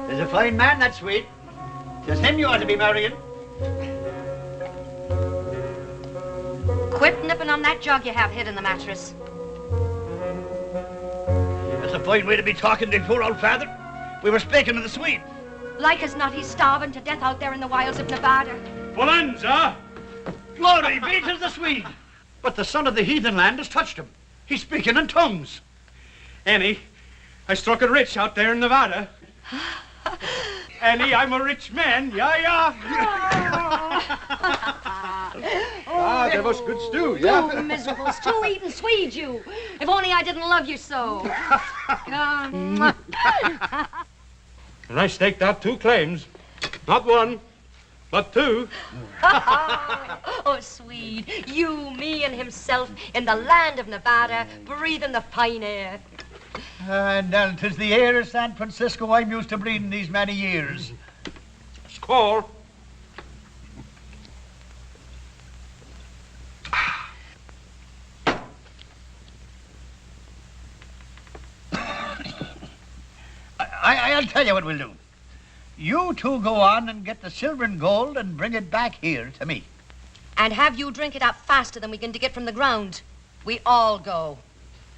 There's a fine man, that Swede. 'Tis him you ought to be marrying. Quit nipping on that jug you have hid in the mattress. That's a fine way to be talking to poor old father. We were speaking of the Swede. Like as not, he's starving to death out there in the wilds of Nevada. Bonanza! Glory be to the Swede. But the son of the heathen land has touched him. He's speaking in tongues. Annie, I struck it rich out there in Nevada. Annie, I'm a rich man. Yeah. That was good stew, yeah? You miserable stew-eating Swede, you. If only I didn't love you so. And I staked out 2 claims. Not 1, but 2. Oh, Swede, you, me, and himself in the land of Nevada, breathing the fine air. And 'tis the air of San Francisco I'm used to breathing these many years. Score. I'll tell you what we'll do. You two go on and get the silver and gold and bring it back here to me. And have you drink it up faster than we can dig it from the ground. We all go.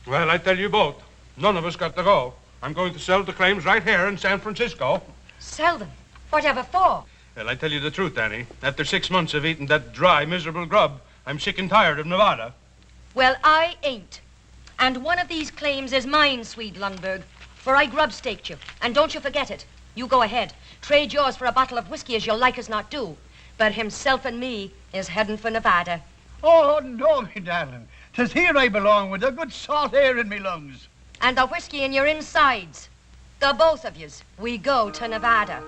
Well, I tell you both, none of us got to go. I'm going to sell the claims right here in San Francisco. Sell them? Whatever for? Well, I tell you the truth, Annie. After 6 months of eating that dry, miserable grub, I'm sick and tired of Nevada. Well, I ain't. And one of these claims is mine, Swede Lundberg, for I grub-staked you. And don't you forget it. You go ahead. Trade yours for a bottle of whiskey as you'll like as not do. But himself and me is heading for Nevada. Oh, no, me darling. 'Tis here I belong with the good salt air in me lungs. And the whiskey in your insides. The both of yous. We go to Nevada.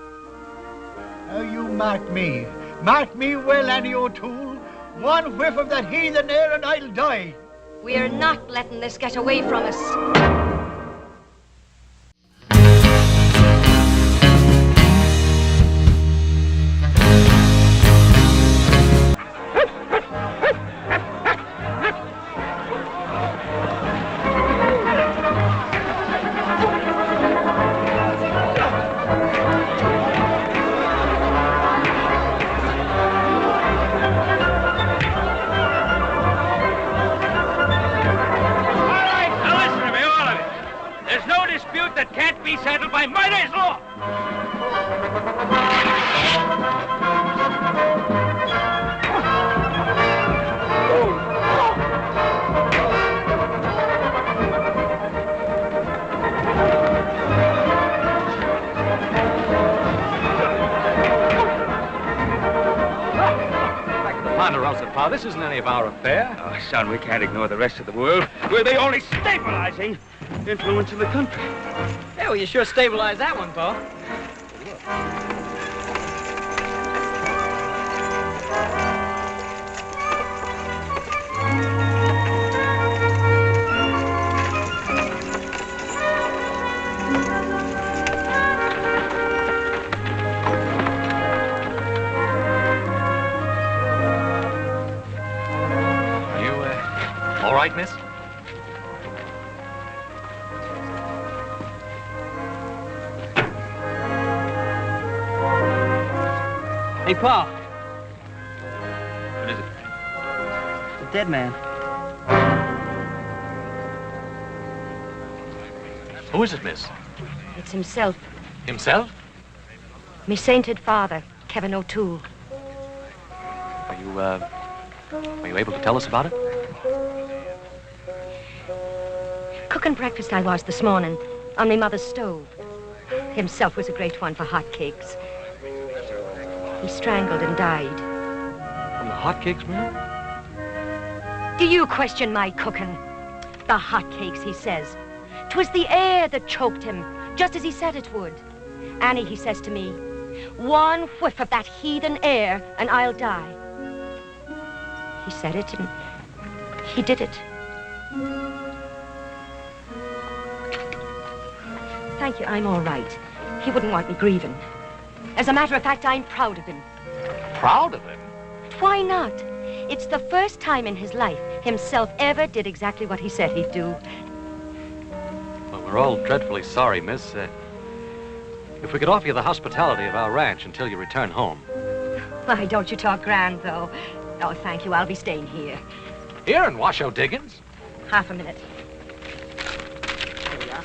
Now you mark me. Mark me well, Annie O'Toole. One whiff of that heathen air and I'll die. We're not letting this get away from us. This isn't any of our affair. Oh, son, we can't ignore the rest of the world. We're the only stabilizing influence in the country. Yeah, well, you sure stabilized that one, Pa. Miss? Hey, Pa. What is it? The dead man. Who is it, miss? It's himself. Himself? Me sainted father, Kevin O'Toole. Are you able to tell us about it? Cooking breakfast I was this morning on me mother's stove. Himself was a great one for hot cakes. He strangled and died. From the hotcakes, ma'am? Do you question my cooking? The hot cakes, he says. 'Twas the air that choked him, just as he said it would. Annie, he says to me, one whiff of that heathen air and I'll die. He said it and he did it. Thank you, I'm all right. He wouldn't want me grieving. As a matter of fact, I'm proud of him. Proud of him? Why not? It's the first time in his life himself ever did exactly what he said he'd do. Well, we're all dreadfully sorry, miss. If we could offer you the hospitality of our ranch until you return home. Why, don't you talk grand, though. Oh, thank you. I'll be staying here. Here in Washoe Diggins? Half a minute. Here we are.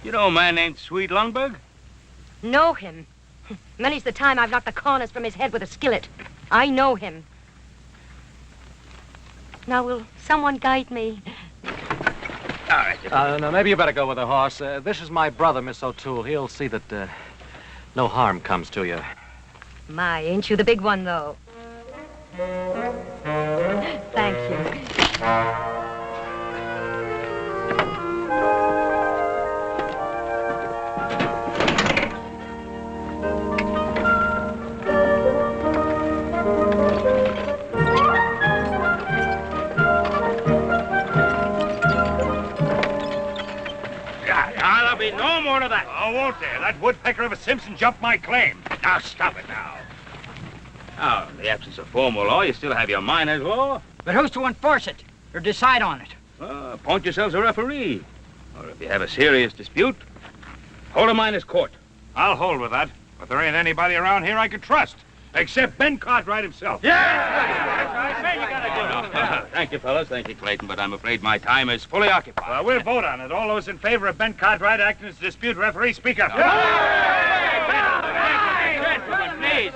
You know a man named Sweet Lundberg? Know him? Many's the time I've knocked the corners from his head with a skillet. I know him. Now, will someone guide me? All right. No, maybe you better go with the horse. This is my brother, Miss O'Toole. He'll see that no harm comes to you. My, ain't you the big one, though? Thank you. There'll be no more of that. Oh, won't there? That woodpecker of a Simpson jumped my claim. Now, stop it now. Now, in the absence of formal law, you still have your miner's law. But who's to enforce it or decide on it? Appoint yourselves a referee. Or if you have a serious dispute, hold a miner's court. I'll hold with that. But there ain't anybody around here I can trust. Except Ben Cartwright himself. Thank you, fellas. Thank you, Clayton. But I'm afraid my time is fully occupied. Well, we'll vote on it. All those in favor of Ben Cartwright acting as dispute referee, speak up. Please.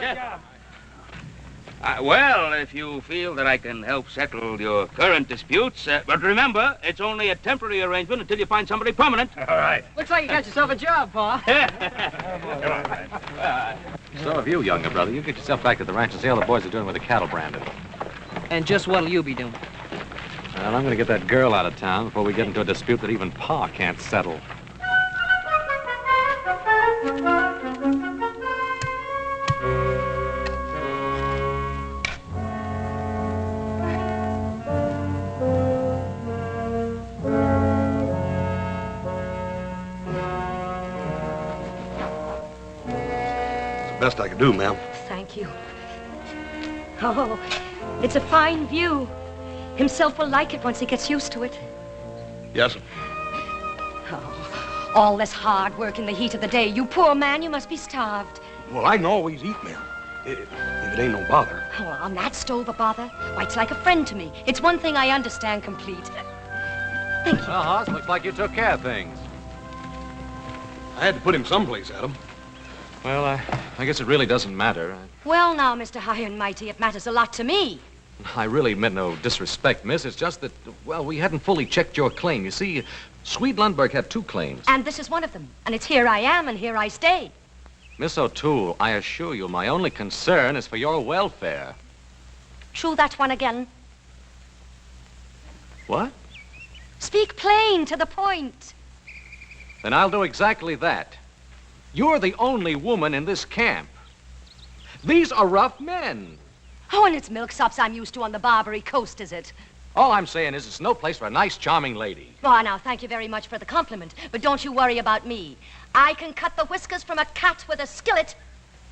Well, if you feel that I can help settle your current disputes, but remember, it's only a temporary arrangement until you find somebody permanent. All right. Looks like you got yourself a job, Pa. So have you, younger brother. You get yourself back to the ranch and see how the boys are doing with the cattle branding. And just what'll you be doing? Well, I'm going to get that girl out of town before we get into a dispute that even Pa can't settle. Best I can do, ma'am. Thank you. Oh, it's a fine view. Himself will like it once he gets used to it. Yes, sir. Oh, all this hard work in the heat of the day. You poor man, you must be starved. Well, I can always eat, ma'am. If it ain't no bother. Oh, on that stove a bother? Why, it's like a friend to me. It's one thing I understand complete. Thank you. Well, Hoss, looks like you took care of things. I had to put him someplace, Adam. Well, I guess it really doesn't matter. Well, now, Mr. High and Mighty, it matters a lot to me. I really meant no disrespect, miss. It's just that, well, we hadn't fully checked your claim. You see, Sweet Lundberg had two claims. And this is one of them. And it's here I am, and here I stay. Miss O'Toole, I assure you, my only concern is for your welfare. True that one again. What? Speak plain, to the point. Then I'll do exactly that. You're the only woman in this camp. These are rough men. Oh, and it's milksops I'm used to on the Barbary Coast, is it? All I'm saying is it's no place for a nice, charming lady. Oh, now, thank you very much for the compliment, but don't you worry about me. I can cut the whiskers from a cat with a skillet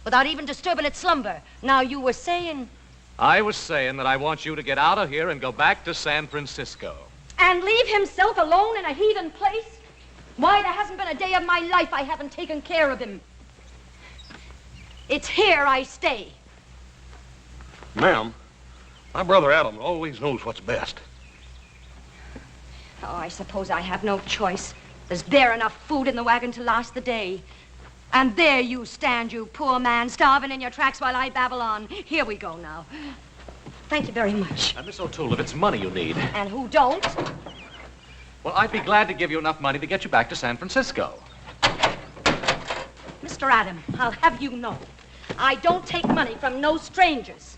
without even disturbing its slumber. Now, you were saying... I was saying that I want you to get out of here and go back to San Francisco. And leave himself alone in a heathen place? Why, there hasn't been a day of my life I haven't taken care of him. It's here I stay. Ma'am, my brother Adam always knows what's best. Oh, I suppose I have no choice. There's bare enough food in the wagon to last the day. And there you stand, you poor man, starving in your tracks while I babble on. Here we go now. Thank you very much. Miss O'Toole, if it's money you need... And who don't? Well, I'd be glad to give you enough money to get you back to San Francisco. Mr. Adam, I'll have you know, I don't take money from no strangers.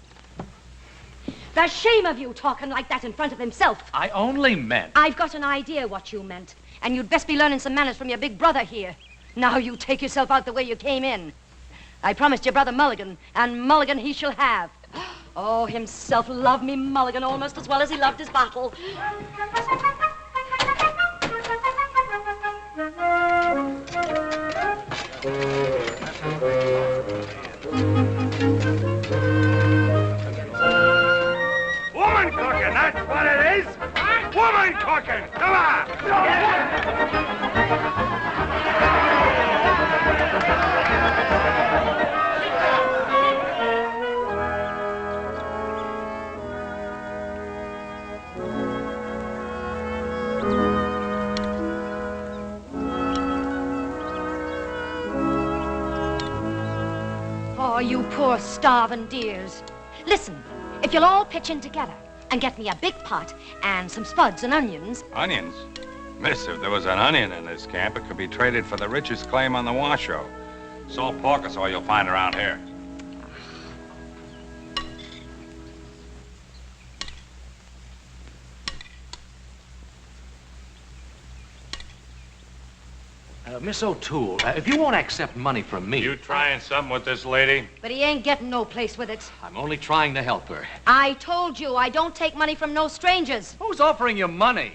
There's shame of you talking like that in front of himself. I only meant... I've got an idea what you meant, and you'd best be learning some manners from your big brother here. Now you take yourself out the way you came in. I promised your brother Mulligan, and Mulligan he shall have. Oh, himself loved me Mulligan almost as well as he loved his bottle. Woman cooking, that's what it is. I'm talking. Come Oh, you poor starving dears. Listen, if you'll all pitch in together and get me a big pot and some spuds and onions. Onions? Miss, if there was an onion in this camp, it could be traded for the richest claim on the Washoe. Salt pork is all you'll find around here. Miss O'Toole, if you won't accept money from me... You trying something with this lady? But he ain't getting no place with it. I'm only trying to help her. I told you, I don't take money from no strangers. Who's offering you money?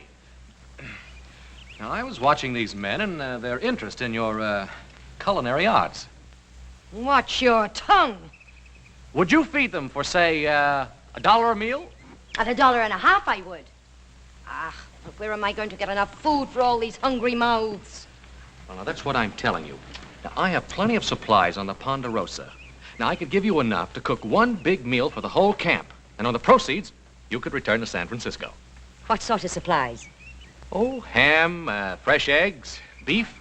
Now, I was watching these men and their interest in your culinary arts. Watch your tongue. Would you feed them for, say, $1 a meal? At $1.50, I would. Ah, but where am I going to get enough food for all these hungry mouths? Well, now, that's what I'm telling you. Now, I have plenty of supplies on the Ponderosa. Now, I could give you enough to cook one big meal for the whole camp. And on the proceeds, you could return to San Francisco. What sort of supplies? Oh, ham, fresh eggs, beef.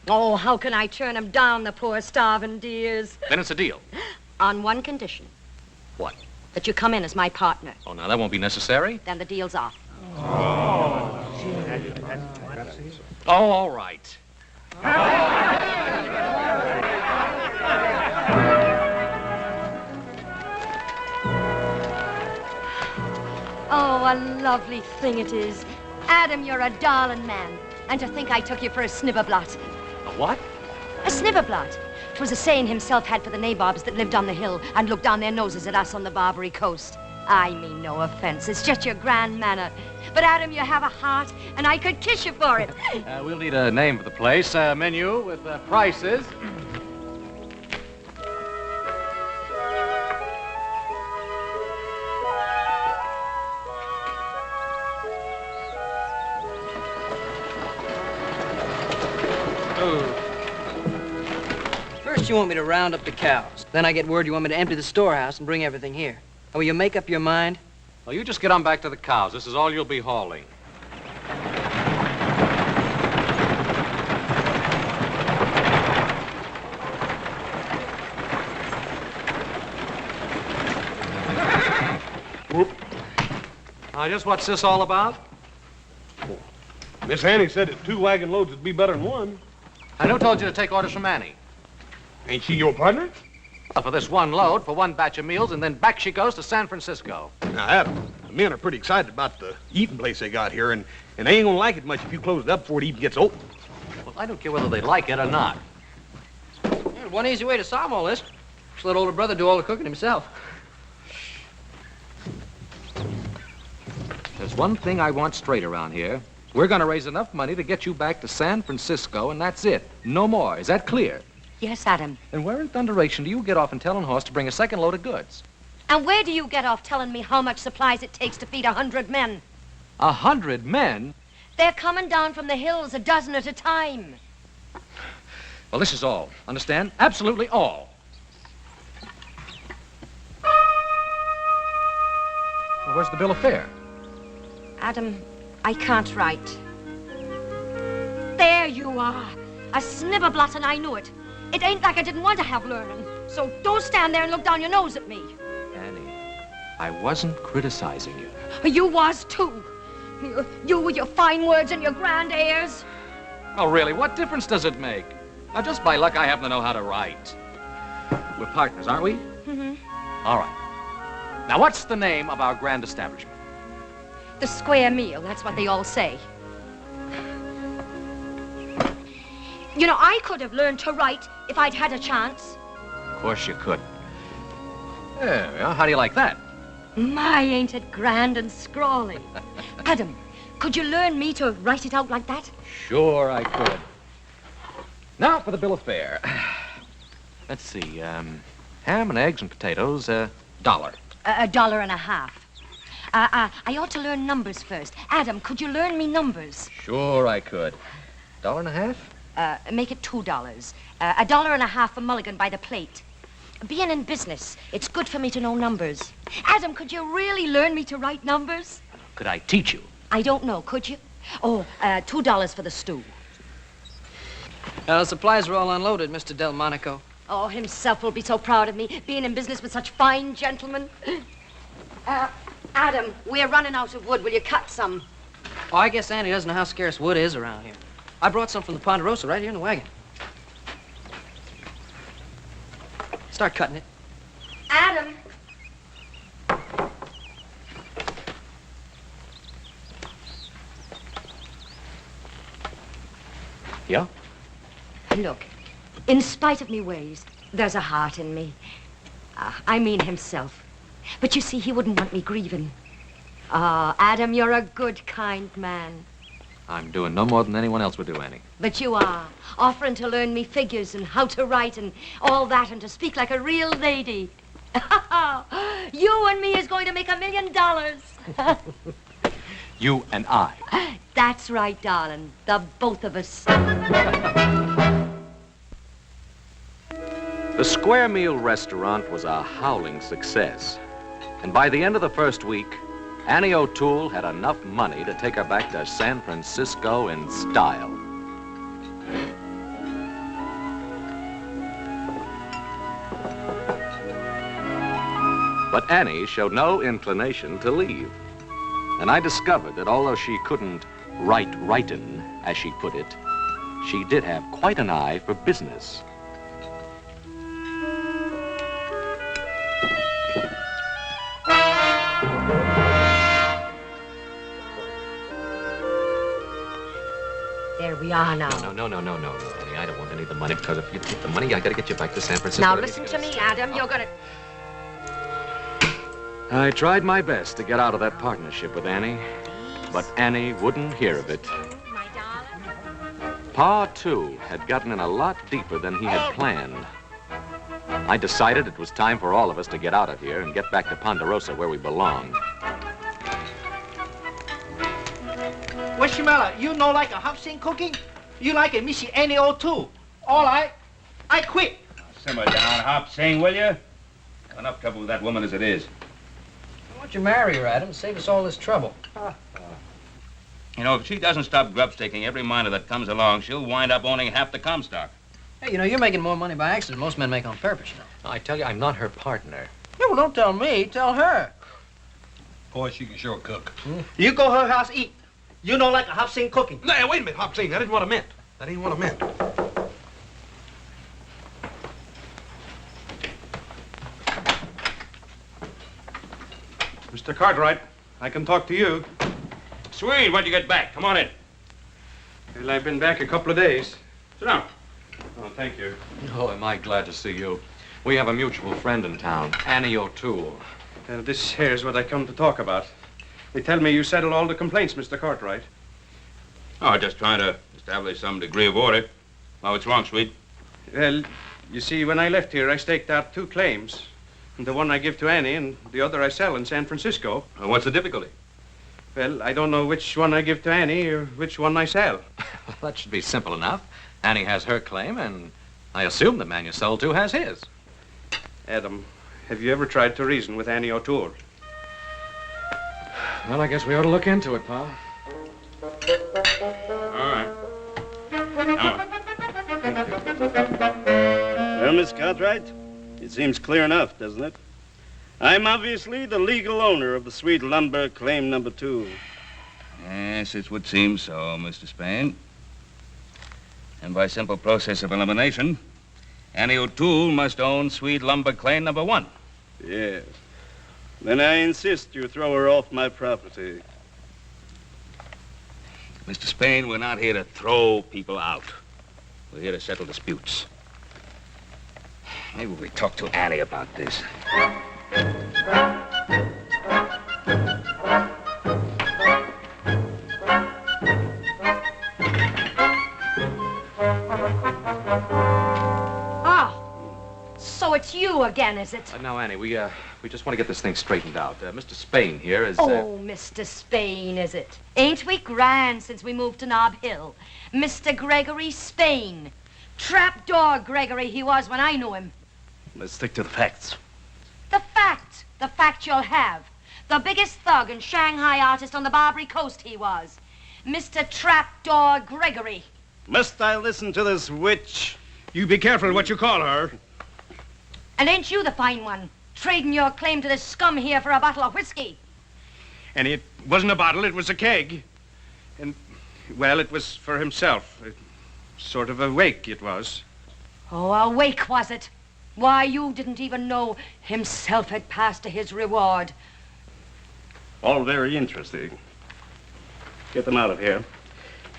Oh, how can I turn them down, the poor starving dears? Then it's a deal. On one condition. What? That you come in as my partner. Oh, now, that won't be necessary. Then the deal's off. Oh, all right. Oh, a lovely thing it is. Adam, you're a darling man. And to think I took you for a snibberblot. A what? A snibberblot. 'Twas a saying himself had for the nabobs that lived on the hill and looked down their noses at us on the Barbary coast. I mean no offense. It's just your grand manner. But, Adam, you have a heart, and I could kiss you for it. We'll need a name for the place. Menu with prices. First you want me to round up the cows. Then I get word you want me to empty the storehouse and bring everything here. Now, will you make up your mind? Well, you just get on back to the cows. This is all you'll be hauling. Now, just what's this all about? Miss Annie said that 2 wagon loads would be better than 1. And who told you to take orders from Annie? Ain't she your partner? Well, for this one load, for one batch of meals, and then back she goes to San Francisco. Now, Adam, the men are pretty excited about the eating place they got here, and they ain't gonna like it much if you close it up before it even gets open. Well, I don't care whether they like it or not. There's one easy way to solve all this. Just let older brother do all the cooking himself. There's one thing I want straight around here. We're going to raise enough money to get you back to San Francisco, and that's it. No more. Is that clear? Yes, Adam. And where in thunderation do you get off and tell horse to bring a second load of goods? And where do you get off telling me how much supplies it takes to feed 100 men? 100 men? They're coming down from the hills, a dozen at a time. Well, this is all. Understand? Absolutely all. Well, where's the bill of fare? Adam, I can't write. There you are. A snibberblot, and I knew it. It ain't like I didn't want to have learning. So don't stand there and look down your nose at me. Annie, I wasn't criticizing you. You was, too. You with your fine words and your grand airs. Oh, really? What difference does it make? Now, just by luck, I happen to know how to write. We're partners, aren't we? Mm-hmm. All right. Now, what's the name of our grand establishment? The square meal, that's what they all say. You know, I could have learned to write if I'd had a chance. Of course you could. Yeah, well, how do you like that? My, ain't it grand and scrawly. Adam, could you learn me to write it out like that? Sure I could. Now for the bill of fare. Let's see, ham and eggs and potatoes, $1. $1.50. I ought to learn numbers first. Adam, could you learn me numbers? Sure I could. $1.50? Make it $2. $1.50 for mulligan by the plate. Being in business, it's good for me to know numbers. Adam, could you really learn me to write numbers? Could I teach you? I don't know, could you? Oh, $2 for the stew. The supplies are all unloaded, Mr. Delmonico. Oh, himself will be so proud of me, being in business with such fine gentlemen. Adam, we're running out of wood. Will you cut some? Oh, I guess Annie doesn't know how scarce wood is around here. I brought some from the Ponderosa right here in the wagon. Start cutting it. Adam. Yeah? Look, in spite of me ways, there's a heart in me. I mean himself. But you see, he wouldn't want me grieving. Adam, you're a good, kind man. I'm doing no more than anyone else would do, Annie. But you are, offering to learn me figures and how to write and all that and to speak like a real lady. You and me is going to make $1 million. You and I. That's right, darling. The both of us. The Square Meal restaurant was a howling success. And by the end of the first week, Annie O'Toole had enough money to take her back to San Francisco in style. But Annie showed no inclination to leave. And I discovered that although she couldn't write writin', as she put it, she did have quite an eye for business. There we are now. No, Annie. I don't want any of the money, because if you take the money, I gotta get you back to San Francisco. Now listen to me, Adam. You're gonna... I tried my best to get out of that partnership with Annie, but Annie wouldn't hear of it. My darling. Pa, too, had gotten in a lot deeper than he had planned. I decided it was time for all of us to get out of here and get back to Ponderosa where we belonged. Washimala, you know like a hop-sing cooking? You like a Missy Annie O'Toole. All right, I quit. Simmer down, Hop Sing, will you? Enough trouble with that woman as it is. Why don't you marry her, Adam? Save us all this trouble. You know, if she doesn't stop grub-staking every miner that comes along, she'll wind up owning half the Comstock. Hey, you know, you're making more money by accident than most men make on purpose, you know. I tell you, I'm not her partner. Yeah, well, don't tell me. Tell her. Boy, she can sure cook. You go her house, eat. You know like a hop-sing cooking. Now, wait a minute, Hop Sing. That ain't what I meant. That ain't what I meant. Mr. Cartwright, I can talk to you. Sweet, when'd you get back? Come on in. Well, I've been back a couple of days. Sit down. Oh, thank you. Oh, am I glad to see you. We have a mutual friend in town, Annie O'Toole. This here's what I come to talk about. They tell me you settled all the complaints, Mr. Cartwright. Oh, just trying to establish some degree of order. Oh, what's wrong, Sweet? Well, you see, when I left here, I staked out 2 claims. And the one I give to Annie and the other I sell in San Francisco. What's the difficulty? Well, I don't know which one I give to Annie or which one I sell. That should be simple enough. Annie has her claim, and I assume the man you sold to has his. Adam, have you ever tried to reason with Annie O'Toole? Well, I guess we ought to look into it, Pa. All right. Well, Miss Cartwright, it seems clear enough, doesn't it? I'm obviously the legal owner of the Sweet Lumber Claim Number 2. Yes, it would seem so, Mr. Spain. And by simple process of elimination, Annie O'Toole must own Sweet Lumber Claim Number 1. Yes. Then I insist you throw her off my property. Mr. Spain, we're not here to throw people out. We're here to settle disputes. Maybe we talk to Annie about this. So it's you again, is it? Now, Annie, we just want to get this thing straightened out. Mr. Spain here is... Oh, Mr. Spain, is it? Ain't we grand since we moved to Nob Hill? Mr. Gregory Spain. Trapdoor Gregory he was when I knew him. Let's stick to the facts. The fact you'll have. The biggest thug and Shanghai artist on the Barbary Coast he was. Mr. Trapdoor Gregory. Must I listen to this witch? You be careful what you call her. And ain't you the fine one, trading your claim to this scum here for a bottle of whiskey? And it wasn't a bottle, it was a keg. And, well, it was for himself. Sort of a wake, it was. Oh, a wake, was it? Why, you didn't even know himself had passed to his reward. All very interesting. Get them out of here.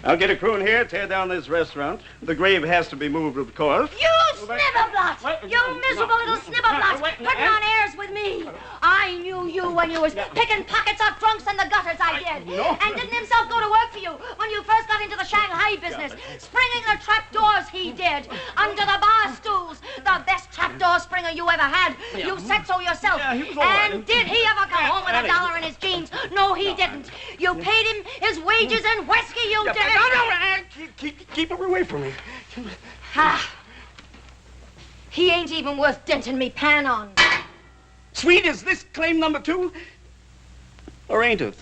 I'll get a crew in here, tear down this restaurant. The grave has to be moved, of course. You snibberblot! You miserable little snibberblot! Putting on airs with me! I knew you when you was picking pockets off drunks in the gutters, I did. And didn't himself go to work for you when you first got into the Shanghai business? Springing the trapdoors, he did. Under the bar stools. The best trapdoor springer you ever had. You said so yourself. And did he ever come home with $1 in his jeans? No, he didn't. You paid him his wages in whiskey, you did. No, keep her away from me. Ha! He ain't even worth denting me pan on. Sweet, is this claim number 2? Or ain't it?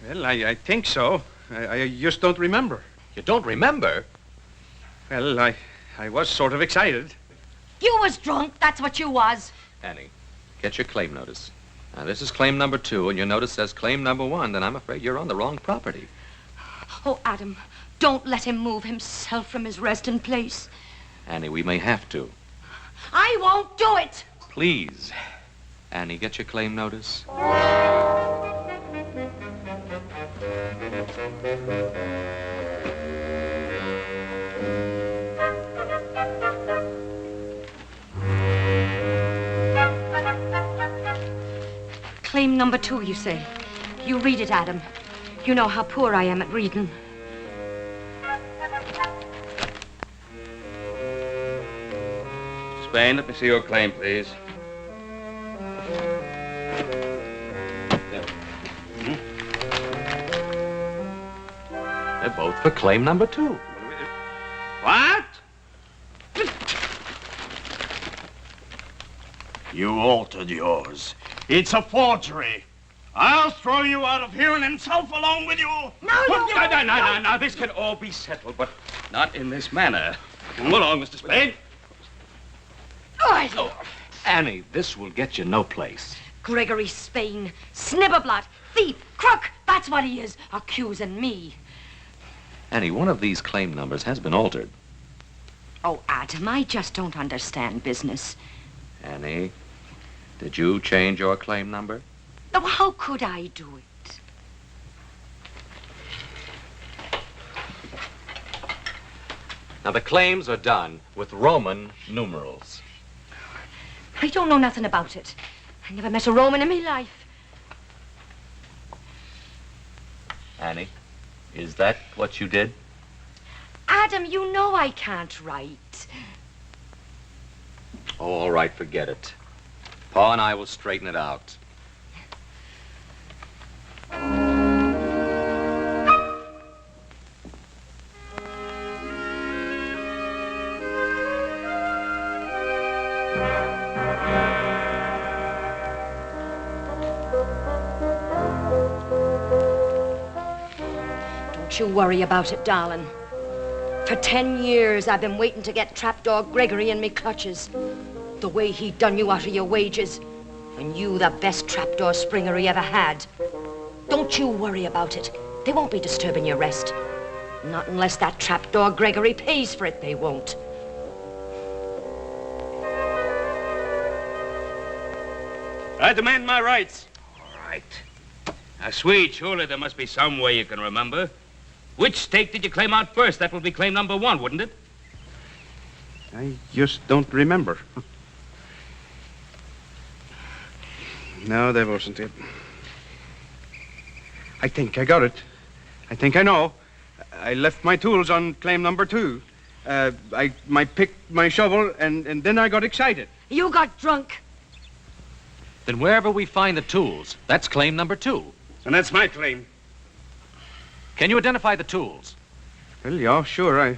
Well, I think so. I just don't remember. You don't remember? Well, I was sort of excited. You was drunk, that's what you was. Annie, get your claim notice. Now, this is claim number 2, and your notice says claim number 1, then I'm afraid you're on the wrong property. Oh, Adam, don't let him move himself from his resting place. Annie, we may have to. I won't do it. Please. Annie, get your claim notice. Claim number 2, you say. You read it, Adam. You know how poor I am at reading. Spain, let me see your claim, please. They're both for claim number 2. What? You altered yours. It's a forgery. I'll throw you out of here and himself along with you. No, this can all be settled, but not in this manner. Come along, Mr. Spain. Oh, Annie, this will get you no place. Gregory Spain, snibberblot, thief, crook, that's what he is, accusing me. Annie, one of these claim numbers has been altered. Oh, Adam, I just don't understand business. Annie, did you change your claim number? Oh, how could I do it? Now, the claims are done with Roman numerals. I don't know nothing about it. I never met a Roman in my life. Annie, is that what you did? Adam, you know I can't write. Oh, all right, forget it. Pa and I will straighten it out. Don't you worry about it, darling. For 10 years, I've been waiting to get Trapdoor Gregory in me clutches. The way he done you out of your wages. And you the best trapdoor springer he ever had. Don't you worry about it. They won't be disturbing your rest. Not unless that Trapdoor Gregory pays for it, they won't. I demand my rights. All right. Now, Sweet, surely there must be some way you can remember. Which stake did you claim out first? That will be claim number 1, wouldn't it? I just don't remember. No, that wasn't it. I think I got it. I think I know. I left my tools on claim number 2. I picked my shovel, and then I got excited. You got drunk. Then wherever we find the tools, that's claim number 2. And that's my claim. Can you identify the tools? Well, yeah, sure.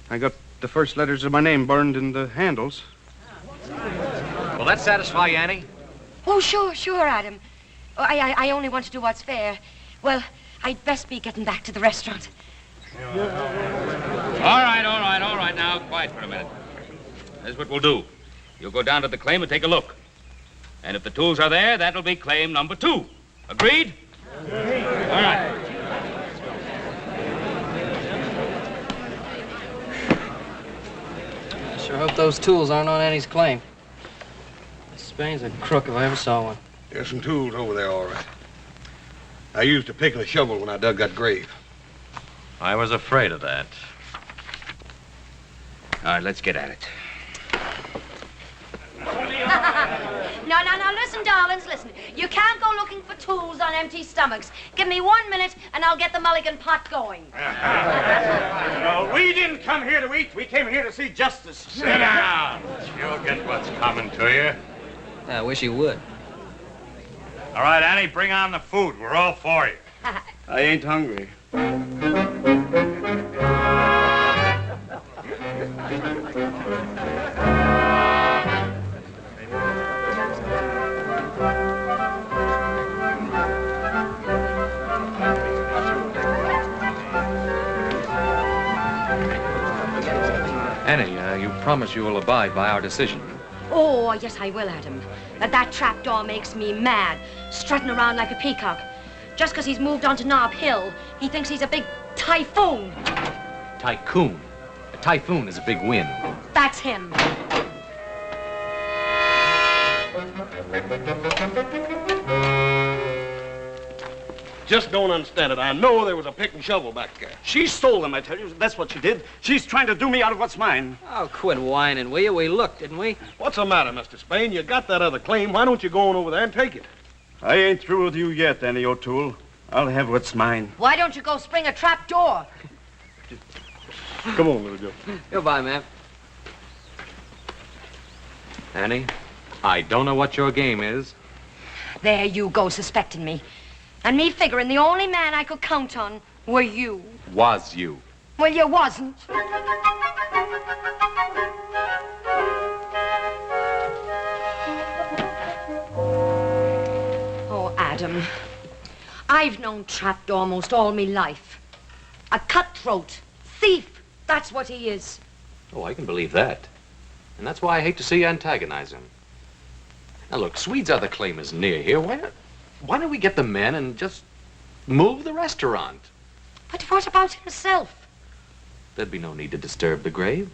I got the first letters of my name burned in the handles. Will that satisfy Annie? Oh, sure, Adam. Oh, I only want to do what's fair. Well, I'd best be getting back to the restaurant. All right. Now, quiet for a minute. Here's what we'll do. You'll go down to the claim and take a look. And if the tools are there, that'll be claim number 2. Agreed? All right. I sure hope those tools aren't on Annie's claim. Spain's a crook if I ever saw one. There's some tools over there, all right. I used a pick and a shovel when I dug that grave. I was afraid of that. All right, let's get at it. No, listen, darlings, listen. You can't go looking for tools on empty stomachs. Give me 1 minute, and I'll get the mulligan pot going. No, we didn't come here to eat. We came here to see justice. Sit down. You'll get what's coming to you. I wish you would. All right, Annie, bring on the food. We're all for you. I ain't hungry. Annie, you promise you will abide by our decision. Oh, yes, I will, Adam. That trapdoor makes me mad, strutting around like a peacock. Just because he's moved on to Nob Hill, he thinks he's a big typhoon. Tycoon. A typhoon is a big wind. That's him. Just don't understand it. I know there was a pick and shovel back there. She stole them, I tell you. That's what she did. She's trying to do me out of what's mine. Oh, quit whining, will you? We looked, didn't we? What's the matter, Mr. Spain? You got that other claim. Why don't you go on over there and take it? I ain't through with you yet, Annie O'Toole. I'll have what's mine. Why don't you go spring a trapdoor? Come on, little girl. Goodbye, ma'am. Annie, I don't know what your game is. There you go, suspecting me. And me figuring the only man I could count on were you. Was you? Well, you wasn't. Oh, Adam, I've known Trapped almost all me life. A cutthroat, thief, that's what he is. Oh, I can believe that. And that's why I hate to see you antagonize him. Now, look, Swede's other claim is near here. Why don't we get the men and just move the restaurant? But what about himself? There'd be no need to disturb the grave.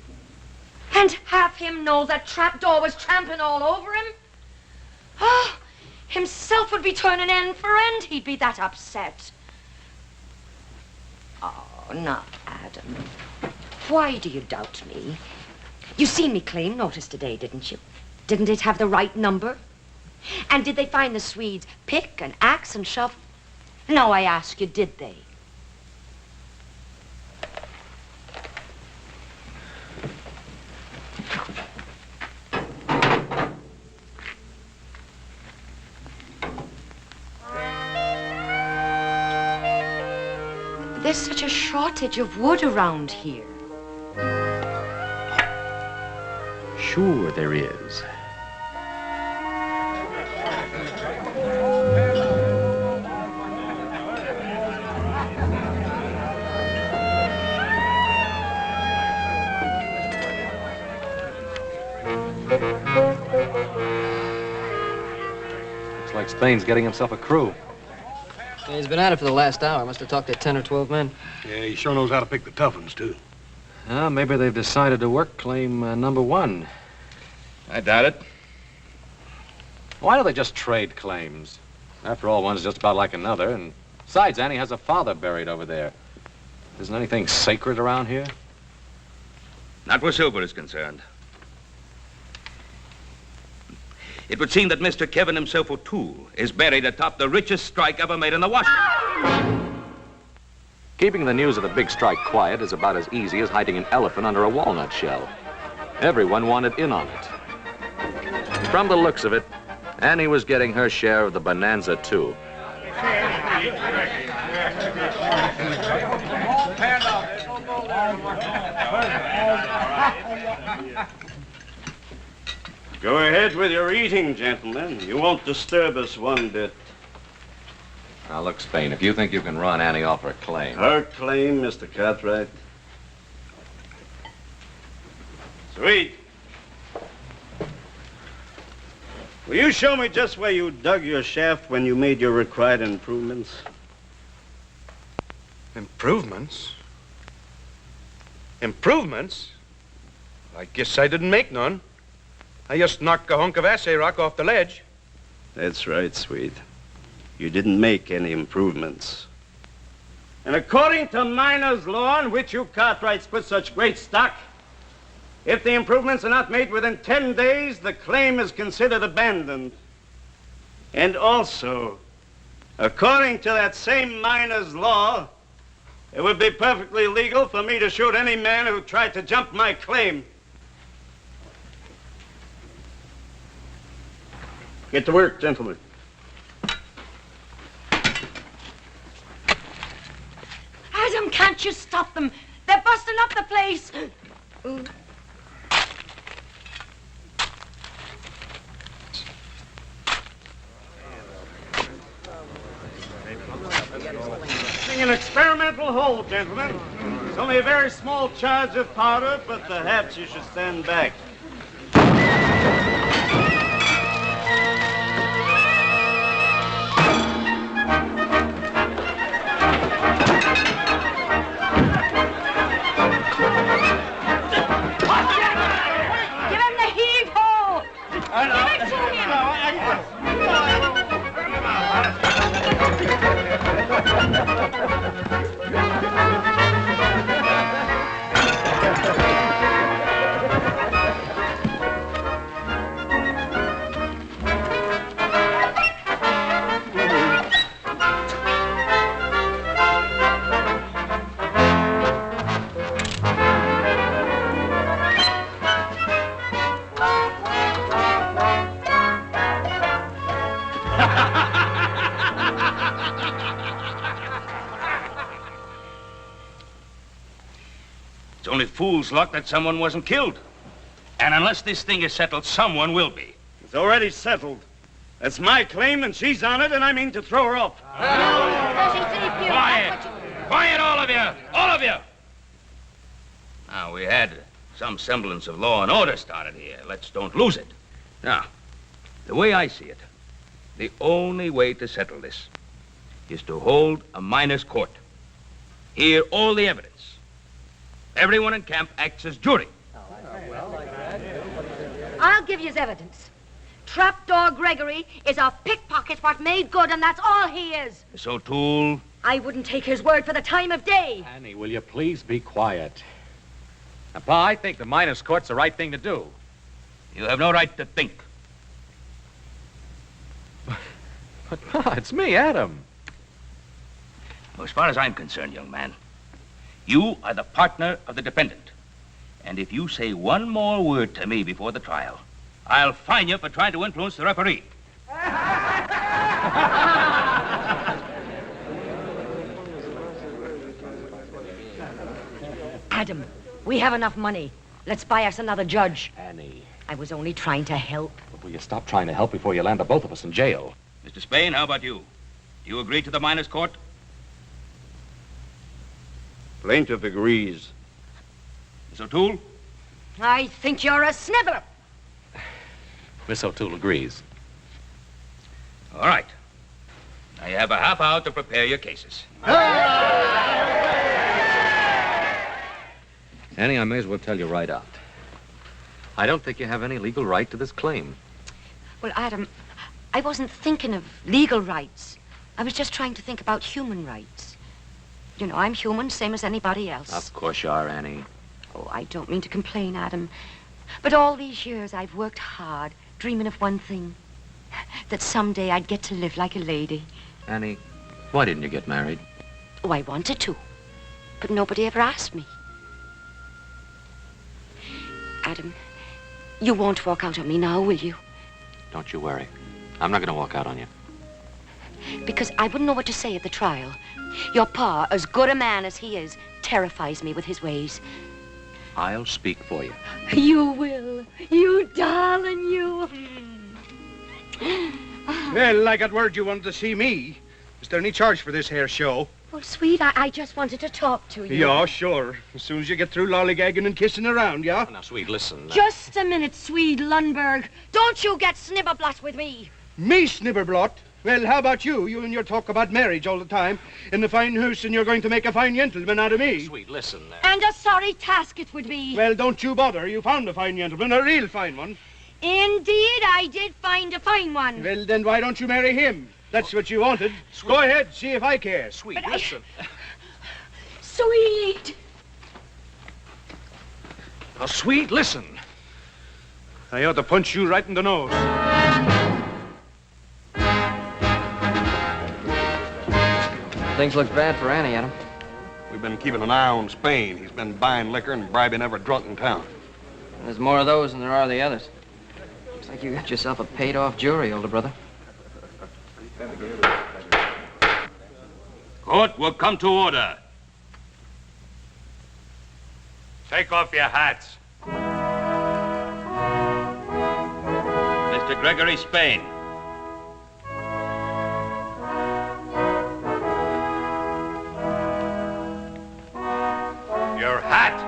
And have him know that Trapdoor was trampling all over him? Oh, himself would be turning end for end. He'd be that upset. Oh, now, Adam, why do you doubt me? You seen me claim notice today, didn't you? Didn't it have the right number? And did they find the Swedes pick and axe and shovel? No, I ask you, did they? There's such a shortage of wood around here. Sure there is. Looks like Spain's getting himself a crew. Yeah, he's been at it for the last hour. Must have talked to 10 or 12 men. Yeah, he sure knows how to pick the tough ones, too. Maybe they've decided to work claim number 1. I doubt it. Why don't they just trade claims? After all, one's just about like another, and besides, Annie has a father buried over there. Isn't anything sacred around here? Not where silver is concerned. It would seem that Mr. Kevin himself, O'Toole, is buried atop the richest strike ever made in the Washington. Keeping the news of the big strike quiet is about as easy as hiding an elephant under a walnut shell. Everyone wanted in on it. From the looks of it, Annie was getting her share of the bonanza, too. Go ahead with your eating, gentlemen. You won't disturb us one bit. Now, look, Spain, if you think you can run Annie off her claim... Her claim, Mr. Cartwright? Sweet. Will you show me just where you dug your shaft when you made your required improvements? Improvements? Improvements? I guess I didn't make none. I just knocked a hunk of assay rock off the ledge. That's right, Sweet. You didn't make any improvements. And according to miner's law, on which you Cartwrights put such great stock, if the improvements are not made within 10 days, the claim is considered abandoned. And also, according to that same miner's law, it would be perfectly legal for me to shoot any man who tried to jump my claim. Get to work, gentlemen. Adam, can't you stop them? They're busting up the place. Ooh. An experimental hole, gentlemen. It's only a very small charge of powder, but perhaps you should stand back. Give him the heave-ho! Give it to him! It's only fool's luck that someone wasn't killed. And unless this thing is settled, someone will be. It's already settled. That's my claim, and she's on it, and I mean to throw her off. Quiet! Quiet, all of you! All of you! Now, we had some semblance of law and order started here. Let's don't lose it. Now, the way I see it, the only way to settle this is to hold a miners' court. Hear all the evidence. Everyone in camp acts as jury. I'll give you his evidence. Trapdoor Gregory is a pickpocket what made good, and that's all he is. Miss O'Toole? I wouldn't take his word for the time of day. Annie, will you please be quiet? Now, Pa, I think the miners' court's the right thing to do. You have no right to think. But, Pa, it's me, Adam. Well, as far as I'm concerned, young man, you are the partner of the defendant. And if you say one more word to me before the trial, I'll fine you for trying to influence the referee. Adam, we have enough money. Let's buy us another judge. Annie. I was only trying to help. But will you stop trying to help before you land the both of us in jail? Mr. Spain, how about you? Do you agree to the miners' court? Plaintiff agrees. Miss O'Toole? I think you're a sniveler. Miss O'Toole agrees. All right. Now you have a half hour to prepare your cases. Annie, I may as well tell you right out. I don't think you have any legal right to this claim. Well, Adam, I wasn't thinking of legal rights. I was just trying to think about human rights. You know, I'm human, same as anybody else. Of course you are, Annie. Oh, I don't mean to complain, Adam. But all these years I've worked hard, dreaming of one thing. That someday I'd get to live like a lady. Annie, why didn't you get married? Oh, I wanted to. But nobody ever asked me. Adam, you won't walk out on me now, will you? Don't you worry. I'm not going to walk out on you. Because I wouldn't know what to say at the trial. Your pa, as good a man as he is, terrifies me with his ways. I'll speak for you. You will. You darling, you. Well, I got word you wanted to see me. Is there any charge for this here show? Oh, sweet, I just wanted to talk to you. Yeah, sure. As soon as you get through lollygagging and kissing around, yeah? Now, sweet, listen. Just a minute, Swede Lundberg. Don't you get snibberblot with me. Me, Snibberblot? Well, how about you? You and your talk about marriage all the time. In the fine house, and you're going to make a fine gentleman out of me. Sweet, listen. And a sorry task it would be. Well, don't you bother. You found a fine gentleman, a real fine one. Indeed, I did find a fine one. Well, then why don't you marry him? That's what you wanted. Sweet. Go ahead, see if I care. Sweet, listen. Sweet. Now, Sweet, listen. I ought to punch you right in the nose. Things look bad for Annie, Adam. We've been keeping an eye on Spain. He's been buying liquor and bribing every drunk in town. There's more of those than there are the others. Looks like you got yourself a paid-off jury, older brother. Court will come to order. Take off your hats. Mr. Gregory Spain. Your hat.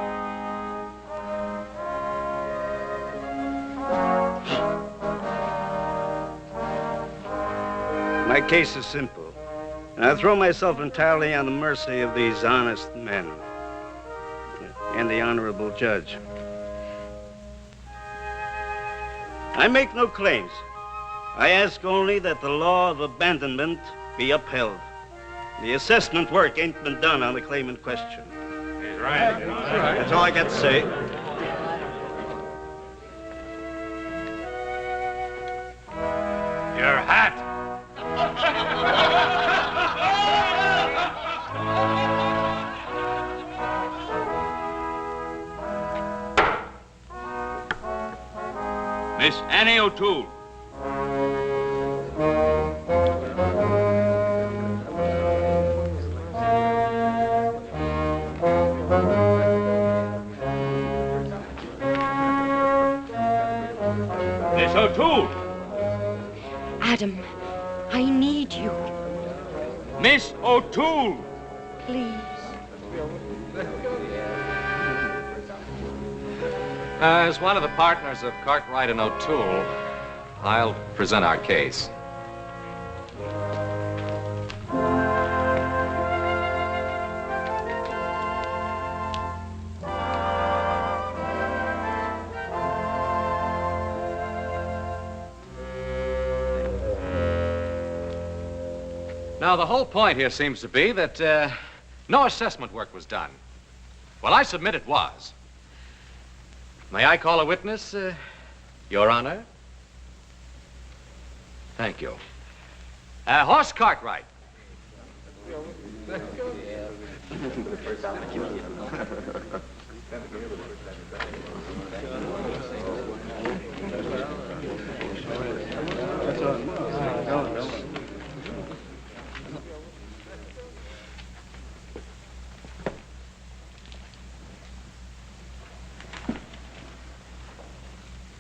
My case is simple, and I throw myself entirely on the mercy of these honest men and the honorable judge. I make no claims. I ask only that the law of abandonment be upheld. The assessment work ain't been done on the claim in question. He's right. That's all I got to say. Your hat. Miss Annie O'Toole. Miss O'Toole. Adam, I need you. Miss O'Toole. Please. As one of the partners of Cartwright and O'Toole, I'll present our case. Now, the whole point here seems to be that no assessment work was done. Well, I submit it was. May I call a witness, Your Honor? Thank you. Horse Cartwright.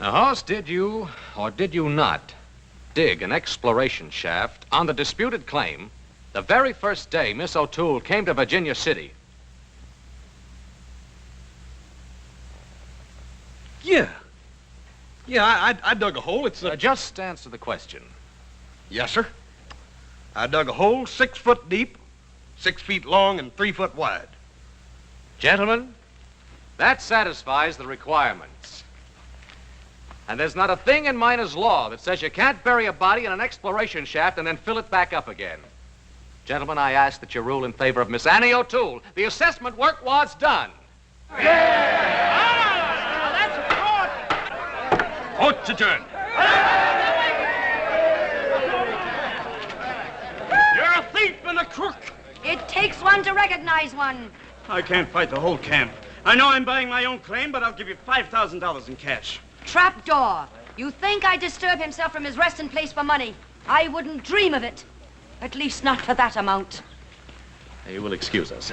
Now, Hoss, did you, or did you not, dig an exploration shaft on the disputed claim the very first day Miss O'Toole came to Virginia City? Yeah. Yeah, I dug a hole. It's Just answer the question. Yes, sir. I dug a hole 6 foot deep, 6 feet long, and 3 foot wide. Gentlemen, that satisfies the requirements. And there's not a thing in miner's law that says you can't bury a body in an exploration shaft and then fill it back up again. Gentlemen, I ask that you rule in favor of Miss Annie O'Toole. The assessment work was done. Court's adjourned. You're a thief and a crook. It takes one to recognize one. I can't fight the whole camp. I know I'm buying my own claim, but I'll give you $5,000 in cash. Trapdoor. You think I disturb himself from his resting place for money? I wouldn't dream of it. At least not for that amount. You will excuse us.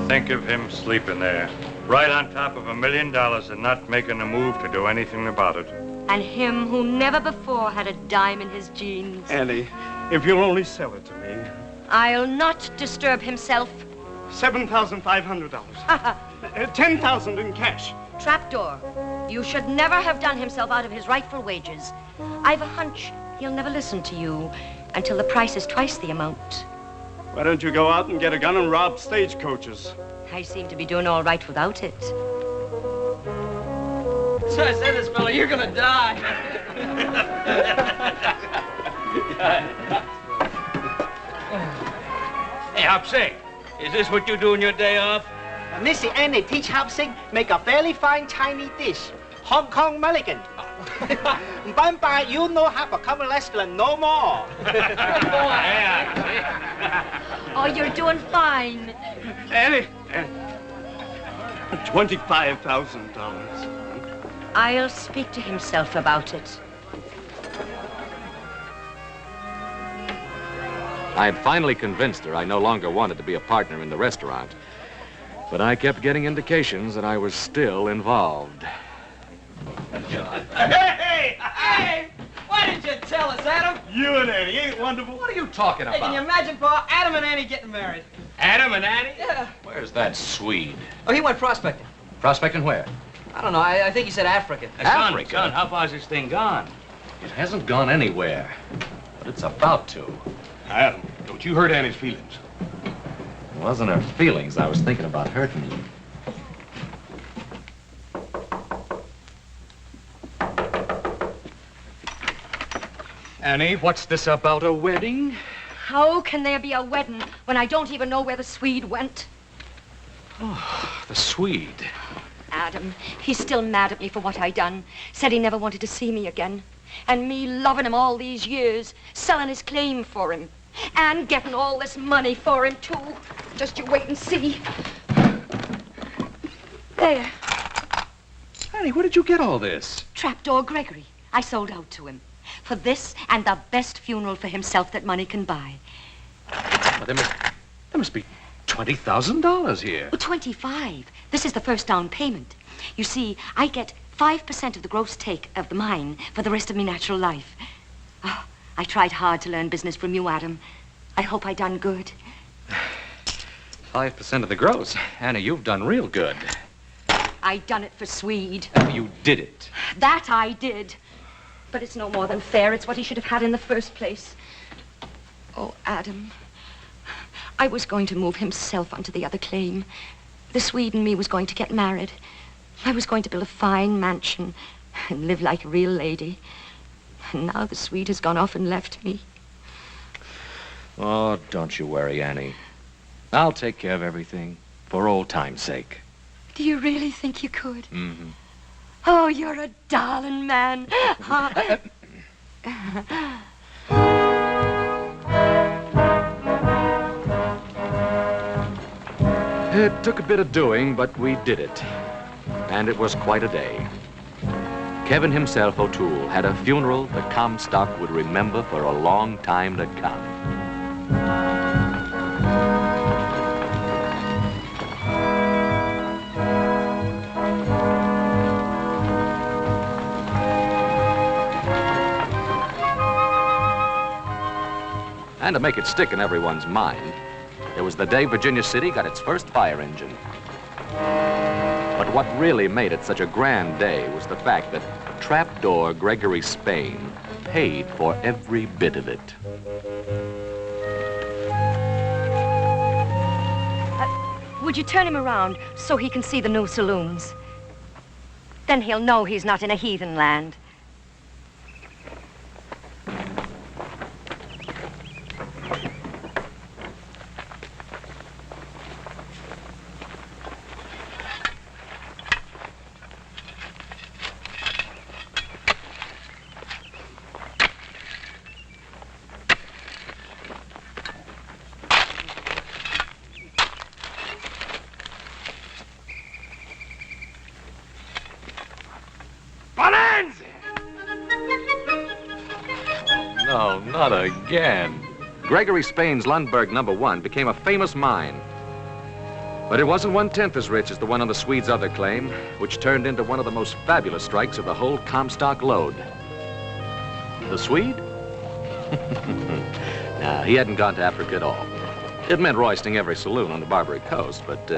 Think of him sleeping there, right on top of $1 million and not making a move to do anything about it. And him who never before had a dime in his jeans. Annie, if you'll only sell it to me. I'll not disturb himself. $7,500. $10,000 in cash. Trapdoor, you should never have done himself out of his rightful wages. I've a hunch he'll never listen to you until the price is twice the amount. Why don't you go out and get a gun and rob stagecoaches? I seem to be doing all right without it. So I said this fellow, you're gonna die. Hey, Hopsing, is this what you do on your day off? Missy Annie teach Hopsing make a very fine Chinese dish. Hong Kong Mulligan. Bye, you know have a common restaurant no more. Oh, you're doing fine. Annie, $25,000. I'll speak to himself about it. I had finally convinced her I no longer wanted to be a partner in the restaurant. But I kept getting indications that I was still involved. Hey! Why didn't you tell us, Adam? You and Annie ain't wonderful. What are you talking Hey, can you imagine, Pa? Adam and Annie getting married. Adam and Annie? Yeah. Where's that Swede? Oh, he went prospecting. Prospecting where? I don't know. I think he said Africa. Africa? Son, how far's this thing gone? It hasn't gone anywhere, but it's about to. Adam, don't you hurt Annie's feelings. It wasn't her feelings I was thinking about hurting you. Annie, what's this about a wedding? How can there be a wedding when I don't even know where the Swede went? Oh, the Swede. Adam, he's still mad at me for what I done. Said he never wanted to see me again. And me loving him all these years, selling his claim for him. And getting all this money for him, too. Just you wait and see. There. Annie, where did you get all this? Trapdoor Gregory. I sold out to him. For this and the best funeral for himself that money can buy. Well, there must be $20,000 here. Oh, 25. This is the first down payment. You see, I get 5% of the gross take of the mine for the rest of me natural life. Oh, I tried hard to learn business from you, Adam. I hope I done good. 5% of the gross. Annie, you've done real good. I done it for Swede. You did it. That I did. But it's no more than fair. It's what he should have had in the first place. Oh, Adam. I was going to move himself onto the other claim. The Swede and me was going to get married. I was going to build a fine mansion and live like a real lady. And now the Swede has gone off and left me. Oh, don't you worry, Annie. I'll take care of everything for old time's sake. Do you really think you could? Mm-hmm. Oh, you're a darling man. It took a bit of doing, but we did it. And it was quite a day. Kevin himself, O'Toole, had a funeral the Comstock would remember for a long time to come. And to make it stick in everyone's mind, it was the day Virginia City got its first fire engine. But what really made it such a grand day was the fact that Trapdoor Gregory Spain paid for every bit of it. Would you turn him around so he can see the new saloons? Then he'll know he's not in a heathen land. Not again. Gregory Spain's Lundberg No. 1 became a famous mine. But it wasn't 1/10 as rich as the one on the Swede's other claim, which turned into one of the most fabulous strikes of the whole Comstock lode. The Swede? Nah, he hadn't gone to Africa at all. It meant roisting every saloon on the Barbary Coast, but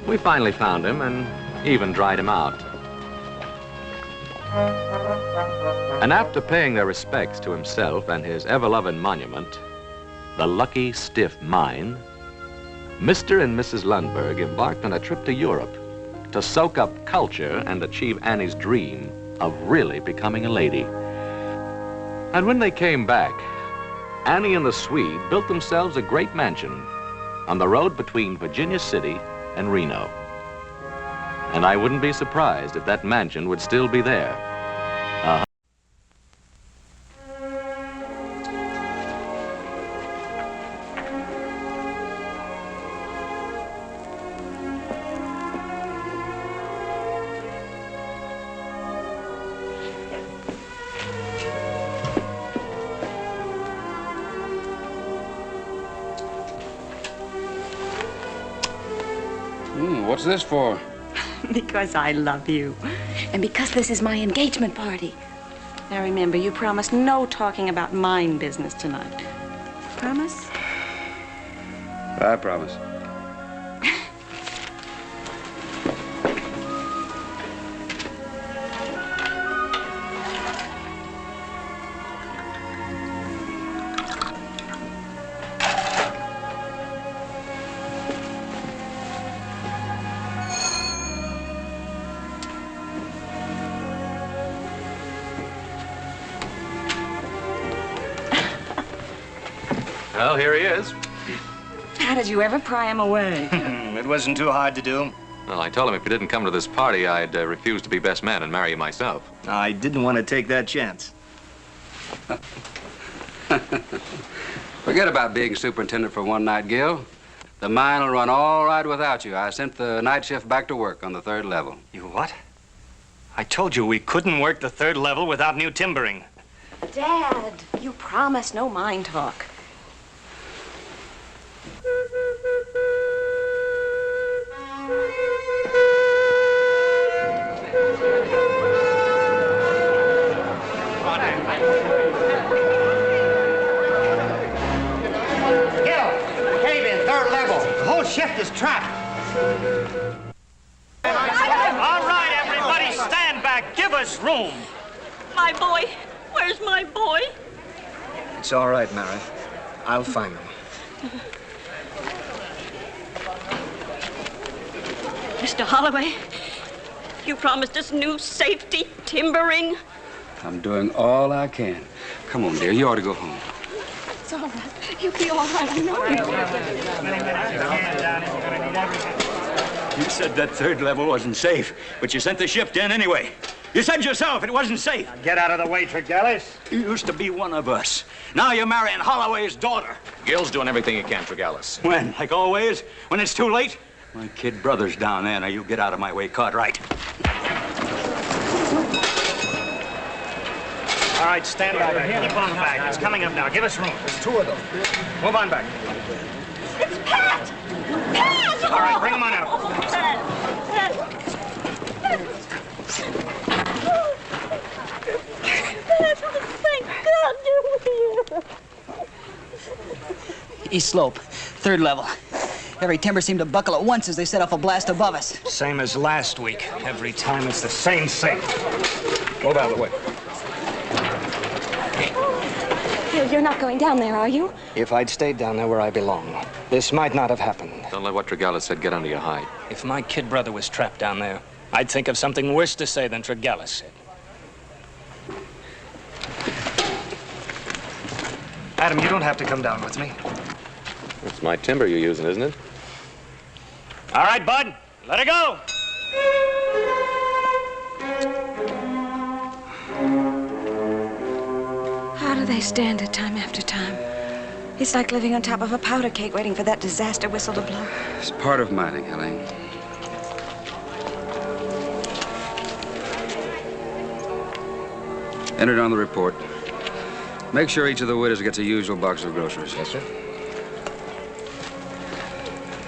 we finally found him and even dried him out. And after paying their respects to himself and his ever-loving monument, the Lucky Stiff Mine, Mr. and Mrs. Lundberg embarked on a trip to Europe to soak up culture and achieve Annie's dream of really becoming a lady. And when they came back, Annie and the Swede built themselves a great mansion on the road between Virginia City and Reno. And I wouldn't be surprised if that mansion would still be there. What's this for? Because I love you. And because this is my engagement party. Now remember, you promised no talking about mine business tonight. Promise? I promise. Well, here he is. How did you ever pry him away? It wasn't too hard to do. Well, I told him if he didn't come to this party, I'd refuse to be best man and marry you myself. I didn't want to take that chance. Forget about being superintendent for one night, Gil. The mine will run all right without you. I sent the night shift back to work on the 3rd level. You what? I told you we couldn't work the 3rd level without new timbering. Dad, you promised no mine talk. Shift is trapped. All right, everybody, stand back. Give us room. My boy. Where's my boy? It's all right, Mary. I'll find him. Mr. Holloway, you promised us new safety timbering. I'm doing all I can. Come on, dear. You ought to go home. It's all right. You'll be all right. I know you. You said that 3rd level wasn't safe, but you sent the shift in anyway. You said yourself it wasn't safe. Now get out of the way, Tregellis. You used to be one of us. Now you're marrying Holloway's daughter. Gil's doing everything he can for Tregellis. When? Like always? When it's too late? My kid brother's down there. Now you get out of my way, Cartwright. All right, stand back. Keep on back. It's coming up now. Give us room. There's 2 of them. Move on back. It's Pat! Pat! All right, bring him on out. Thank God you're here. East slope, 3rd level. Every timber seemed to buckle at once as they set off a blast above us. Same as last week. Every time it's the same thing. Move out of the way. You're not going down there, are you? If I'd stayed down there where I belong, this might not have happened. Don't let what Tregellis said get under your hide. If my kid brother was trapped down there, I'd think of something worse to say than Tregellis said. Adam, you don't have to come down with me. It's my timber you're using, isn't it? All right, Bud, let it go. How do they stand it time after time? It's like living on top of a powder keg waiting for that disaster whistle to blow. It's part of mining, Helene. Entered on the report. Make sure each of the widows gets a usual box of groceries. Yes, sir.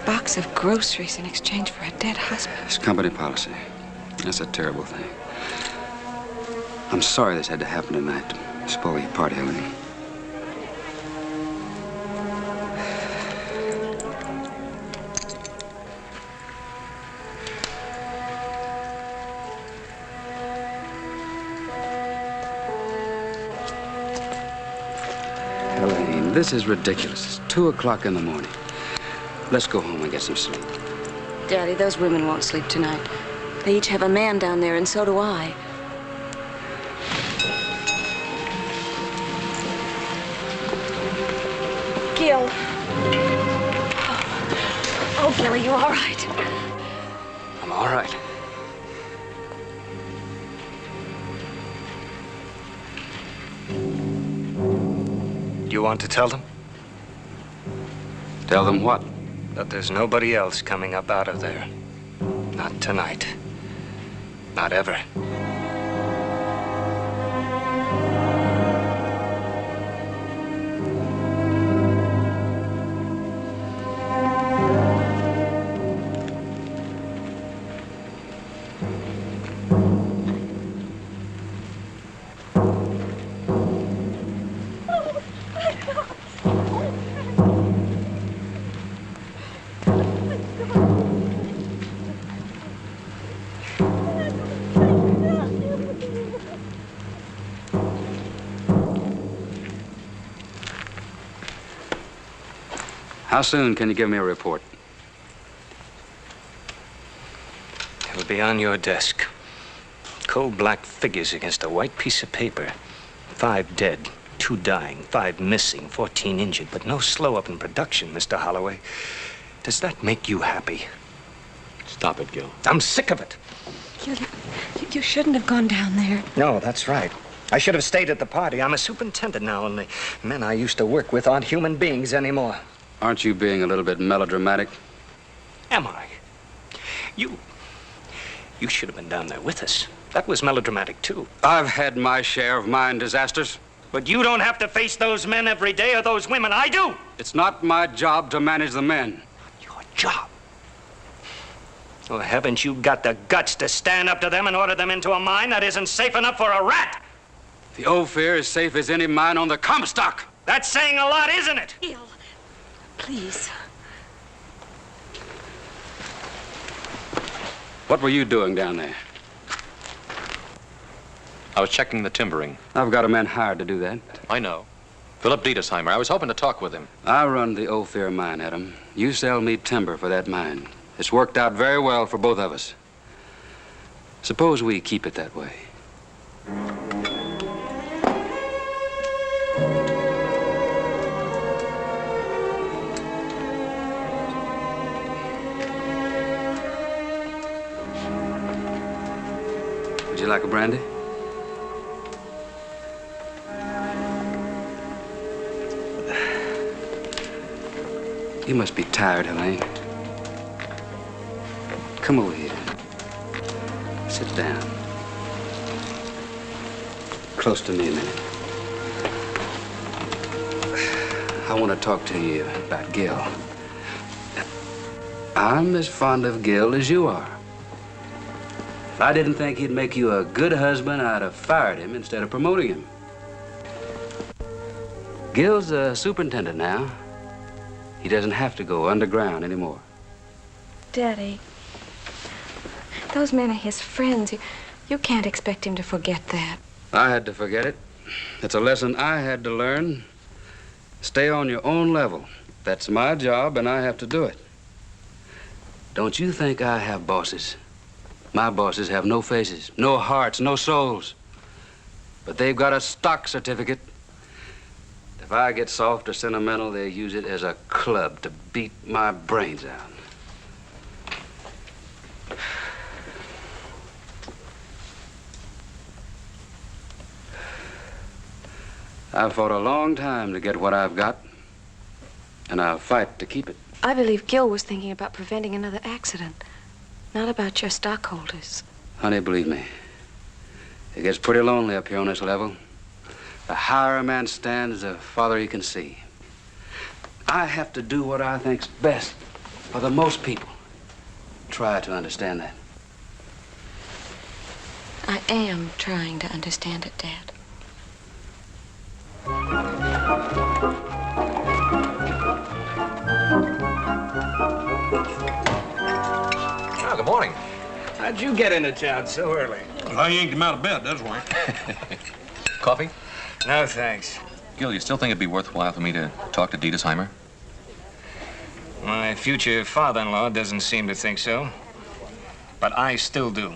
Box of groceries in exchange for a dead husband. It's company policy. That's a terrible thing. I'm sorry this had to happen tonight. Spoil your party, Helene. Helene, this is ridiculous. It's 2 o'clock in the morning. Let's go home and get some sleep. Daddy, those women won't sleep tonight. They each have a man down there, and so do I. Gil. Oh, Gil, are you all right? I'm all right. Do you want to tell them? Tell them what? That there's nobody else coming up out of there. Not tonight. Not ever. How soon can you give me a report? It'll be on your desk. Cold black figures against a white piece of paper. 5 dead, 2 dying, 5 missing, 14 injured, but no slow up in production, Mr. Holloway. Does that make you happy? Stop it, Gil. I'm sick of it. Gil, you shouldn't have gone down there. No, that's right. I should have stayed at the party. I'm a superintendent now, and the men I used to work with aren't human beings anymore. Aren't you being a little bit melodramatic? Am I? You should have been down there with us. That was melodramatic, too. I've had my share of mine disasters. But you don't have to face those men every day, or those women. I do. It's not my job to manage the men. Your job? Oh, haven't you got the guts to stand up to them and order them into a mine that isn't safe enough for a rat? The Ophir is safe as any mine on the Comstock. That's saying a lot, isn't it? Gil, please. What were you doing down there? I was checking the timbering. I've got a man hired to do that. I know. Philip Dietesheimer. I was hoping to talk with him. I run the Ophir mine, Adam. You sell me timber for that mine. It's worked out very well for both of us. Suppose we keep it that way. Would you like a brandy? You must be tired, Helene. Come over here. Sit down. Close to me a minute. I want to talk to you about Gil. I'm as fond of Gil as you are. If I didn't think he'd make you a good husband, I'd have fired him instead of promoting him. Gil's a superintendent now. He doesn't have to go underground anymore. Daddy, those men are his friends. You can't expect him to forget that. I had to forget it. It's a lesson I had to learn. Stay on your own level. That's my job, and I have to do it. Don't you think I have bosses? My bosses have no faces, no hearts, no souls. But they've got a stock certificate. If I get soft or sentimental, they use it as a club to beat my brains out. I've fought a long time to get what I've got, and I'll fight to keep it. I believe Gil was thinking about preventing another accident, not about your stockholders. Honey, believe me, it gets pretty lonely up here on this level. The higher a man stands, the farther he can see. I have to do what I think's best for the most people. Try to understand that. I am trying to understand it, Dad. Oh, good morning. How'd you get into town so early? Well, I yanked him out of bed, that's why. Coffee? No, thanks. Gil, you still think it'd be worthwhile for me to talk to Dietesheimer? My future father-in-law doesn't seem to think so. But I still do.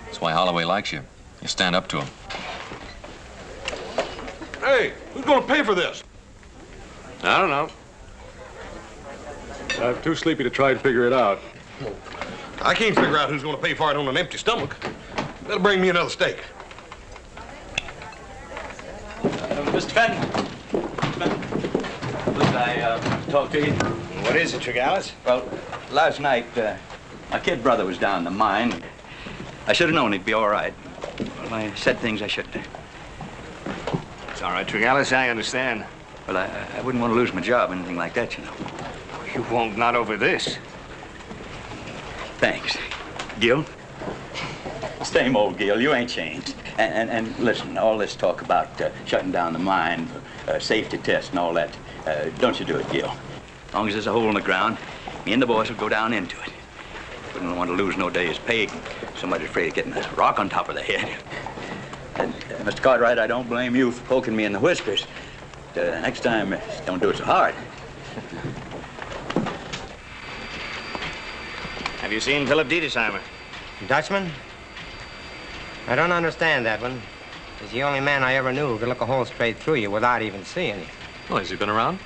That's why Holloway likes you. You stand up to him. Hey, who's going to pay for this? I don't know. I'm too sleepy to try and figure it out. I can't figure out who's going to pay for it on an empty stomach. That'll bring me another steak. Mr. Fenton. Could I talk to you? What is it, Tregallis? Well, last night, my kid brother was down in the mine. I should have known he'd be all right. Well, I said things I shouldn't have. It's all right, Tregallis, I understand. Well, I wouldn't want to lose my job or anything like that, you know. You won't, not over this. Thanks. Gil? Same old Gil, you ain't changed. And listen, all this talk about shutting down the mine, safety tests and all that, don't you do it, Gil. As long as there's a hole in the ground, me and the boys will go down into it. Wouldn't want to lose no day's pay. Somebody's afraid of getting a rock on top of the head. And, Mr. Cartwright, I don't blame you for poking me in the whiskers. Next time, don't do it so hard. Have you seen Philip Dietesheimer? Dutchman? I don't understand that one. He's the only man I ever knew who could look a hole straight through you without even seeing you. Well, has he been around?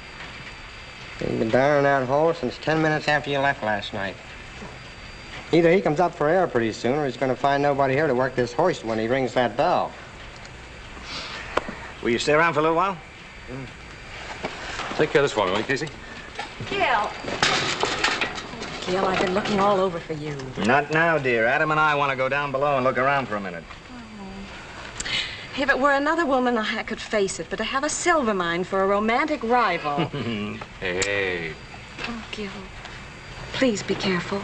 He's been down in that hole since 10 minutes after you left last night. Either he comes up for air pretty soon, or he's going to find nobody here to work this hoist when he rings that bell. Will you stay around for a little while? Take care of this for me, will you, Casey? Gil. Gil, I've been looking all over for you. Not now, dear. Adam and I want to go down below and look around for a minute. If it were another woman, I could face it, but to have a silver mine for a romantic rival. Hey. Oh, Gil, please be careful.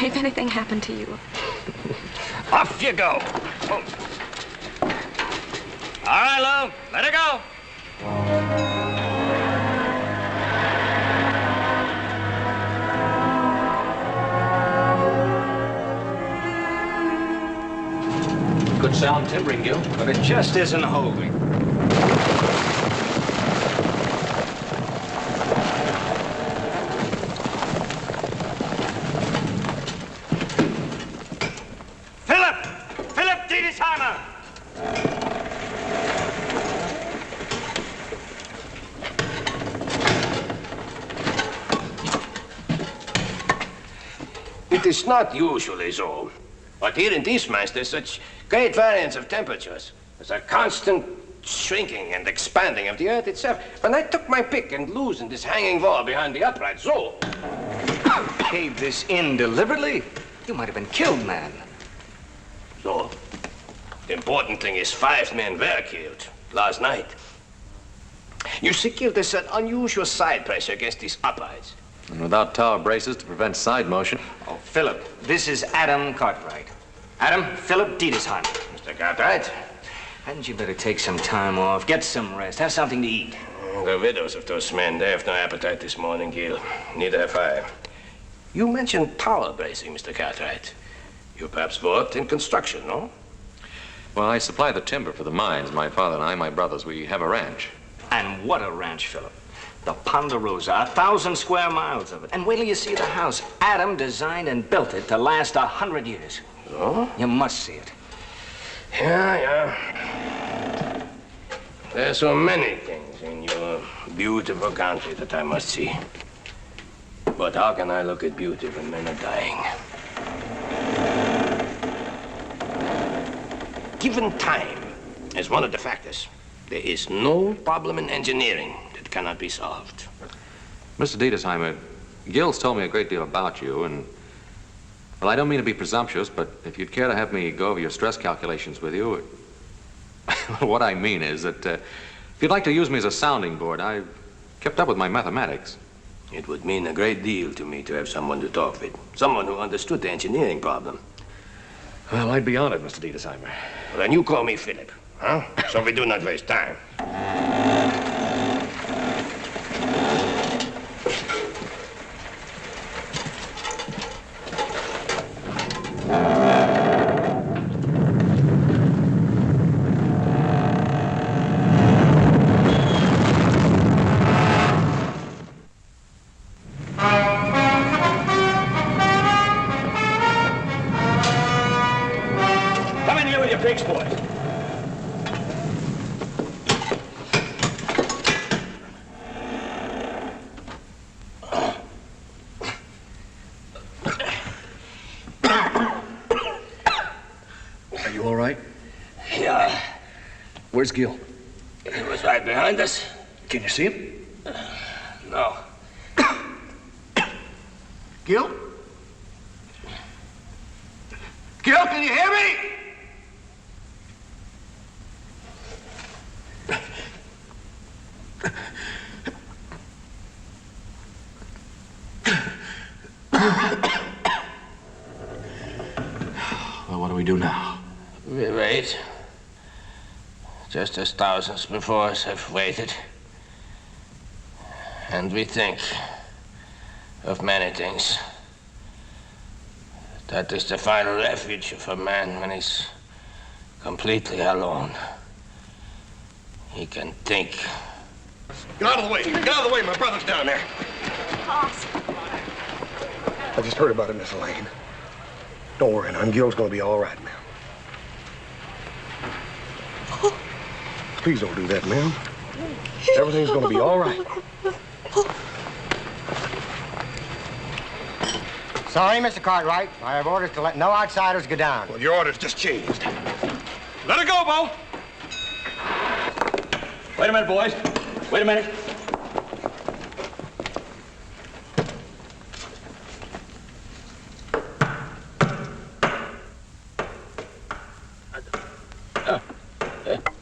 If anything happened to you. Off you go. Oh. All right, Lou, let her go. Good sound timbering, Gil. But it just isn't holding. Philip Dietesheimer! It is not usually so. But here in these mines, there's such great variance of temperatures. There's a constant shrinking and expanding of the earth itself. When I took my pick and loosened this hanging wall behind the upright, so... Caved this in deliberately? You might have been killed, man. So, the important thing is 5 men were killed last night. You see, Gil, there's an unusual side pressure against these uprights. And without tower braces to prevent side motion. Oh, Philip, this is Adam Cartwright. Adam, Philip Dietesheimer. Mr. Cartwright? Hadn't you better take some time off, get some rest, have something to eat? The widows of those men, they have no appetite this morning, Gil. Neither have I. You mentioned tower bracing, Mr. Cartwright. You perhaps worked in construction, no? Well, I supply the timber for the mines. My father and I, my brothers, we have a ranch. And what a ranch, Philip. The Ponderosa, 1,000 square miles of it. And wait till you see the house. Adam designed and built it to last 100 years. Oh? You must see it. Yeah. There are so many things in your beautiful country that I must see. But how can I look at beauty when men are dying? Given time as one of the factors, there is no problem in engineering that cannot be solved. Mr. Dietesheimer, Gil's told me a great deal about you, and, well, I don't mean to be presumptuous, but if you'd care to have me go over your stress calculations with you, What I mean is that if you'd like to use me as a sounding board, I've kept up with my mathematics. It would mean a great deal to me to have someone to talk with. Someone who understood the engineering problem. Well, I'd be honored, Mr. Dietesheimer. Well, then you call me Philip, huh? So we do not waste time. Where's Gil? He was right behind us. Can you see him? No. Gil? Gil, can you hear me? Well, what do we do now? We wait. Just as thousands before us have waited. And we think of many things. That is the final refuge of a man when he's completely alone. He can think. Get out of the way! Get out of the way! My brother's down there. Pops. I just heard about it, Miss Elaine. Don't worry, now. Gil's gonna be all right, ma'am. Please don't do that, ma'am. Everything's gonna be all right. Sorry, Mr. Cartwright. I have orders to let no outsiders go down. Well, your orders just changed. Let her go, Bo! Wait a minute, boys. Wait a minute.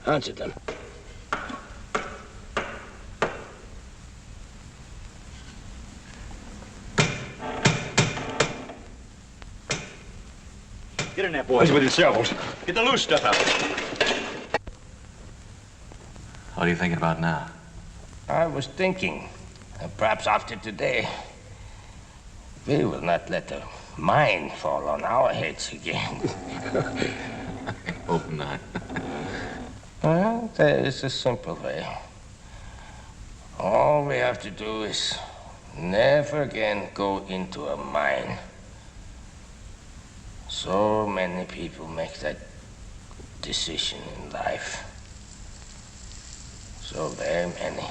Answer them. Get in there, boys. With your shovels. Get the loose stuff out. What are you thinking about now? I was thinking, perhaps after today, we will not let the mine fall on our heads again. Hope not. Well, there is a simple way. All we have to do is never again go into a mine. So many people make that decision in life. So very many.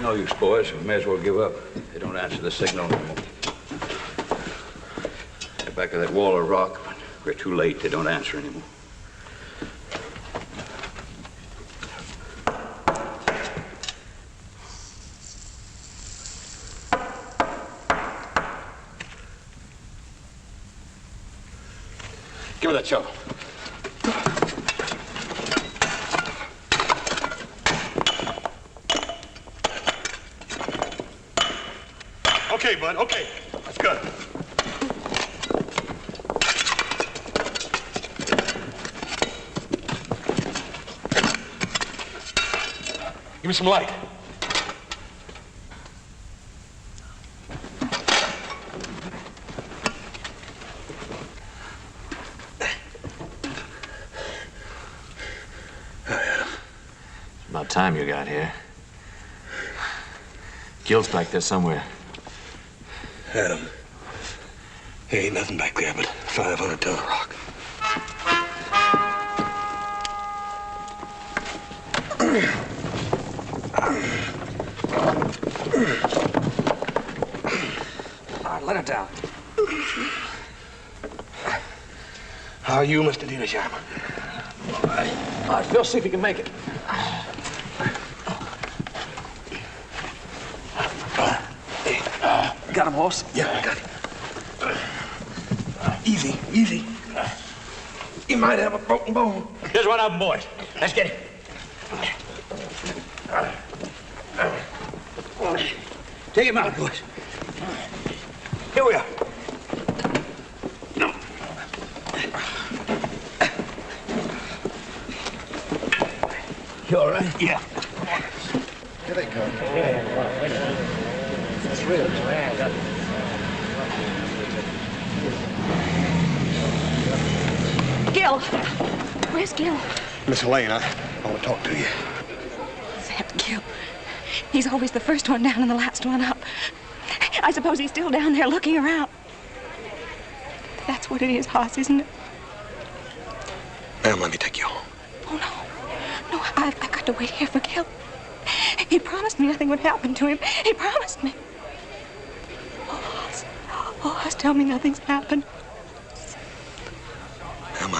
No use, boys. We may as well give up. They don't answer the signal anymore. They're back of that wall of rock, but we're too late. They don't answer anymore. Give me that shovel. Okay, bud, okay. That's good. Give me some light. It's about time you got here. Gil's back there somewhere. Adam, there ain't nothing back there but 500 ton of rock. right, let it down. How are you, Mr. Dietersheimer? All right, Phil, see if you can make it. Got him, horse? Yeah, I got him. Easy, easy. You might have a broken bone. Here's one of them, boys. Let's get it. Take him out, boys. Here we are. You all right? Yeah. Here they come. It's real. Gil! Where's Gil? Miss Elaine, I want to talk to you. That Gil. He's always the first one down and the last one up. I suppose he's still down there looking around. That's what it is, Hoss, isn't it? Ma'am, let me take you home. Oh, no. No, I've got to wait here for Gil. He promised me nothing would happen to him. He promised me. Oh, Hoss, tell me nothing's happened. Ma'am,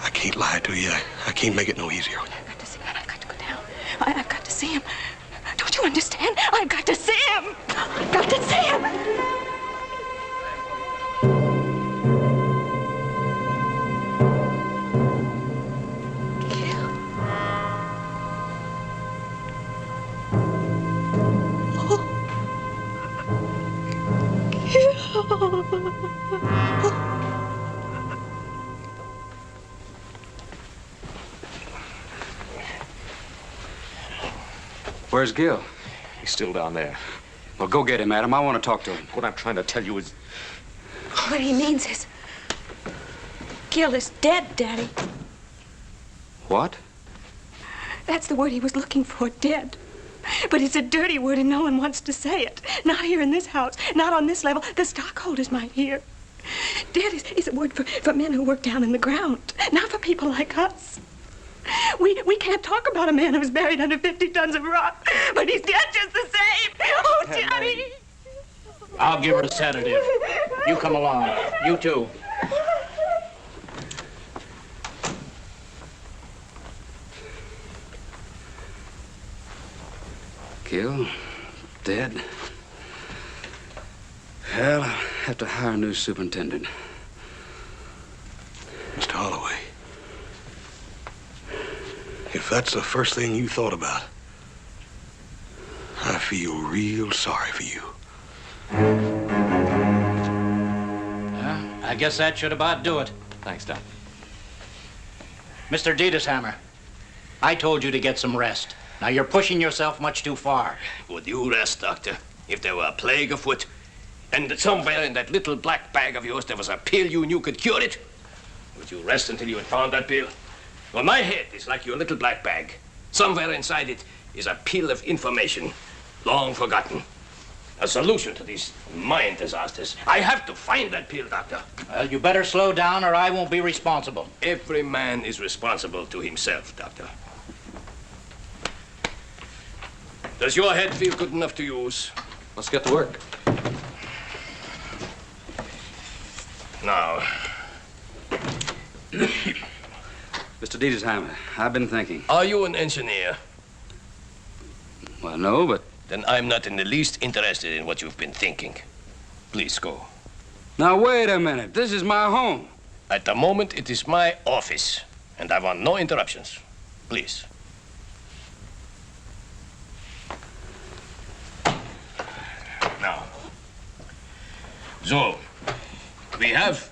I can't lie to you. I can't make it no easier. I've got to see him. I've got to go down. I've got to see him. Don't you understand? I've got to see him. I've got to see him. Where's Gil? He's still down there. Well, go get him, Adam. I want to talk to him. What I'm trying to tell you is... What he means is... Gil is dead, Daddy. What? That's the word he was looking for, dead. But it's a dirty word and no one wants to say it. Not here in this house. Not on this level. The stockholders might hear. Dead is a word for men who work down in the ground. Not for people like us. We can't talk about a man who's buried under 50 tons of rock, but he's dead just the same. Oh, Daddy. I'll give her a sedative. You come along. You too. Gil? Dead? Well, I'll have to hire a new superintendent. Mr. Holloway, if that's the first thing you thought about, I feel real sorry for you. I guess that should about do it. Thanks, Doc. Mr. Dietershammer, I told you to get some rest. Now you're pushing yourself much too far. Would you rest, Doctor, if there were a plague afoot, and that somewhere in that little black bag of yours there was a pill you knew could cure it? Would you rest until you had found that pill? Well, my head is like your little black bag. Somewhere inside it is a pill of information, long forgotten. A solution to these mind disasters. I have to find that pill, Doctor. Well, you better slow down or I won't be responsible. Every man is responsible to himself, Doctor. Does your head feel good enough to use? Let's get to work. Now. Mr. Dietersheimer, I've been thinking. Are you an engineer? Well, no, but... Then I'm not in the least interested in what you've been thinking. Please go. Now, wait a minute. This is my home. At the moment, it is my office, and I want no interruptions. Please. Now. So, we have...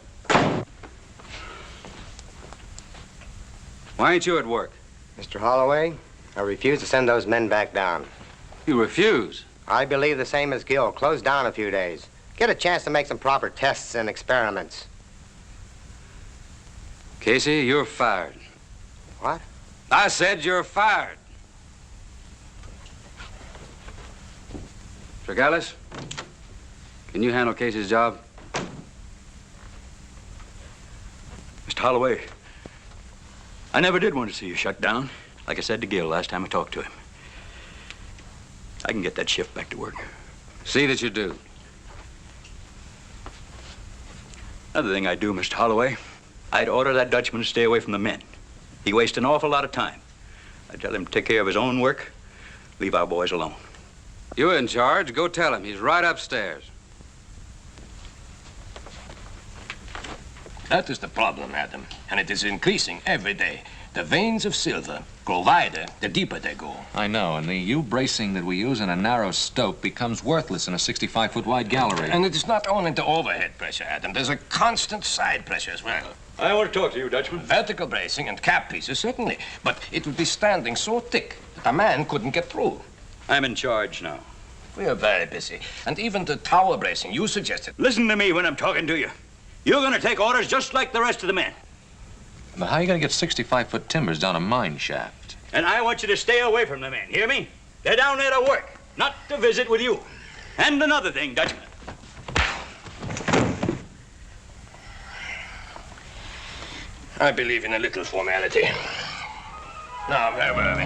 Why ain't you at work? Mr. Holloway, I refuse to send those men back down. You refuse? I believe the same as Gil. Close down a few days. Get a chance to make some proper tests and experiments. Casey, you're fired. What? I said you're fired. Tregallis, can you handle Casey's job? Mr. Holloway, I never did want to see you shut down. Like I said to Gil last time I talked to him. I can get that shift back to work. See that you do. Another thing I'd do, Mr. Holloway, I'd order that Dutchman to stay away from the men. He wastes an awful lot of time. I'd tell him to take care of his own work, leave our boys alone. You're in charge. Go tell him. He's right upstairs. That is the problem, Adam, and it is increasing every day. The veins of silver grow wider the deeper they go. I know, and the U-bracing that we use in a narrow stope becomes worthless in a 65-foot wide gallery. And it is not only the overhead pressure, Adam. There's a constant side pressure as well. I want to talk to you, Dutchman. Vertical bracing and cap pieces, certainly. But it would be standing so thick that a man couldn't get through. I'm in charge now. We are very busy. And even the tower bracing you suggested. Listen to me when I'm talking to you. You're going to take orders just like the rest of the men. But how are you going to get 65-foot timbers down a mine shaft? And I want you to stay away from the men, hear me? They're down there to work, not to visit with you. And another thing, Dutchman. I believe in a little formality. Now, where were we?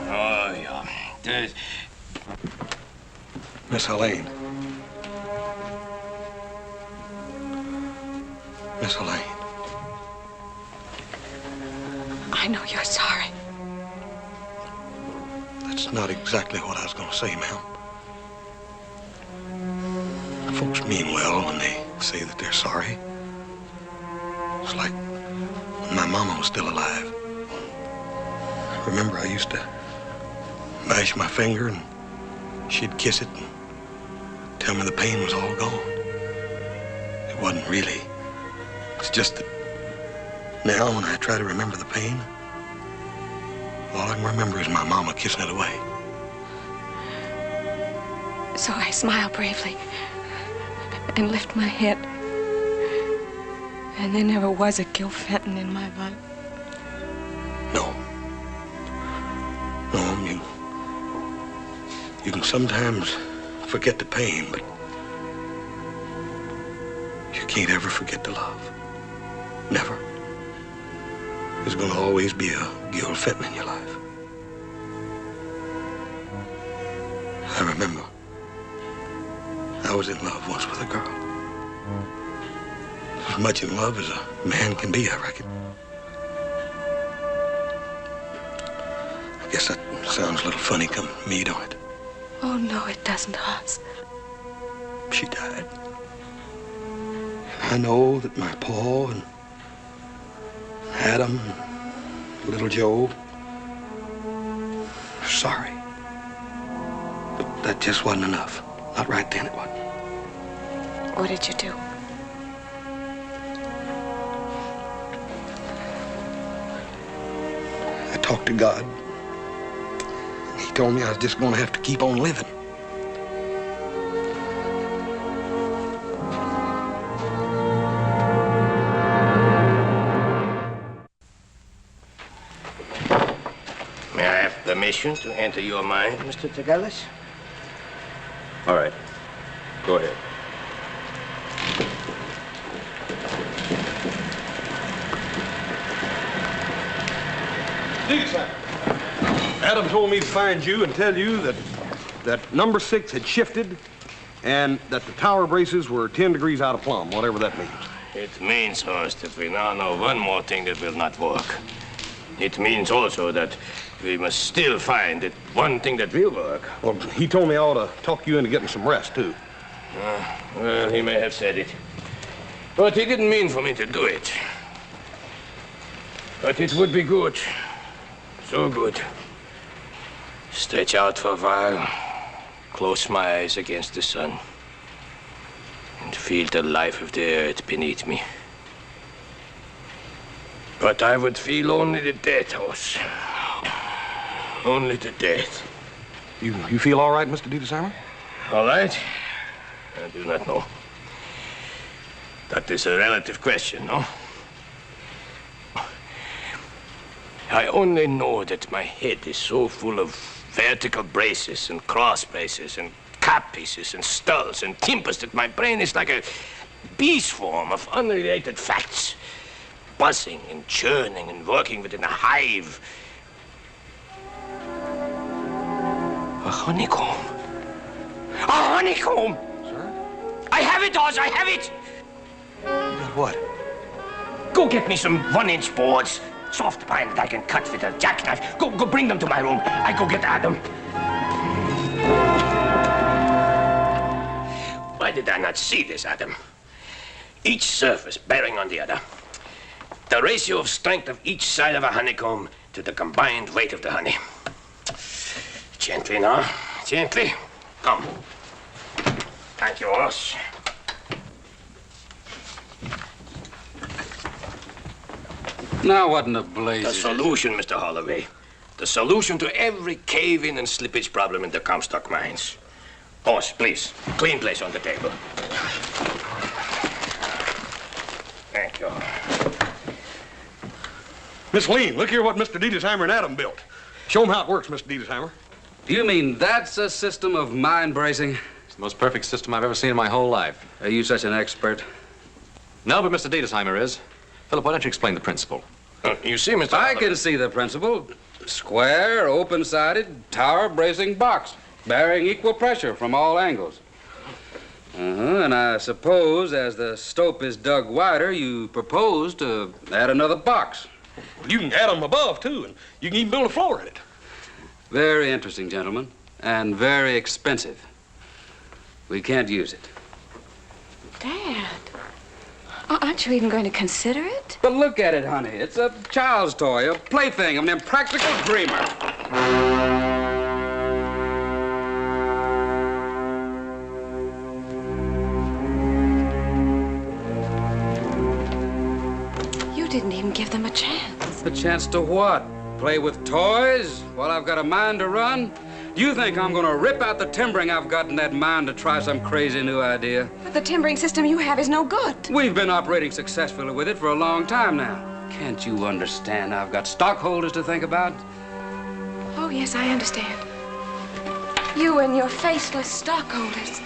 Oh, yeah. There's... Miss Helene. Miss Helene. I know you're sorry. That's not exactly what I was going to say, ma'am. Folks mean well when they say that they're sorry. It's like when my mama was still alive. Remember, I used to mash my finger and she'd kiss it and tell me the pain was all gone. It wasn't really. It's just that now when I try to remember the pain, all I can remember is my mama kissing it away. So I smile bravely and lift my head. And there never was a Gil Fenton in my life. No. No, you can sometimes forget the pain, but you can't ever forget the love. Never. There's going to always be a Gil Fenton in your life. I remember I was in love once with a girl. As much in love as a man can be, I reckon. I guess that sounds a little funny coming from me, don't it? Oh, no, it doesn't, Hoss. She died. And I know that my Pa and Adam and little Joe are sorry. But that just wasn't enough. Not right then, it wasn't. What did you do? I talked to God. He told me I was just going to have to keep on living. May I have permission to enter your mind, Mr. Tagalis? All right. Go ahead. Adam told me to find you and tell you that number 6 had shifted and that the tower braces were 10 degrees out of plumb, whatever that means. It means, Horst, that we now know one more thing that will not work. It means also that we must still find that one thing that will work. Well, he told me I ought to talk you into getting some rest, too. Well, he may have said it. But he didn't mean for me to do it. But it would be good. So good. Stretch out for a while, close my eyes against the sun, and feel the life of the earth beneath me. But I would feel only the death, Horse. Only the death. You feel all right, Mr. DeSammer? All right? I do not know. That is a relative question, no? I only know that my head is so full of vertical braces and cross braces and cap pieces and skulls and timbers that my brain is like a bee swarm of unrelated facts, buzzing and churning and working within a hive. A honeycomb. A honeycomb! Sir? I I have it, Oz, I have it! What? Go get me some 1-inch boards. Soft pine that I can cut with a jackknife. Go bring them to my room. I go get Adam. Why did I not see this, Adam? Each surface bearing on the other. The ratio of strength of each side of a honeycomb to the combined weight of the honey. Gently now, gently. Come. Thank you, Oz. Now what in the blazes? The solution, Mr. Holloway. The solution to every cave-in and slippage problem in the Comstock mines. Oz, please. Clean place on the table. Thank you. Miss Lean, look here what Mr. Dietesheimer and Adam built. Show them how it works, Mr. Dietesheimer. Do you mean that's a system of mine bracing? It's the most perfect system I've ever seen in my whole life. Are you such an expert? No, but Mr. Dietesheimer is. Philip, why don't you explain the principle? You see, Mr. I can see the principle. Square, open-sided, tower bracing box, bearing equal pressure from all angles. And I suppose as the stope is dug wider, you propose to add another box. Well, you can add them above, too, and you can even build a floor in it. Very interesting, gentlemen, and very expensive. We can't use it. Dad, aren't you even going to consider it? But look at it, honey. It's a child's toy, a plaything of an impractical dreamer. You didn't even give them a chance. A chance to what? Play with toys while I've got a mine to run? You think I'm gonna rip out the timbering I've got in that mine to try some crazy new idea? But the timbering system you have is no good. We've been operating successfully with it for a long time now. Can't you understand I've got stockholders to think about? Oh, yes, I understand. You and your faceless stockholders.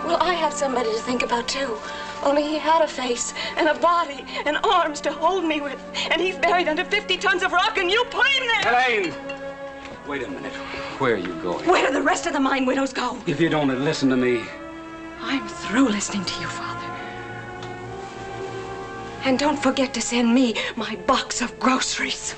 Well, I have somebody to think about, too. Only he had a face and a body and arms to hold me with. And he's buried under 50 tons of rock, and you put him there! Elaine! Wait a minute. Where are you going? Where do the rest of the mine widows go? If you don't listen to me. I'm through listening to you, Father. And don't forget to send me my box of groceries.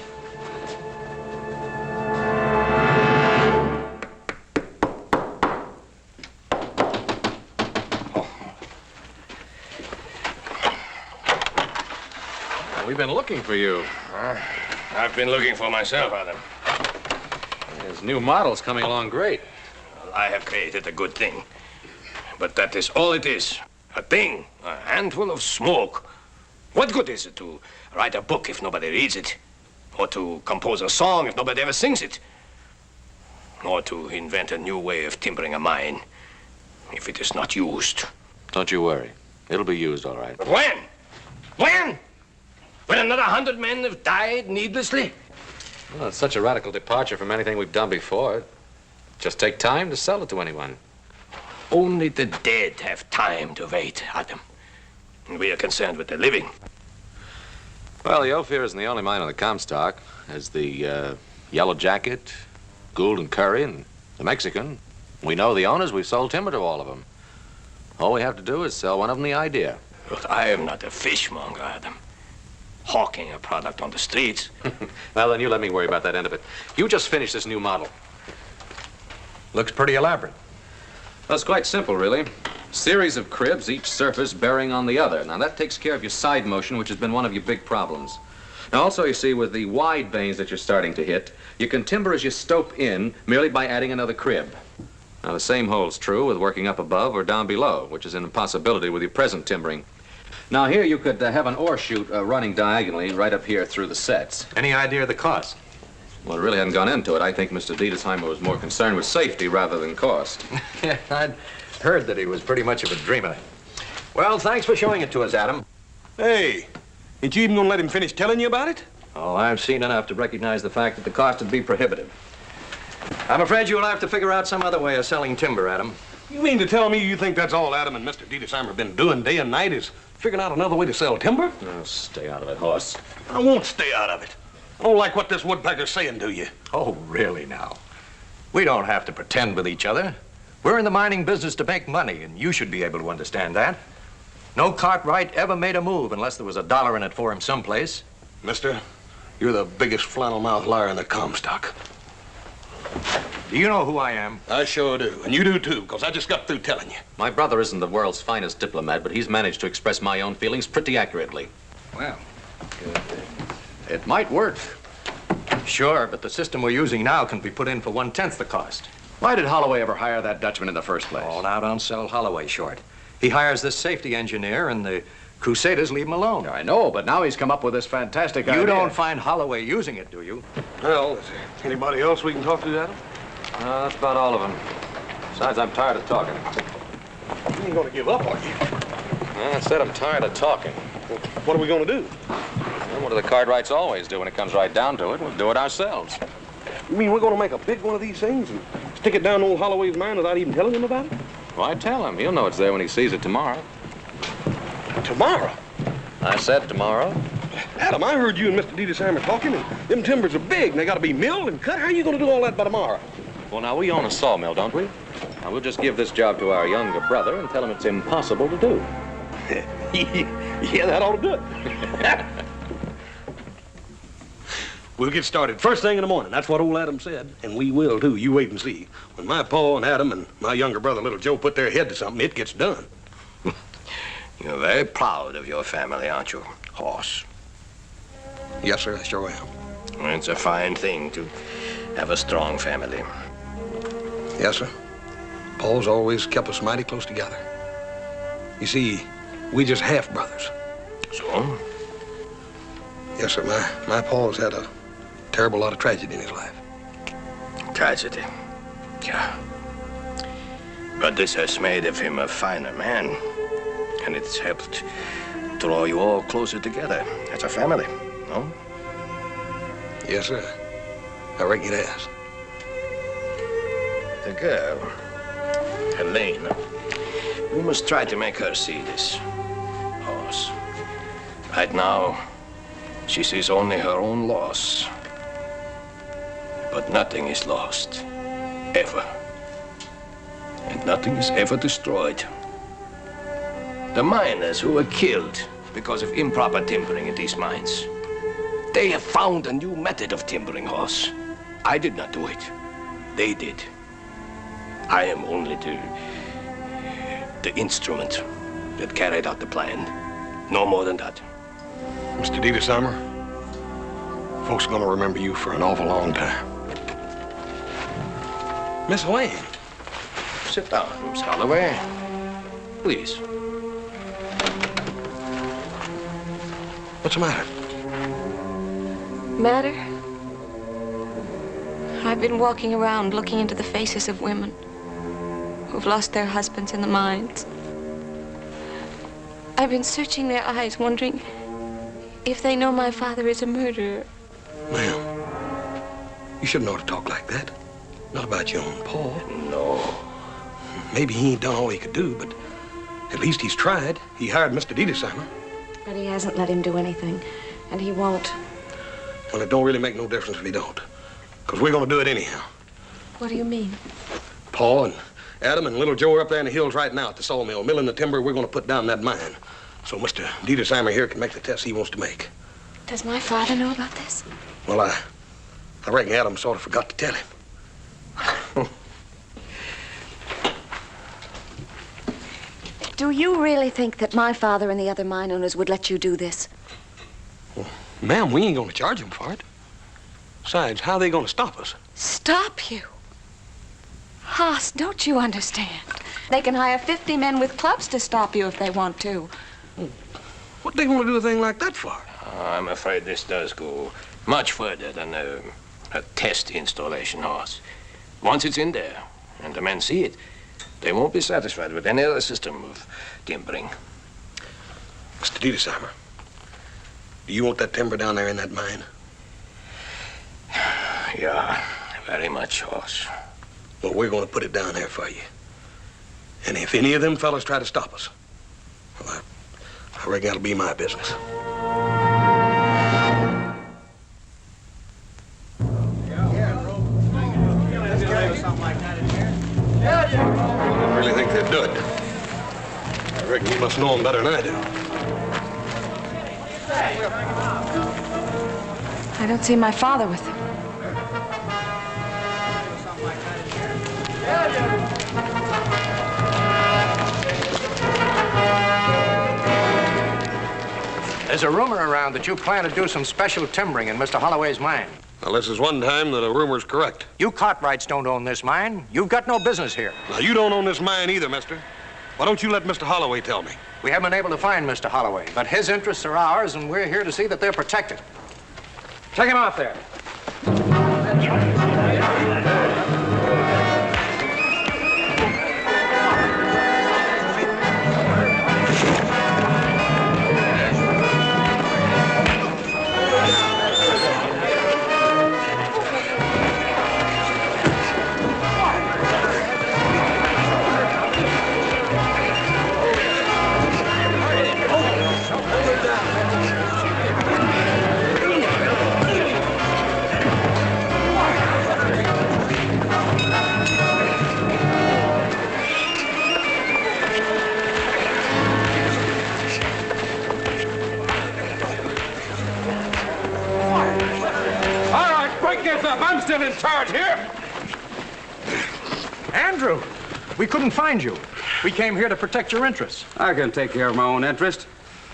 We've been looking for you. I've been looking for myself, Adam. There's new models coming along great. Well, I have created a good thing. But that is all it is. A thing. A handful of smoke. What good is it to write a book if nobody reads it? Or to compose a song if nobody ever sings it? Or to invent a new way of timbering a mine if it is not used? Don't you worry. It'll be used all right. But when? When? When another 100 men have died needlessly? Well, it's such a radical departure from anything we've done before. It'd just take time to sell it to anyone. Only the dead have time to wait, Adam. And we are concerned with the living. Well, the Ophir isn't the only mine on the Comstock. There's the Yellow Jacket, Gould and Curry, and the Mexican. We know the owners. We've sold timber to all of them. All we have to do is sell one of them the idea. But I am not a fishmonger, Adam. Hawking a product on the streets. Well, then you let me worry about that end of it. You just finish this new model. Looks pretty elaborate. Well, it's quite simple, really. Series of cribs, each surface bearing on the other. Now, that takes care of your side motion, which has been one of your big problems. Now, also, you see, with the wide veins that you're starting to hit, you can timber as you stope in merely by adding another crib. Now, the same holds true with working up above or down below, which is an impossibility with your present timbering. Now, here you could have an ore chute running diagonally right up here through the sets. Any idea of the cost? Well, I really hadn't gone into it. I think Mr. Dietesheimer was more concerned with safety rather than cost. Yeah, I'd heard that he was pretty much of a dreamer. Well, thanks for showing it to us, Adam. Hey, ain't you even gonna let him finish telling you about it? Oh, I've seen enough to recognize the fact that the cost would be prohibitive. I'm afraid you'll have to figure out some other way of selling timber, Adam. You mean to tell me you think that's all Adam and Mr. Dietesheimer have been doing day and night is figuring out another way to sell timber? Oh, stay out of it, Hoss. I won't stay out of it. I don't like what this woodpecker's saying to you. Oh, really now? We don't have to pretend with each other. We're in the mining business to make money, and you should be able to understand that. No Cartwright ever made a move unless there was $1 in it for him someplace. Mister, you're the biggest flannel-mouthed liar in the Comstock. Do you know who I am? I sure do, and you do too, because I just got through telling you. My brother isn't the world's finest diplomat, but he's managed to express my own feelings pretty accurately. Well, it might work. Sure, but the system we're using now can be put in for 1/10 the cost. Why did Holloway ever hire that Dutchman in the first place? Oh, now don't sell Holloway short. He hires this safety engineer, and the Crusaders leave him alone. I know, but now he's come up with this fantastic idea. You don't find Holloway using it, do you? Well, is there anybody else we can talk to, Adam? That's about all of them. Besides, I'm tired of talking. You ain't gonna give up, are you? I said I'm tired of talking. Well, what are we gonna do? Well, what do the Cartwrights always do when it comes right down to it? We'll do it ourselves. You mean we're gonna make a big one of these things and stick it down old Holloway's mind without even telling him about it? Why tell him? He'll know it's there when he sees it tomorrow. Tomorrow? I said tomorrow. Adam, I heard you and Mr. Dietersheimer talking, and them timbers are big, and they gotta be milled and cut. How are you gonna do all that by tomorrow? Well, now, we own a sawmill, don't we? Now, we'll just give this job to our younger brother and tell him it's impossible to do. Yeah, that ought to do it. We'll get started first thing in the morning. That's what old Adam said. And we will, too. You wait and see. When my pa and Adam and my younger brother, little Joe, put their head to something, it gets done. You're very proud of your family, aren't you, Hoss? Yes, sir, I sure am. It's a fine thing to have a strong family. Yes, sir. Paul's always kept us mighty close together. You see, we just half-brothers. So? Yes, sir. My Paul's had a terrible lot of tragedy in his life. Tragedy? Yeah. But this has made of him a finer man. And it's helped draw you all closer together as a family, no? Yes, sir. I reckon it has. The girl, Helene, we must try to make her see this. Hoss. Right now, she sees only her own loss. But nothing is lost, ever. And nothing is ever destroyed. The miners who were killed because of improper timbering in these mines, they have found a new method of timbering, Hoss. I did not do it. They did. I am only the instrument that carried out the plan. No more than that. Mr. Dietersheimer, folks are gonna remember you for an awful long time. Miss Lane. Sit down, Miss Holloway. Please. What's the matter? Matter? I've been walking around looking into the faces of women who've lost their husbands in the mines. I've been searching their eyes, wondering if they know my father is a murderer. Ma'am, you shouldn't ought to talk like that. Not about your own Paul. No. Maybe he ain't done all he could do, but at least he's tried. He hired Mr. Dietersheimer. But he hasn't let him do anything, and he won't. Well, it don't really make no difference if he don't, because we're gonna do it anyhow. What do you mean? Paul and Adam and little Joe are up there in the hills right now at the sawmill, milling the timber we're gonna put down that mine. So Mr. Dietersheimer here can make the test he wants to make. Does my father know about this? Well, I reckon Adam sort of forgot to tell him. Do you really think that my father and the other mine owners would let you do this? Well, ma'am, we ain't gonna charge them for it. Besides, how are they gonna stop us? Stop you? Haas, don't you understand? They can hire 50 men with clubs to stop you if they want to. What they gonna do a thing like that for? I'm afraid this does go much further than a test installation, Hoss. Once it's in there and the men see it, they won't be satisfied with any other system of timbering. Mr. Dietersheimer, do you want that timber down there in that mine? Yeah, very much, Hoss. Well, we're gonna put it down there for you. And if any of them fellas try to stop us, well, I reckon that'll be my business. Something like that in here. a dud. I reckon you must know him better than I do. I don't see my father with him. There's a rumor around that you plan to do some special timbering in Mr. Holloway's mine. Well, this is one time that a rumor's correct. You Cartwrights don't own this mine. You've got no business here. Now, you don't own this mine either, mister. Why don't you let Mr. Holloway tell me? We haven't been able to find Mr. Holloway, but his interests are ours, and we're here to see that they're protected. Check him out there. I'm still in charge here. Andrew, we couldn't find you. We came here to protect your interests. I can take care of my own interest,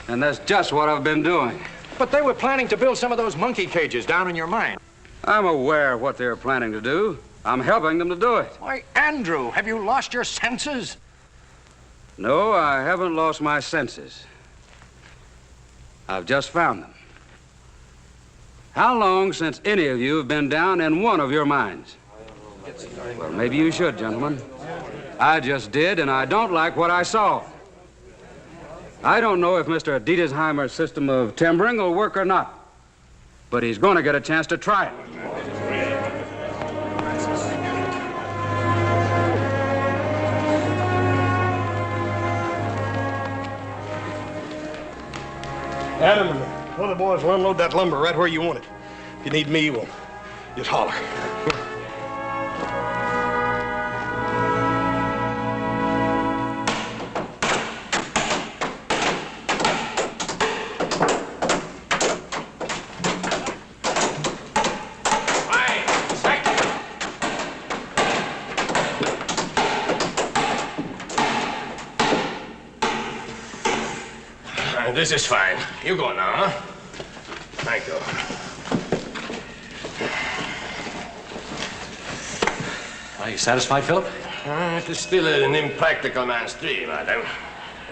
and that's just what I've been doing. But they were planning to build some of those monkey cages down in your mine. I'm aware of what they're planning to do. I'm helping them to do it. Why, Andrew, have you lost your senses? No, I haven't lost my senses. I've just found them. How long since any of you have been down in one of your mines? Well, maybe you should, gentlemen. I just did, and I don't like what I saw. I don't know if Mr. Dietesheimer's system of timbering will work or not, but he's going to get a chance to try it. Adam and one of the boys will unload that lumber right where you want it. If you need me, well, just holler. This is fine. You go now, huh? Thank you. Are you satisfied, Philip? It is still an impractical man's dream, Adam.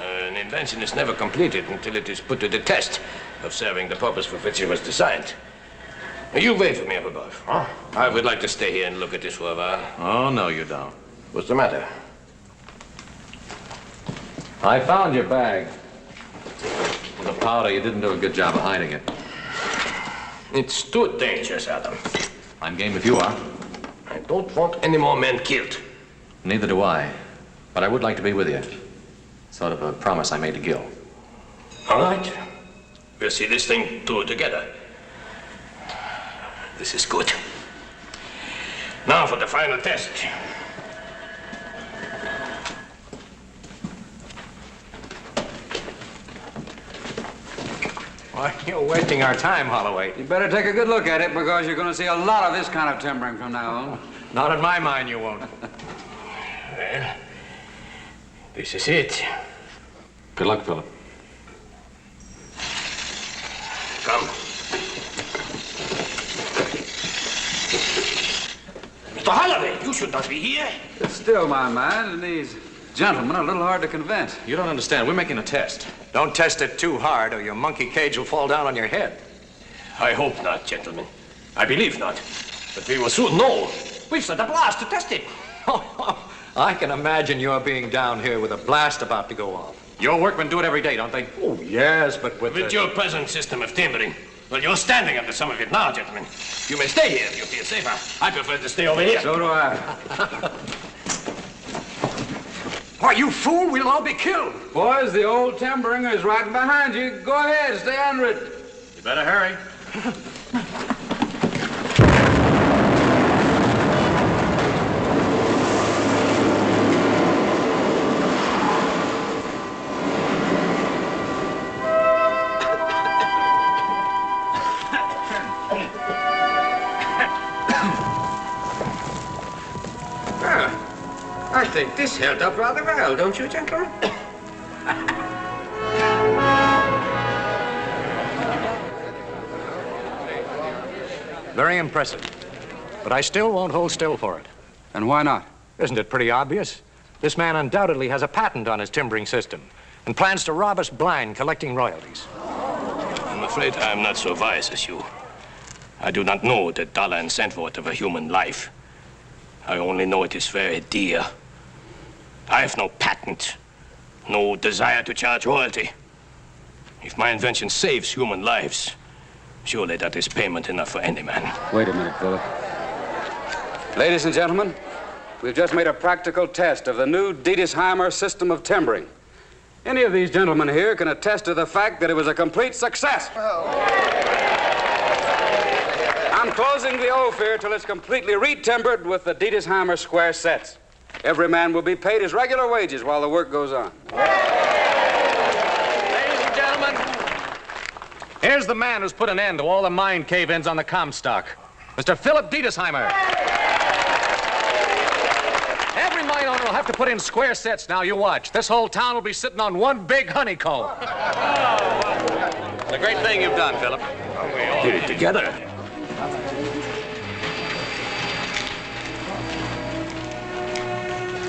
An invention is never completed until it is put to the test of serving the purpose for which it was designed. You wait for me up above, huh? I would like to stay here and look at this for a while. Oh, no, you don't. What's the matter? I found your bag. The powder, you didn't do a good job of hiding it. It's too dangerous, Adam. I'm game if you are. I don't want any more men killed. Neither do I. But I would like to be with you. Sort of a promise I made to Gil. All right. We'll see this thing through together. This is good. Now for the final test. Why, you're wasting our time, Holloway. You better take a good look at it, because you're going to see a lot of this kind of timbering from now on. Not in my mind, you won't. Well, this is it. Good luck, Philip. Come. Mr. Holloway, you should not be here. It's still my mind, and these gentlemen are a little hard to convince. You don't understand. We're making a test. Don't test it too hard, or your monkey cage will fall down on your head. I hope not, gentlemen. I believe not. But we will soon know. We've set a blast to test it. I can imagine you're being down here with a blast about to go off. Your workmen do it every day, don't they? Oh, yes, but with your present system of timbering. Well, you're standing under some of it now, gentlemen. You may stay here if you feel safer. I prefer to stay over here. So do I. Why, you fool, we'll all be killed. Boys, the old timbering is right behind you. Go ahead, stay under it. You better hurry. think this held up rather well, don't you, gentlemen? Very impressive. But I still won't hold still for it. And why not? Isn't it pretty obvious? This man undoubtedly has a patent on his timbering system and plans to rob us blind collecting royalties. I'm afraid I'm not so wise as you. I do not know the dollar and cent worth of a human life. I only know it is very dear. I have no patent, no desire to charge royalty. If my invention saves human lives, surely that is payment enough for any man. Wait a minute, Philip. Ladies and gentlemen, we've just made a practical test of the new Dietisheimer system of timbering. Any of these gentlemen here can attest to the fact that it was a complete success. I'm closing the Ophir till it's completely retimbered with the Dietisheimer square sets. Every man will be paid his regular wages while the work goes on. Ladies and gentlemen, here's the man who's put an end to all the mine cave-ins on the Comstock, Mr. Philip Dietisheimer. Every mine owner will have to put in square sets now, you watch. This whole town will be sitting on one big honeycomb. It's a great thing you've done, Philip. Did it together.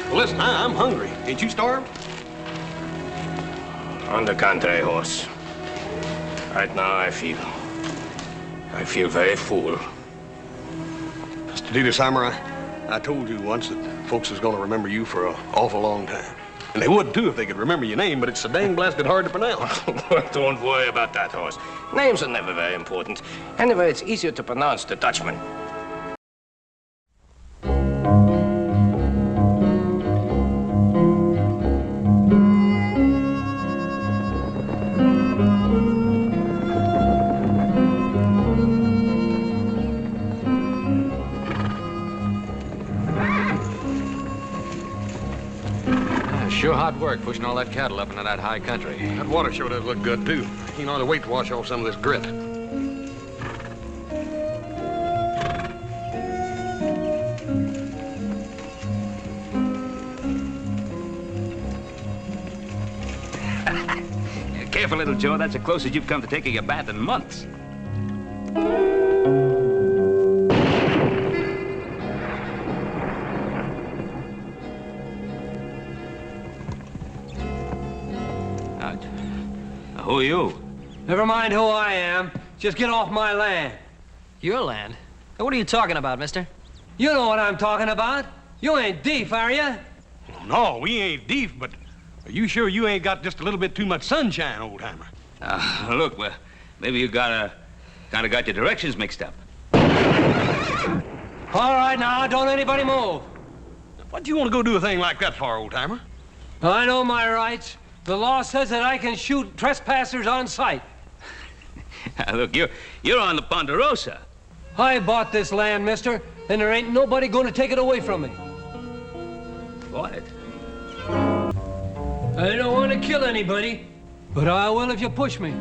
Well, listen, I'm hungry. Ain't you starved? On the contrary, horse. Right now, I feel very full. Mr. Dietisheimer, I told you once that folks is going to remember you for an awful long time. And they would, too, if they could remember your name, but it's so dang blasted hard to pronounce. Don't worry about that, horse. Names are never very important. Anyway, it's easier to pronounce to Dutchman. Sure hard work pushing all that cattle up into that high country. That water sure does look good, too. You know, to wait to wash off some of this grit. Careful, little Joe. That's the closest you've come to taking a bath in months. Who are you? Never mind who I am. Just get off my land. Your land? What are you talking about, mister? You know what I'm talking about. You ain't deef, are you? No, we ain't deef, but are you sure you ain't got just a little bit too much sunshine, old-timer? Look, well, maybe you kind of got your directions mixed up. All right, now, don't anybody move. What do you want to go do a thing like that for, old-timer? I know my rights. The law says that I can shoot trespassers on sight. Look, you're on the Ponderosa. I bought this land, mister, and there ain't nobody going to take it away from me. Bought it? I don't want to kill anybody, but I will if you push me.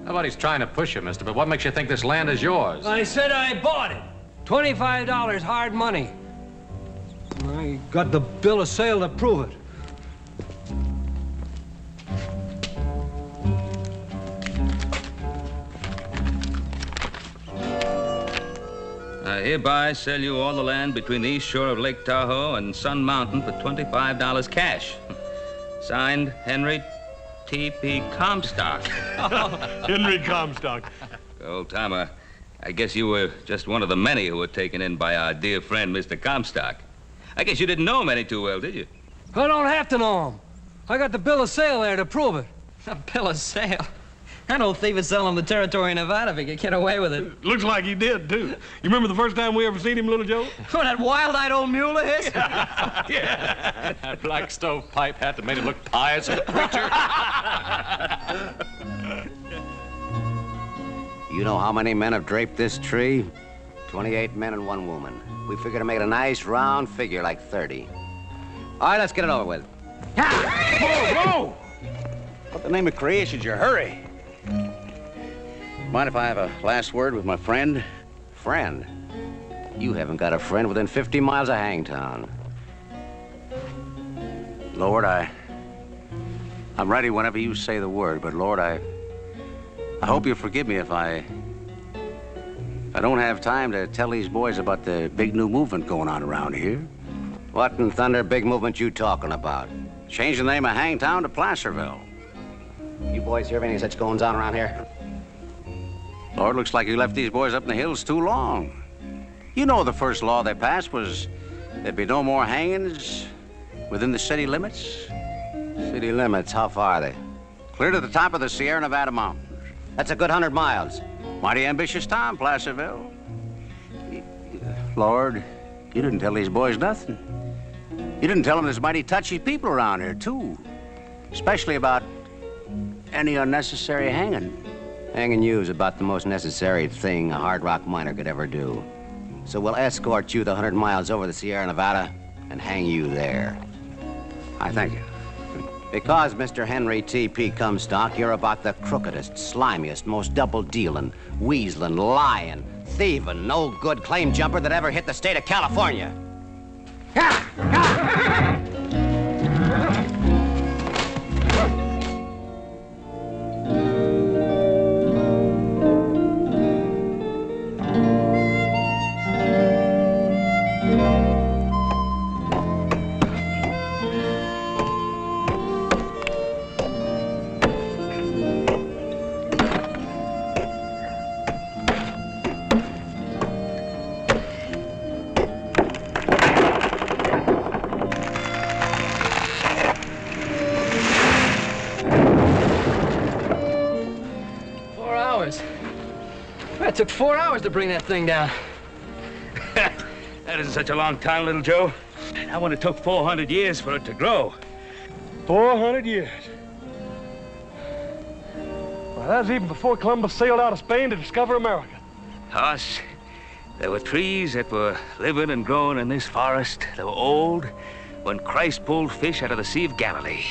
Nobody's trying to push you, mister, but what makes you think this land is yours? I said I bought it. $25 hard money. I got the bill of sale to prove it. I hereby sell you all the land between the east shore of Lake Tahoe and Sun Mountain for $25 cash. Signed, Henry T.P. Comstock. Henry Comstock. Old-timer, I guess you were just one of the many who were taken in by our dear friend, Mr. Comstock. I guess you didn't know him any too well, did you? I don't have to know him. I got the bill of sale there to prove it. A bill of sale? That old thief is selling the territory in Nevada if he could get away with it. Looks like he did, too. You remember the first time we ever seen him, little Joe? Oh, that wild-eyed old mule of his? Yeah. That black stove pipe hat that made him look pious and preacher. You know how many men have draped this tree? 28 men and 1 woman. We figure to make it a nice round figure like 30. All right, let's get it over with. Whoa, whoa! What the name of creation's your hurry? Mind if I have a last word with my friend? Friend? You haven't got a friend within 50 miles of Hangtown. Lord, I'm ready whenever you say the word, but Lord, I hope you'll forgive me if I don't have time to tell these boys about the big new movement going on around here. What in thunder big movement you talking about? Changing the name of Hangtown to Placerville. You boys hear of any such goings on around here? Lord, looks like you left these boys up in the hills too long. You know the first law they passed was there'd be no more hangings within the city limits. City limits, how far are they? Clear to the top of the Sierra Nevada mountains. That's a good 100 miles. Mighty ambitious town, Placerville. Lord, you didn't tell these boys nothing. You didn't tell them there's mighty touchy people around here, too. Especially about any unnecessary hanging. Hanging you is about the most necessary thing a hard rock miner could ever do. So we'll escort you the 100 miles over the Sierra Nevada and hang you there. I thank you. Because, Mr. Henry T.P. Comstock, you're about the crookedest, slimiest, most double-dealing, weaseling, lying, thieving, no-good claim jumper that ever hit the state of California. 4 hours. It took 4 hours to bring that thing down. That isn't such a long time, little Joe. That one, it took 400 years for it to grow. 400 years. Well, that was even before Columbus sailed out of Spain to discover America. Us, there were trees that were living and growing in this forest. They were old when Christ pulled fish out of the Sea of Galilee.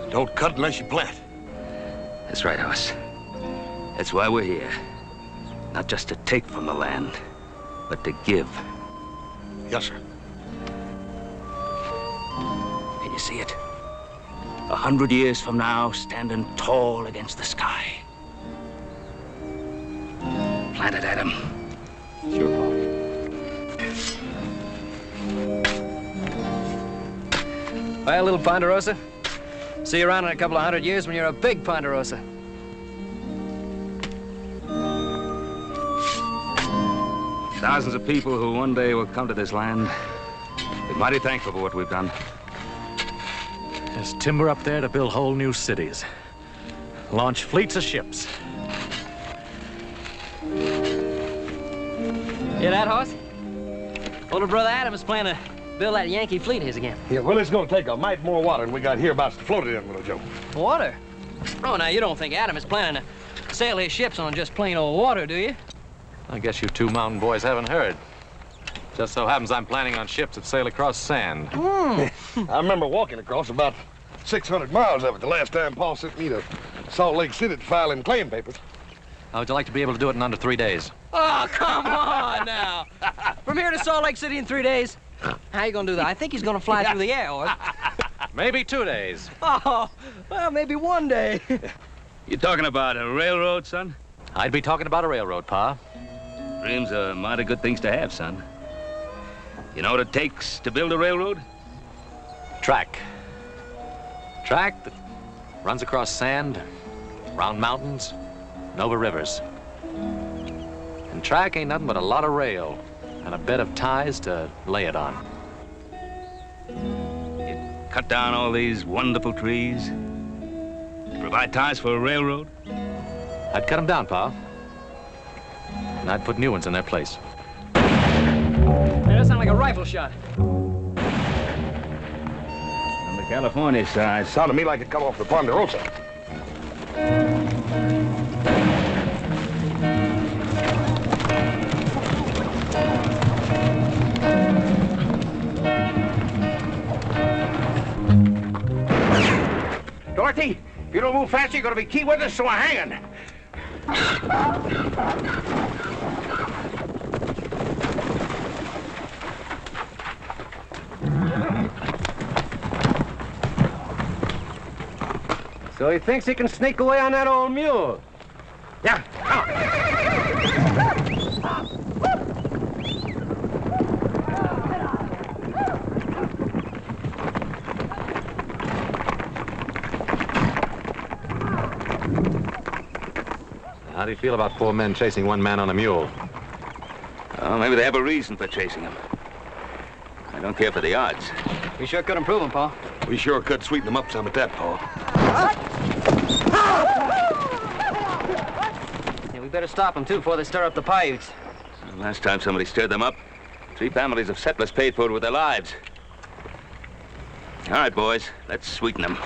Don't cut unless you plant. That's right, Hoss. That's why we're here. Not just to take from the land, but to give. Yes, sir. Can you see it? 100 years from now, standing tall against the sky. Plant it, Adam. Sure, Pa. Well, little Ponderosa, see you around in a couple of 100 years when you're a big Ponderosa. Thousands of people who one day will come to this land. Be mighty thankful for what we've done. There's timber up there to build whole new cities. Launch fleets of ships. Hear that, Hoss? Older brother Adam is planning to build that Yankee fleet of his again. Yeah, well, it's gonna take a mite more water than we got hereabouts to float it in, little Joe. Water? Oh, now, you don't think Adam is planning to sail his ships on just plain old water, do you? I guess you two mountain boys haven't heard. Just so happens I'm planning on ships that sail across sand. I remember walking across about 600 miles of it the last time Paul sent me to Salt Lake City to file them claim papers. How would you like to be able to do it in under 3 days? Oh, come on now. From here to Salt Lake City in 3 days? How you gonna do that? I think he's gonna fly through the air, or... Maybe 2 days. Oh, well, maybe one day. You talking about a railroad, son? I'd be talking about a railroad, Pa. Dreams are mighty good things to have, son. You know what it takes to build a railroad? Track. Track that runs across sand, round mountains, and over rivers. And track ain't nothing but a lot of rail and a bed of ties to lay it on. You cut down all these wonderful trees, provide ties for a railroad? I'd cut them down, Pa. And I'd put new ones in their place. Hey, that sounds like a rifle shot. On the California side. Sounded to me like it come off the Ponderosa. Dorothy, if you don't move fast, you're gonna be key witness to a hanging. So he thinks he can sneak away on that old mule. Yeah. How do you feel about 4 men chasing 1 man on a mule? Well, maybe they have a reason for chasing him. I don't care for the odds. We sure could improve him, Pa. We sure could sweeten them up some at that, Pa. Yeah, we better stop them, too, before they stir up the Paiutes. Last time somebody stirred them up, 3 families of settlers paid for it with their lives. All right, boys, let's sweeten them.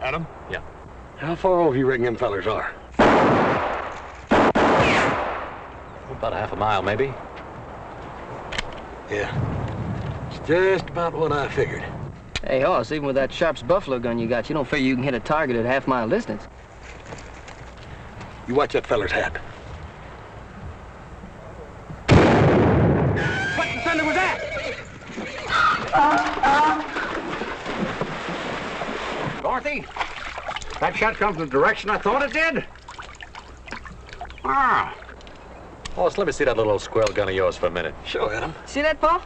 Adam? Yeah. How far over you reckon them fellers are? About a half a mile, maybe. Yeah. It's just about what I figured. Hey, Hoss, even with that Sharp's buffalo gun you got, you don't figure you can hit a target at a half-mile distance. You watch that feller's hat. What the thunder was that? Dorothy, that shot come from the direction I thought it did? Ah. Hoss, let me see that little old squirrel gun of yours for a minute. Sure, Adam. See that, Pa?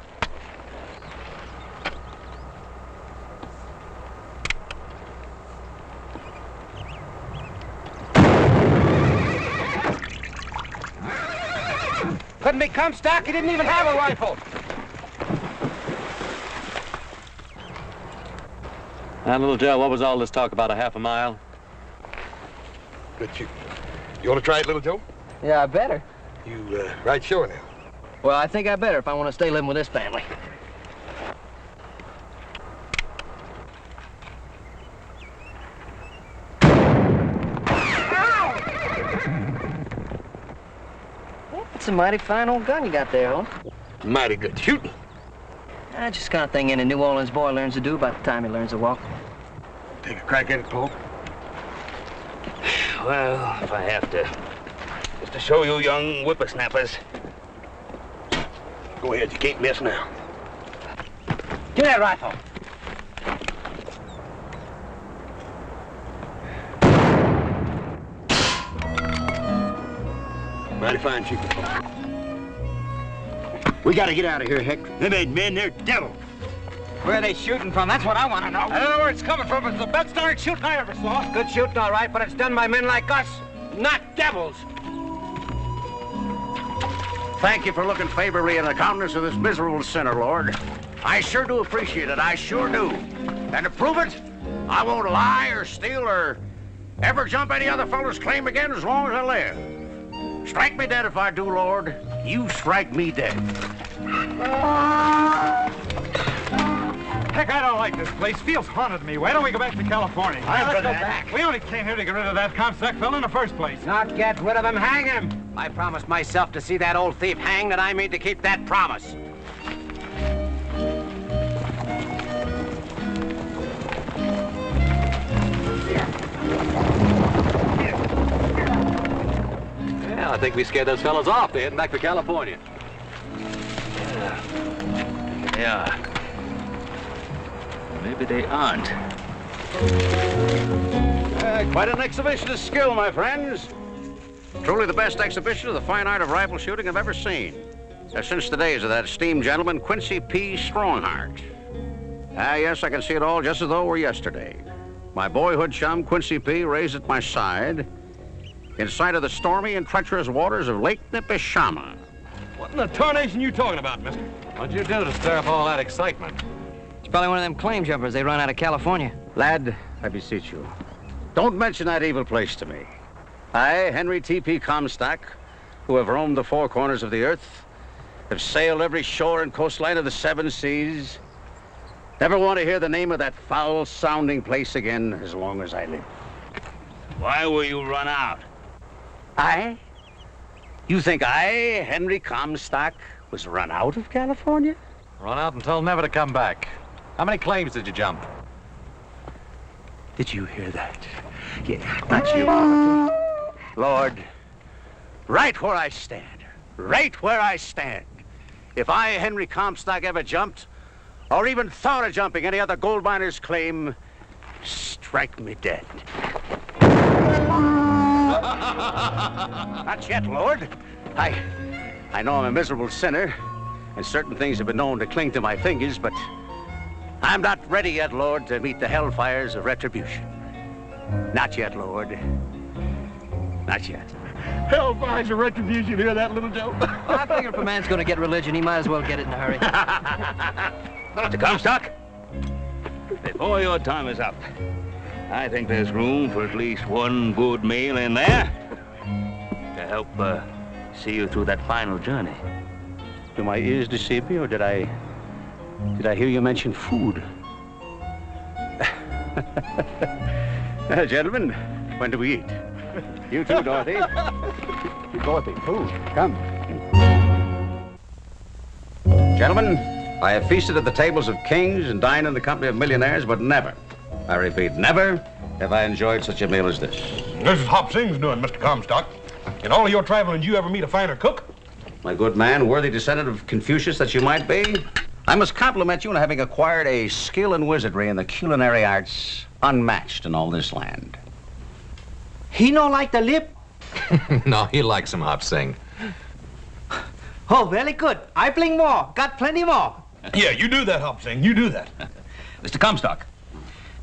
Couldn't be Comstock. He didn't even have a rifle. Now, little Joe, what was all this talk about a half a mile? Good shoot. You want to try it, little Joe? Yeah, I better. You right sure now? Well, I think I better if I want to stay living with this family. It's a mighty fine old gun you got there, Holmes. Mighty good shooting. Just kind of thing any New Orleans boy learns to do about the time he learns to walk. Take a crack at it, Paul. Well, if I have to. Just to show you young whippersnappers. Go ahead, you can't miss now. Give that rifle. Mighty fine shooting, Paul. We gotta get out of here, Heck. Them ain't men, they're devils. Where are they shooting from? That's what I want to know. I don't know where it's coming from, but it's the best darn shooting I ever saw. Good shooting, all right, but it's done by men like us, not devils. Thank you for looking favorably on the countenance of this miserable sinner, Lord. I sure do appreciate it. I sure do. And to prove it, I won't lie or steal or ever jump any other fellow's claim again as long as I live. Strike me dead if I do, Lord. You strike me dead. Heck, I don't like this place. Feels haunted to me. Why don't we go back to California? Let's go back. We only came here to get rid of that Comstock fellow in the first place. Not get rid of him, hang him. I promised myself to see that old thief hanged, and I mean to keep that promise. Yeah, I think we scared those fellows off. They're heading back to California. Yeah. Maybe they aren't. Quite an exhibition of skill, my friends. Truly the best exhibition of the fine art of rifle shooting I've ever seen. Since the days of that esteemed gentleman, Quincy P. Strongheart. Yes, I can see it all just as though it were yesterday. My boyhood chum, Quincy P., raised at my side in sight of the stormy and treacherous waters of Lake Nipishama. What in the tarnation you talking about, mister? What'd you do to stir up all that excitement? It's probably one of them claim jumpers they run out of California. Lad, I beseech you, don't mention that evil place to me. I, Henry T.P. Comstock, who have roamed the four corners of the earth, have sailed every shore and coastline of the seven seas, never want to hear the name of that foul-sounding place again as long as I live. Why will you run out? I? You think I, Henry Comstock, was run out of California? Run out and told never to come back. How many claims did you jump? Did you hear that? Yeah, not you. Lord, right where I stand, if I, Henry Comstock, ever jumped, or even thought of jumping any other gold miner's claim, strike me dead. Not yet, Lord. I know I'm a miserable sinner, and certain things have been known to cling to my fingers, but I'm not ready yet, Lord, to meet the hellfires of retribution. Not yet, Lord. Not yet. Hellfires of retribution, hear that, little Joe? I figure if a man's going to get religion, he might as well get it in a hurry. Mr. Comstock, before your time is up, I think there's room for at least one good meal in there to help see you through that final journey. Do my ears deceive me, or did I hear you mention food? Gentlemen, when do we eat? You too, Dorothy. Dorothy, food, come. Gentlemen, I have feasted at the tables of kings and dined in the company of millionaires, but never, I repeat, never have I enjoyed such a meal as this. This is Hop Sing's doing, Mr. Comstock. In all of your traveling, did you ever meet a finer cook? My good man, worthy descendant of Confucius that you might be, I must compliment you on having acquired a skill and wizardry in the culinary arts unmatched in all this land. He no like the lip? No, he likes him, Hop Sing. Oh, very good. I bring more. Got plenty more. Yeah, you do that, Hop Sing. You do that. Mr. Comstock,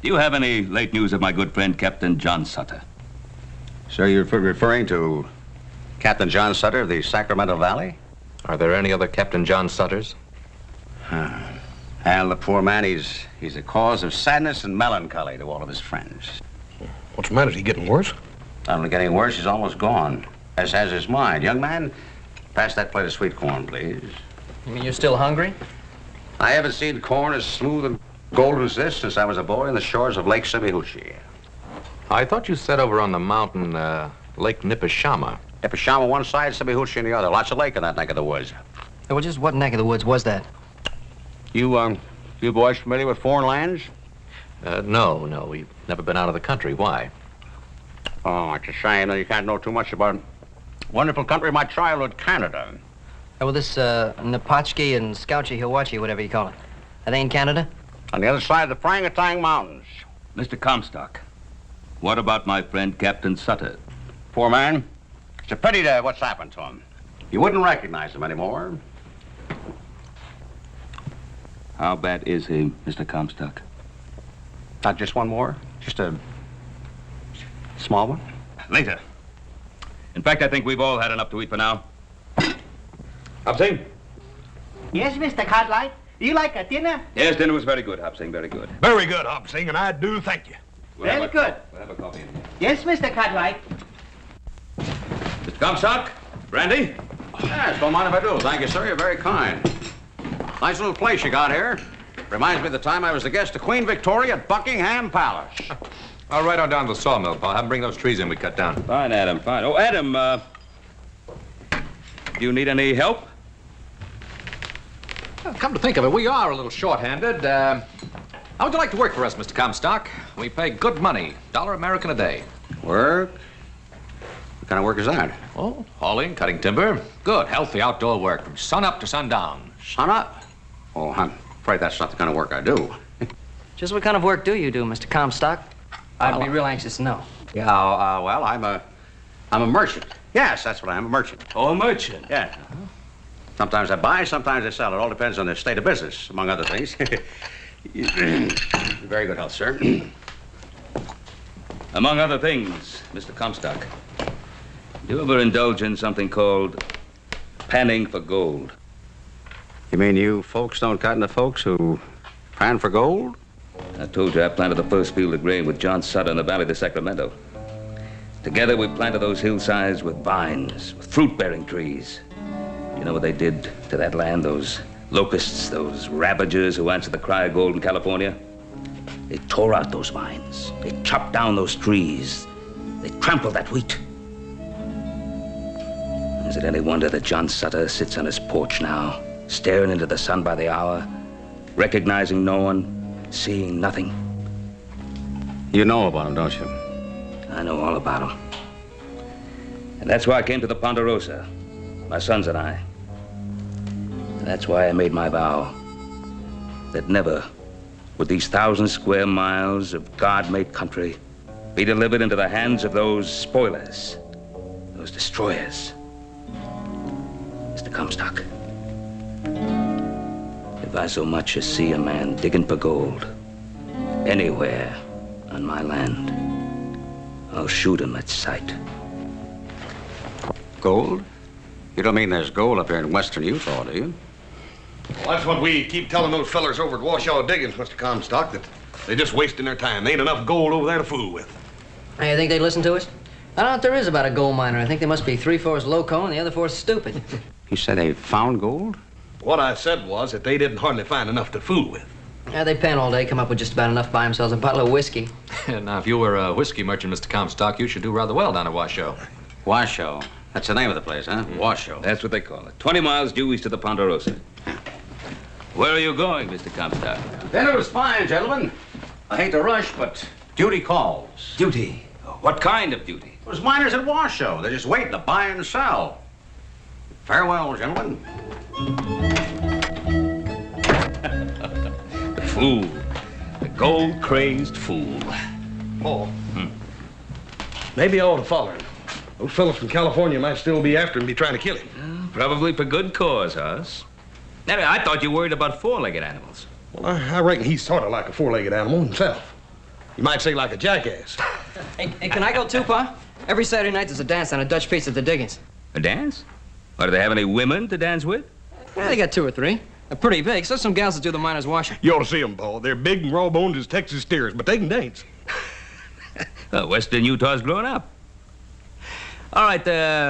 do you have any late news of my good friend, Captain John Sutter? Sir, you're referring to Captain John Sutter of the Sacramento Valley? Are there any other Captain John Sutters? Well, the poor man, he's a cause of sadness and melancholy to all of his friends. What's the matter? Is he getting worse? Not only getting worse, he's almost gone, as has his mind. Young man, pass that plate of sweet corn, please. You mean you're still hungry? I haven't seen corn as smooth and golden as this since I was a boy on the shores of Lake Semihuchi. I thought you said over on the mountain, Lake Nipishama. Nipishama one side, Semihuchi on the other. Lots of lake in that neck of the woods. Well, just what neck of the woods was that? You boys familiar with foreign lands? No, we've never been out of the country. Why? Oh, it's a shame that you can't know too much about wonderful country of my childhood, Canada. Oh, well, this Napatchki and Skauchi Hiwachi, whatever you call it. Are they in Canada? On the other side of the Frangatang Mountains. Mr. Comstock, what about my friend Captain Sutter? Poor man. It's a pity to what's happened to him. You wouldn't recognize him anymore. How bad is he, Mr. Comstock? Not just one more? Just a small one? Later. In fact, I think we've all had enough to eat for now. Hop Sing? Yes, Mr. Cartwright. You like a dinner? Yes, dinner was very good, Hop Sing, very good. Very good, Hop Sing, and I do thank you. Very good. We'll have a coffee in here. Yes, Mr. Cartwright. Mr. Comstock, brandy? Yes, don't mind if I do. Thank you, sir. You're very kind. Nice little place you got here. Reminds me of the time I was the guest of Queen Victoria at Buckingham Palace. I'll ride on down to the sawmill, Paul. Have them bring those trees in we cut down. Fine, Adam, fine. Oh, Adam, do you need any help? Well, come to think of it, we are a little short-handed. How would you like to work for us, Mr. Comstock? We pay good money, $1 American a day. Work? What kind of work is that? Oh, hauling, cutting timber. Good, healthy outdoor work from sun up to sundown. Sun up? Oh, I'm afraid that's not the kind of work I do. Just what kind of work do you do, Mr. Comstock? I'd be real anxious to know. Yeah, well, I'm a merchant. Yes, that's what I am, a merchant. Oh, a merchant? Yeah. Sometimes I buy, sometimes I sell. It all depends on the state of business, among other things. Very good health, sir. Among other things, Mr. Comstock, do you ever indulge in something called panning for gold? You mean you folks don't got into folks who pan for gold? I told you I planted the first field of grain with John Sutter in the valley of the Sacramento. Together we planted those hillsides with vines, with fruit-bearing trees. You know what they did to that land, those locusts, those ravagers who answered the cry of gold in California? They tore out those vines. They chopped down those trees. They trampled that wheat. Is it any wonder that John Sutter sits on his porch now, staring into the sun by the hour, recognizing no one, seeing nothing? You know about him, don't you? I know all about him. And that's why I came to the Ponderosa, my sons and I. And that's why I made my vow that never would these 1,000 square miles of God-made country be delivered into the hands of those spoilers, those destroyers. Mr. Comstock, if I so much as see a man digging for gold anywhere on my land, I'll shoot him at sight. Gold? You don't mean there's gold up here in western Utah, do you? Well, that's what we keep telling those fellers over at Washoe Diggings, Mr. Comstock, that they're just wasting their time. There ain't enough gold over there to fool with. Hey, you think they'd listen to us? I don't know what there is about a gold miner. I think they must be 3/4 loco and the other 4 stupid. You said they found gold? What I said was that they didn't hardly find enough to fool with. Yeah, they pen all day, come up with just about enough to buy themselves a bottle of whiskey. Now, if you were a whiskey merchant, Mr. Comstock, you should do rather well down at Washoe. Washoe? That's the name of the place, huh? Washoe. That's what they call it. 20 miles due east of the Ponderosa. Where are you going, Mr. Comstock? Dinner was fine, gentlemen. I hate to rush, but duty calls. Duty? What kind of duty? Those miners at Washoe. They're just waiting to buy and sell. Farewell, gentlemen. The fool. The gold-crazed fool. Oh. Maybe I ought to follow him. Those fellas from California might still be after him, be trying to kill him. Probably for good cause, Hoss. Now, I thought you worried about four-legged animals. Well, I reckon he's sort of like a four-legged animal himself. You might say like a jackass. Hey, can I go too, Pa? Every Saturday night there's a dance on a Dutch piece at the Diggings. A dance? Or do they have any women to dance with? Yeah, they got 2 or 3. They're pretty big, so some gals that do the miners' washing. You ought to see them, Paul. They're big and raw-boned as Texas steers, but they can dance. Well, Western Utah's growing up. All right,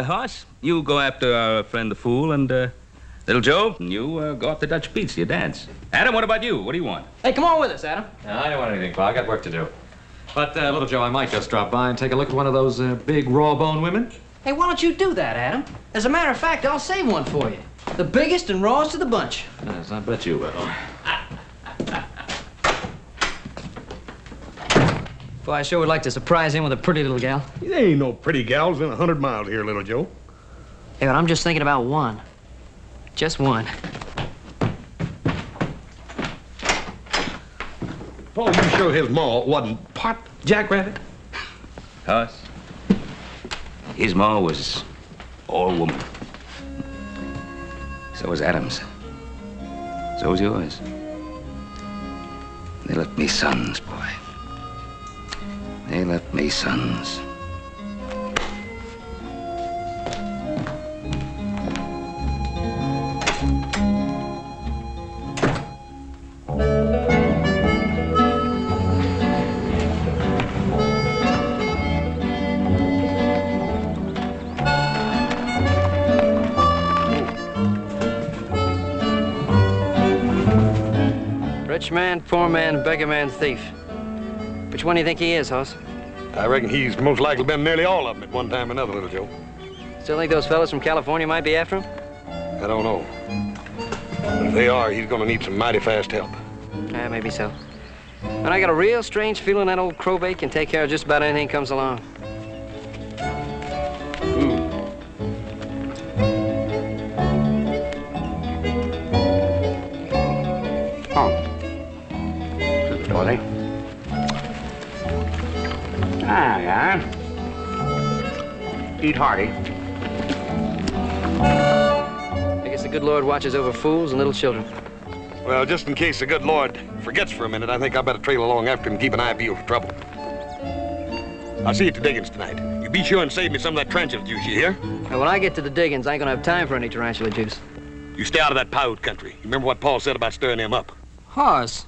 Hoss, you go after our friend the fool, and little Joe, you go off the Dutch beats, you dance. Adam, what about you? What do you want? Hey, come on with us, Adam. No, I don't want anything, Pa. I got work to do. But, little Joe, I might just drop by and take a look at one of those big raw-boned women. Hey, why don't you do that, Adam? As a matter of fact, I'll save one for you. The biggest and rawest of the bunch. Yes, I bet you will. Boy, I sure would like to surprise him with a pretty little gal. There ain't no pretty gals within 100 miles here, little Joe. Hey, but I'm just thinking about one. Just one. Paul, you sure his ma wasn't part jackrabbit? Hoss, his ma was all woman. So was Adam's. So was yours. They left me sons, boy. They left me sons. Rich man, poor man, beggar man, thief. Which one do you think he is, Hoss? I reckon he's most likely been nearly all of them at one time or another, little Joe. Still think those fellas from California might be after him? I don't know. But if they are, he's gonna need some mighty fast help. Yeah, maybe so. But I got a real strange feeling that old crowbait can take care of just about anything that comes along. Eat hearty. I guess the good Lord watches over fools and little children. Well, just in case the good Lord forgets for a minute, I think I better trail along after him and keep an eye peeled for trouble. I'll see you at the Diggings tonight. You be sure and save me some of that tarantula juice, you hear? Now, when I get to the Diggings, I ain't gonna have time for any tarantula juice. You stay out of that Paiute country. You remember what Paul said about stirring them up? Hoss,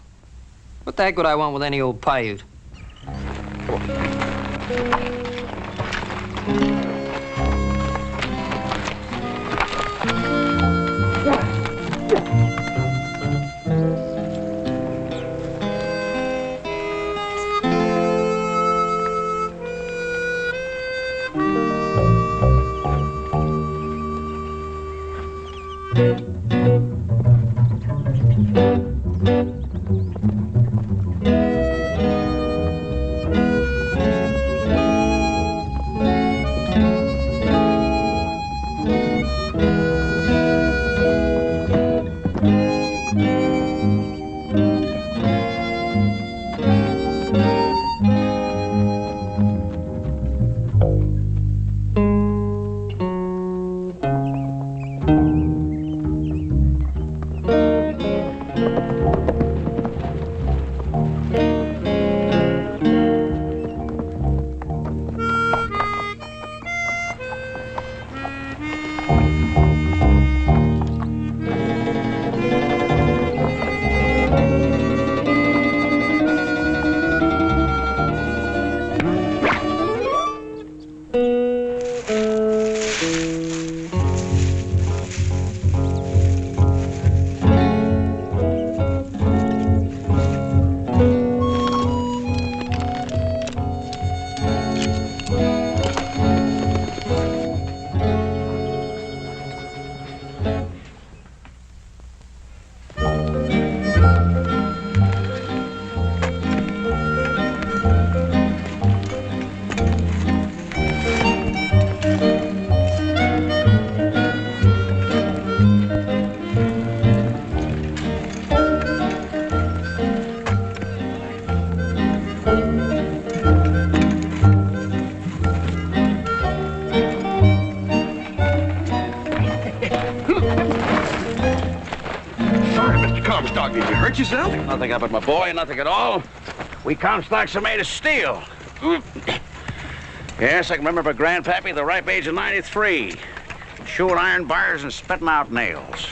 what the heck would I want with any old Paiute? Comstock, did you hurt yourself? Nothing up at my boy, nothing at all. We Comstocks are made of steel. Yes, I can remember my grandpappy at the ripe age of 93. Chewing iron bars and spitting out nails.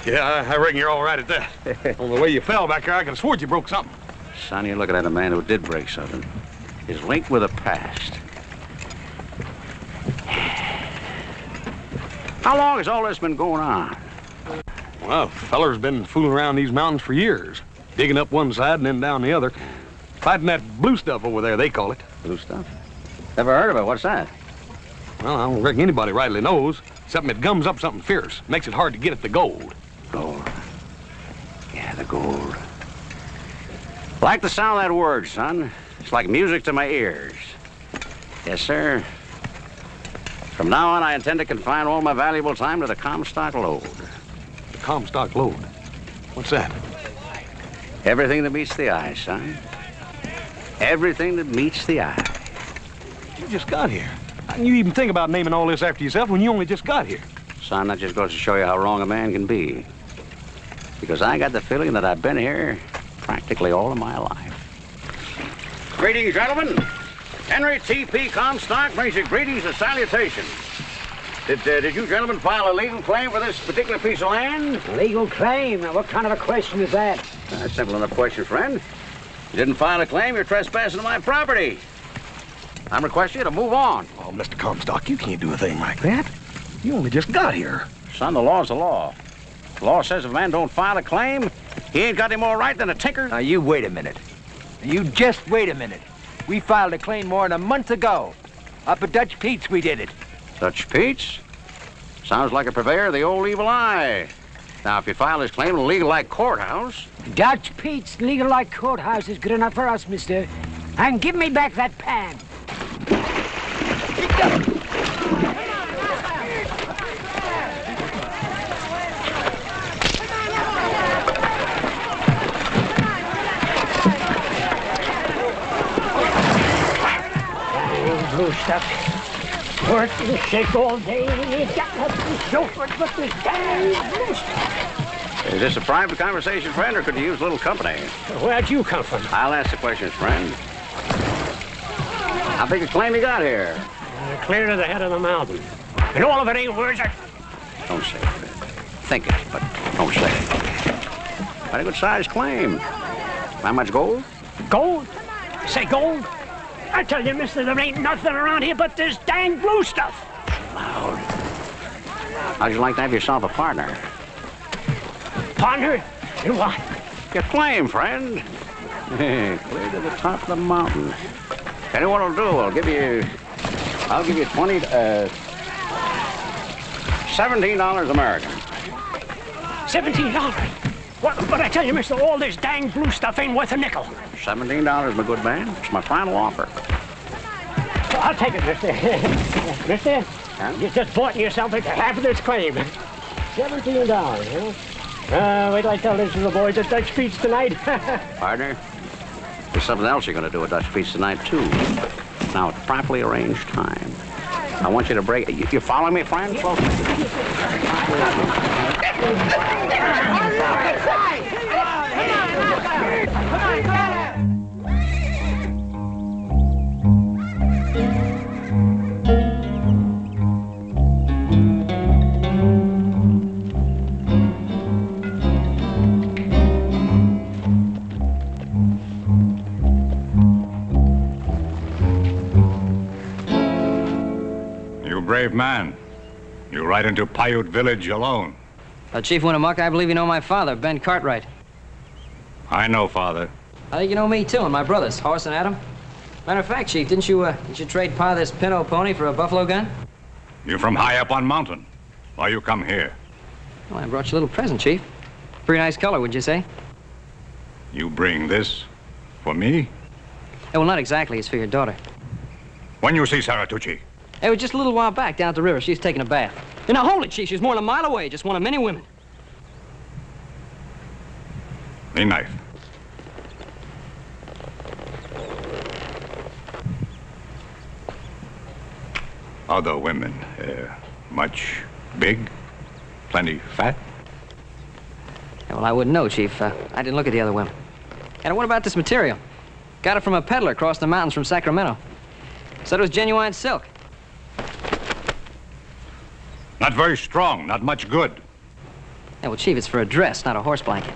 Yeah, I reckon you're all right at that. On the way you fell back there, I could have sworn you broke something. Son, you're looking at a man who did break something. His link with the past. How long has all this been going on? Well, feller's been fooling around these mountains for years. Digging up one side and then down the other. Fighting that blue stuff over there, they call it. Blue stuff? Never heard of it. What's that? Well, I don't reckon anybody rightly knows. Something that gums up something fierce. Makes it hard to get at the gold. Gold. Yeah, the gold. Like the sound of that word, son. It's like music to my ears. Yes, sir. From now on, I intend to confine all my valuable time to the Comstock lode. The Comstock lode? What's that? Everything that meets the eye, son. Everything that meets the eye. You just got here. How can you even think about naming all this after yourself when you only just got here? Son, that just goes to show you how wrong a man can be. Because I got the feeling that I've been here practically all of my life. Greetings, gentlemen. Henry T.P. Comstock brings you greetings and salutations. Did you gentlemen file a legal claim for this particular piece of land? Legal claim? Now, what kind of a question is that? Simple enough question, friend. You didn't file a claim, you're trespassing on my property. I'm requesting you to move on. Oh, Mr. Comstock, you can't do a thing like that. You only just got here. Son, the law's the law. The law says if a man don't file a claim, he ain't got any more right than a tinker. Now, you wait a minute. You just wait a minute. We filed a claim more than a month ago. Up at Dutch Pete's, we did it. Dutch Pete's? Sounds like a purveyor of the old evil eye. Now, if you file this claim in a legal-like courthouse... Dutch Pete's legal-like courthouse is good enough for us, mister. And give me back that pan. Blue stuff. Work and shake all day. Got nothing to show for it but this damn blue stuff. Is this a private conversation, friend, or could you use a little company? Where'd you come from? I'll ask the questions, friend. How big a claim you got here? Clear to the head of the mountain. And all of it ain't worth it. Don't say it, friend. Think it, but don't say it. Quite a good-sized claim. How much gold? Gold? Say gold? I tell you, mister, there ain't nothing around here but this dang blue stuff. Loud. How'd you like to have yourself a partner? Partner? In what? Your claim, friend. Clear to the top of the mountain. Tell you what I'll do. I'll give you $17 American. $17. But I tell you, mister, all this dang blue stuff ain't worth a nickel. $17, my good man. It's my final offer. Well, I'll take it, mister. Mister, you just bought yourself into half of this claim. $17, huh? Wait till I tell this to the boys at Dutch Pete's tonight. Partner, there's something else you're going to do at Dutch Pete's tonight, too. Now, at properly arranged time. I want you to break... You following me, friend? Closely. You brave man. You ride into Paiute village alone. Chief Winnemucca, I believe you know my father, Ben Cartwright. I know, Father. I think you know me, too, and my brothers, Horace and Adam. Matter of fact, Chief, didn't you trade Pa this Pinto pony for a buffalo gun? You from high up on mountain. Why you come here? Well, I brought you a little present, Chief. Pretty nice color, would you say? You bring this for me? Well, not exactly. It's for your daughter. When you see Saratucci? It was just a little while back down at the river. She was taking a bath. And now, hold it, Chief. She's more than a mile away. Just one of many women. The knife. Other women, much big, plenty fat? Yeah, well, I wouldn't know, Chief. I didn't look at the other women. And what about this material? Got it from a peddler across the mountains from Sacramento. Said it was genuine silk. Not very strong, not much good. Yeah, well, Chief, it's for a dress, not a horse blanket.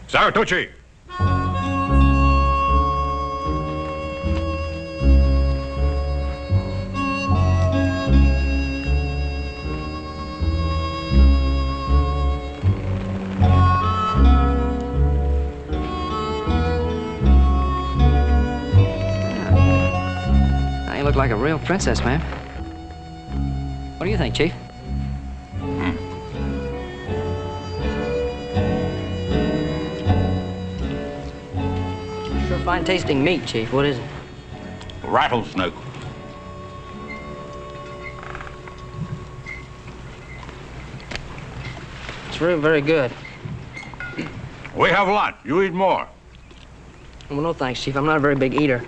Saratucci! Now you look like a real princess, ma'am. What do you think, Chief? Sure fine tasting meat, Chief. What is it? Rattlesnake. It's really very good. We have a lot. You eat more. Well, no thanks, Chief. I'm not a very big eater.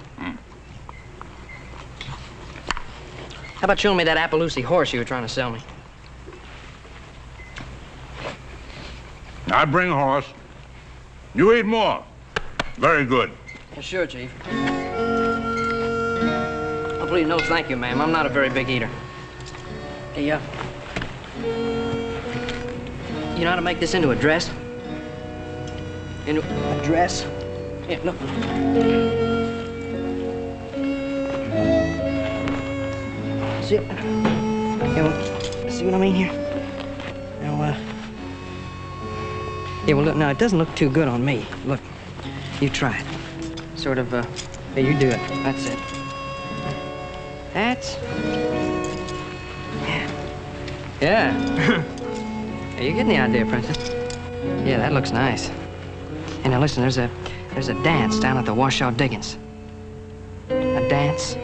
How about showing me that Appaloosie horse you were trying to sell me? I bring a horse. You eat more. Very good. Yeah, sure, Chief. Oh, please, no thank you, ma'am. I'm not a very big eater. Hey, you know how to make this into a dress? Into a dress? Yeah, look. See, see what I mean here? Now, yeah, well, look, now, it doesn't look too good on me. Look, you try it. Sort of, yeah, you do it. That's it. That's... Yeah. Yeah, you're getting the idea, Princess. Yeah, that looks nice. And now, listen, there's a dance down at the Washoe Diggings. A dance?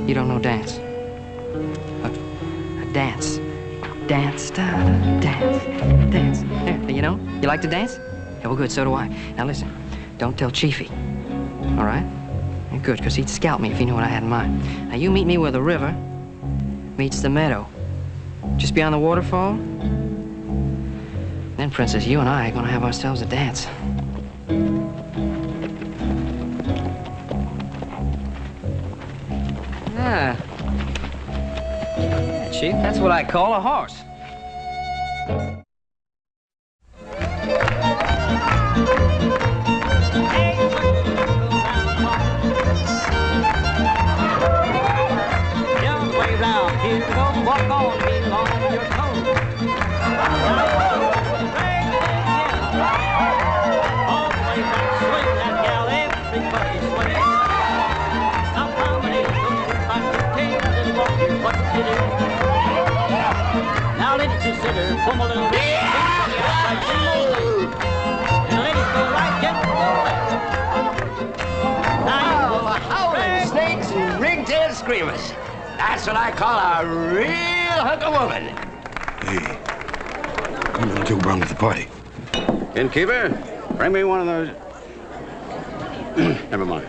You don't know dance? A dance. Dance, dance, dance. There, you know? You like to dance? Yeah, well, good, so do I. Now, listen, don't tell Chiefy, all right? Yeah, good, because he'd scalp me if he knew what I had in mind. Now, you meet me where the river meets the meadow. Just beyond the waterfall. Then, Princess, you and I are going to have ourselves a dance. Yeah. Yeah, Chief, that's what I call a horse. Young way round here, don't walk on me long your toes. All the way back, swing that gal, everybody swing. Now combination, back to tails and walking, what you do? Now let it just consider. Come a little bit. And let it go right gentle Oh, howling snakes and ring-tailed screamers. That's what I call a real hunk of woman. Hey, come on, Joe Brahm to the party. Innkeeper, bring me one of those. Never mind.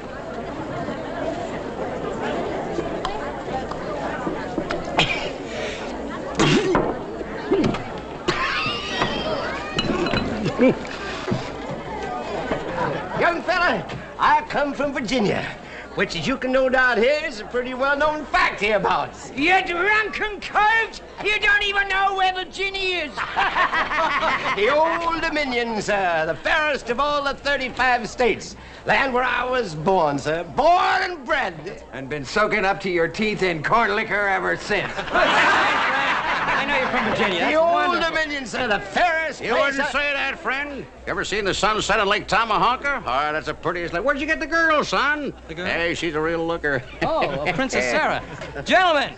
Young fella, I come from Virginia, which, as you can no doubt hear, is a pretty well-known fact hereabouts. You drunken colt! You don't even know where Virginia is! The Old Dominion, sir, the fairest of all the 35 states. Land where I was born, sir. Born and bred. And been soaking up to your teeth in corn liquor ever since. I know you're from Virginia. The That's Old wonderful. Dominion, sir, the fairest You place wouldn't say that, friend. You ever seen the sunset on Lake Tomahawker? Oh, that's the prettiest lake. Where'd you get the girl, son? The girl? Hey, she's a real looker. Oh, Princess Sarah. Gentlemen.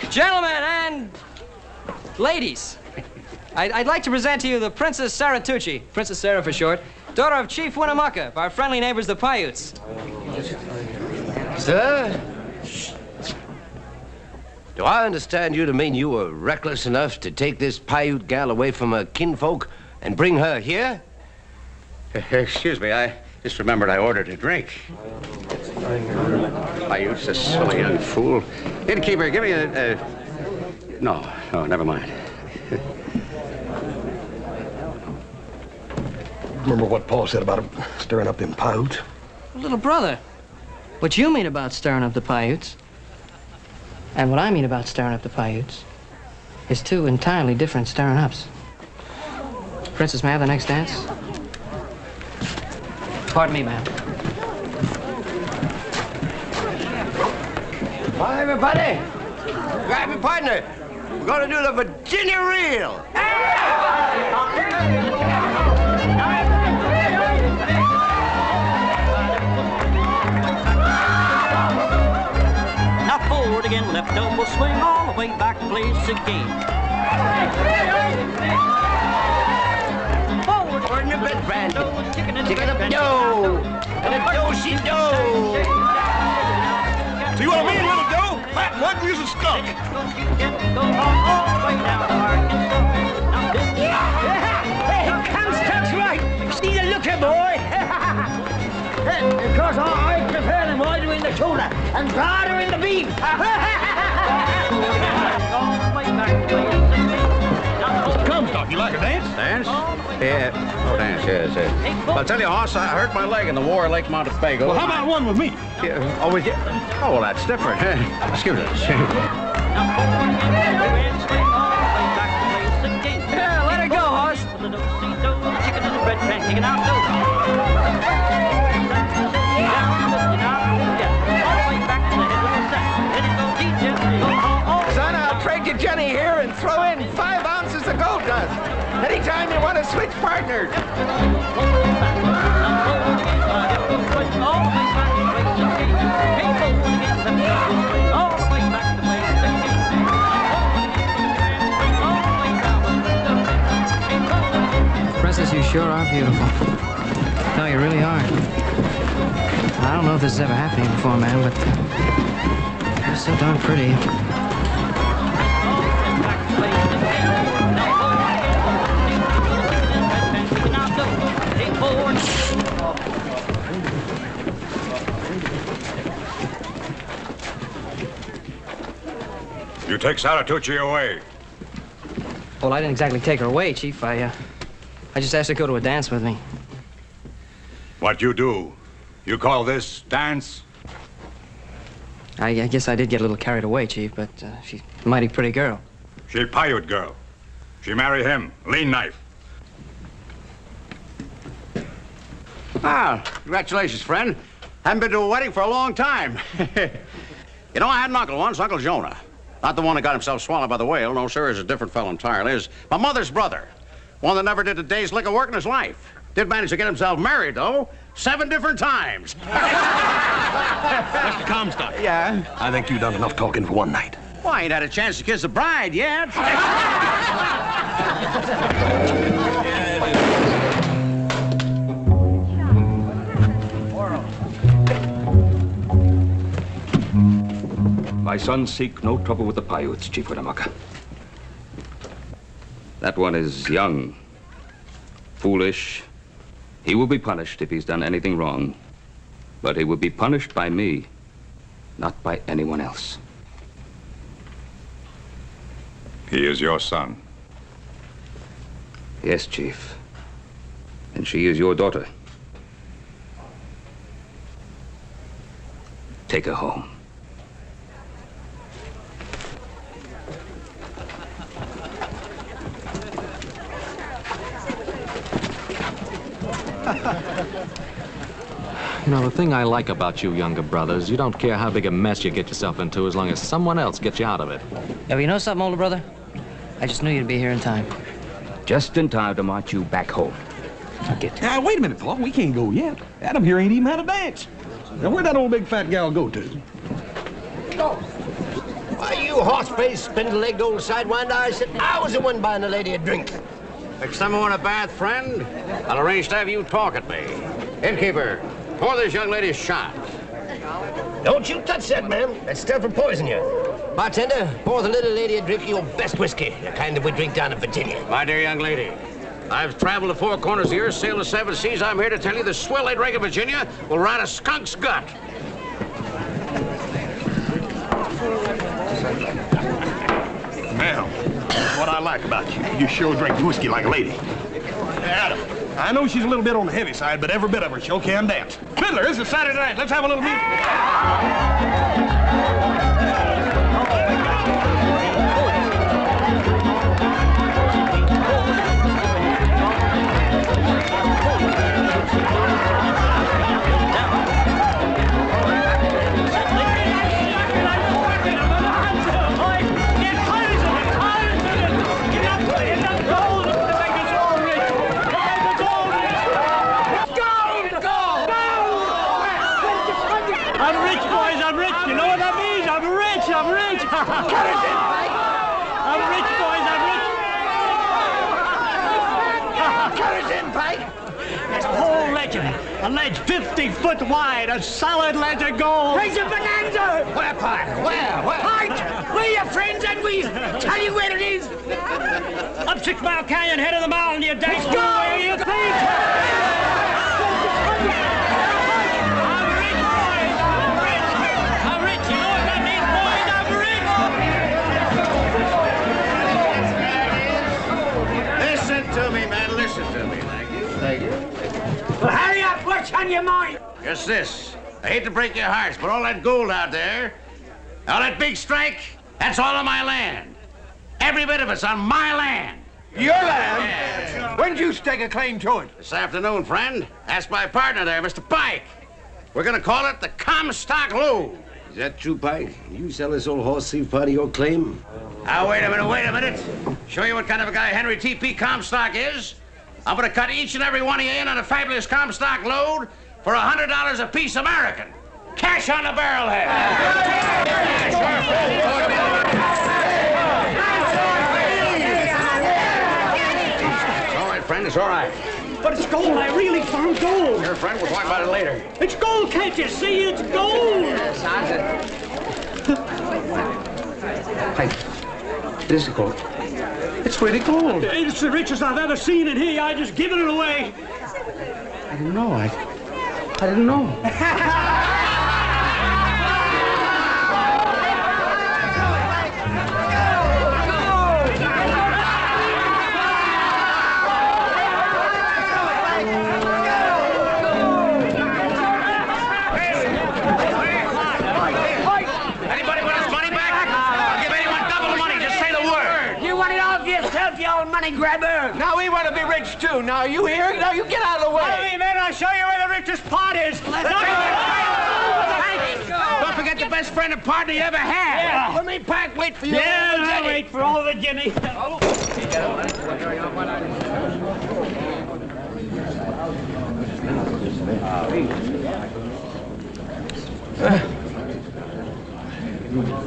Gentlemen and ladies. I'd like to present to you the Princess Sarah Tucci, Princess Sarah for short, daughter of Chief Winnemucca of our friendly neighbors, the Paiutes. Sir? Do I understand you to mean you were reckless enough to take this Paiute gal away from her kinfolk and bring her here? Excuse me, I just remembered I ordered a drink. Paiute's a silly young fool. Innkeeper, give me a... No, never mind. Remember what Paul said about him stirring up them Paiutes? Little brother, what you mean about stirring up the Paiutes, and what I mean about stirring up the Paiutes, is two entirely different stirring ups. Princess, may I have the next dance? Pardon me, ma'am. Hi, everybody. Grab your partner. We're going to do the Virginia Reel. Now forward again, left elbow swing all the way back, place again. Forward. Pardon a bit, friend. Chicken up dough. And a do-she-do. See what I mean, little dough? Fat one is a skunk. Hey, Comstock's right. See the looker, boy. Because I prefer them wider in the shoulder and broader in the beam. Comstock, you like a dance? Dance? Yeah. Oh, dance, yes. I'll tell you, Hoss, I hurt my leg in the war at Lake Montego. Well, how about one with me? Yeah, oh, with you? Oh, well, that's different. Excuse us. Yeah, let her go, Hoss. Chicken and bread pan, taking out dough. Son, I'll trade you Jenny here and throw in 5 ounces of gold dust. Anytime you want to switch partners. Princess, you sure are beautiful. No, you really are. I don't know if this has ever happened to you before, man, but you're so darn pretty. You take Sarah Tucci away. Well, I didn't exactly take her away, Chief. I just asked her to go to a dance with me. What you do? You call this dance? I guess I did get a little carried away, Chief, but she's a mighty pretty girl. She Paiute girl. She marry him. Lean knife. Ah, congratulations, friend. Haven't been to a wedding for a long time. You know, I had an uncle once, Uncle Jonah. Not the one that got himself swallowed by the whale. No, sir, he's a different fellow entirely. He's my mother's brother. One that never did a day's lick of work in his life. Did manage to get himself married, though. 7 different times. Mr. Comstock. Yeah? I think you've done enough talking for one night. Well, I ain't had a chance to kiss the bride yet. My sons seek no trouble with the Paiutes, Chief Winnemucca. That one is young, foolish. He will be punished if he's done anything wrong. But he will be punished by me, not by anyone else. He is your son. Yes, Chief. And she is your daughter. Take her home. You know, the thing I like about you younger brothers, you don't care how big a mess you get yourself into as long as someone else gets you out of it. Yeah, but you know something, older brother? I just knew you'd be here in time. Just in time to march you back home. Get. Now, wait a minute, Paul. We can't go yet. Adam here ain't even had a dance. Now, where'd that old big fat gal go to? Why, you horse-faced, spindle-legged old sidewinder, I said I was the one buying the lady a drink. If someone want a bath, friend, I'll arrange to have you talk at me. Innkeeper, pour this young lady a shot. Don't you touch that, ma'am. That stuff will poison you. Bartender, pour the little lady a drink of your best whiskey, the kind that we drink down in Virginia. My dear young lady, I've traveled the four corners of the earth, sailed the seven seas. I'm here to tell you the swill they drink in Virginia will rot a skunk's gut. Now, what I like about you, you sure drink whiskey like a lady. Adam, I know she's a little bit on the heavy side, but every bit of her sure can dance. Fiddler, this is Saturday night. Let's have a little music. A ledge 50 foot wide, a solid ledge of gold. There's a bonanza! Where, Pike? Where? Pike! We're your friends and we tell you where it is. Up 6 Mile Canyon, head of the mountain, you dash. Let's go! Where you think? Well, hurry up! What's on your mind? Just this. I hate to break your hearts, but all that gold out there, all that big strike, that's all on my land. Every bit of it's on my land. Your land? Yeah. When'd you stake a claim to it? This afternoon, friend. Ask my partner there, Mr. Pike. We're gonna call it the Comstock Lode. Is that true, Pike? You sell this old horse thief part of your claim? Now, wait a minute. Show you what kind of a guy Henry T.P. Comstock is. I'm gonna cut each and every one of you in on a fabulous Comstock load for $100 a piece American. Cash on the barrelhead. All right, friend, it's all right. But it's gold. I really found gold. Here, friend, we'll talk about it later. It's gold, can't you see? It's gold. Pike, this is gold. It's really gold. It's the richest I've ever seen in here. I just given it away. I didn't know. I didn't know. Anybody want his money back? I'll give anyone double the money. Just say the word. You want it all for yourself, you old money grabber. Now we want to be rich too. Now you here? Now you get out of the way. Follow me, man. I'll show you where the richest part is. Don't forget the best friend and partner you ever had. Yeah. Let me, Pike, wait for you. Yeah, I'll wait for all the Jimmy.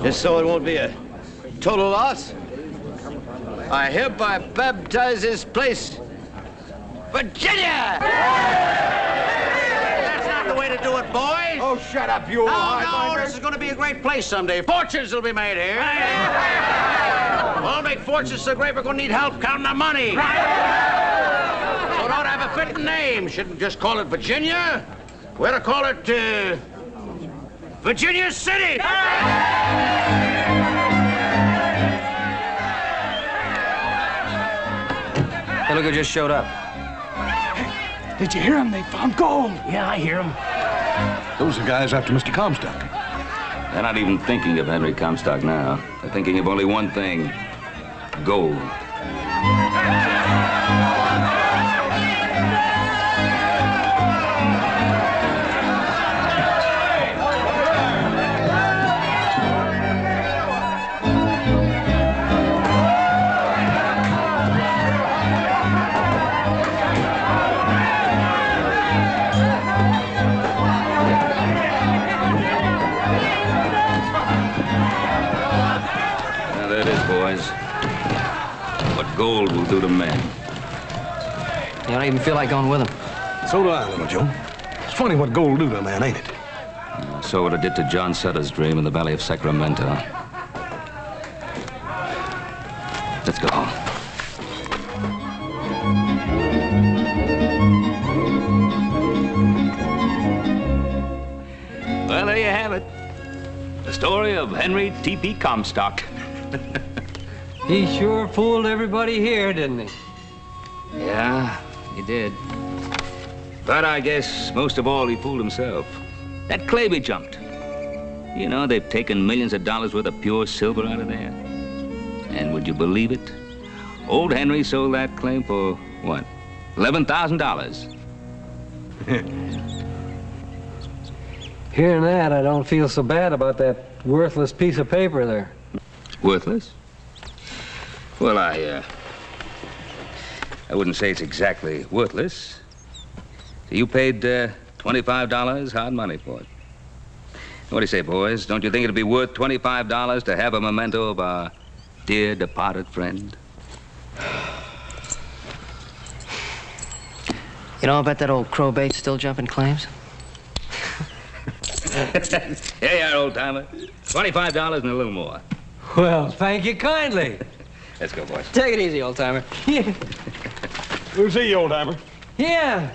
Just so it won't be a total loss. I hereby baptize this place Virginia! That's not the way to do it, boys. Oh, shut up, you old No, this is going to be a great place someday. Fortunes will be made here. We'll make fortunes so great we're going to need help counting our money. So it ought to have a fitting name. Shouldn't just call it Virginia. We ought to call it, Virginia City! Hey, look who just showed up. Did you hear him? They found gold. Yeah, I hear him. Those are guys after Mr. Comstock. They're not even thinking of Henry Comstock now. They're thinking of only one thing: gold. Gold will do to men. You don't even feel like going with him. So do I, Little Joe. It's funny what gold will do to a man, ain't it? So what it did to John Sutter's dream in the Valley of Sacramento. Let's go. Well, there you have it. The story of Henry T.P. Comstock. He sure fooled everybody here, didn't he? Yeah, he did. But I guess most of all, he fooled himself. That claim he jumped. You know, they've taken millions of dollars worth of pure silver out of there. And would you believe it? Old Henry sold that claim for, what, $11,000. Hearing that, I don't feel so bad about that worthless piece of paper there. Worthless? Well, I wouldn't say it's exactly worthless. You paid $25 hard money for it. What do you say, boys? Don't you think it'd be worth $25 to have a memento of our dear departed friend? You know, I bet that old crowbait's still jumping claims. Here you are, old-timer. $25 and a little more. Well, thank you kindly. Let's go, boys. Take it easy, old-timer. We'll see you, old-timer. Yeah.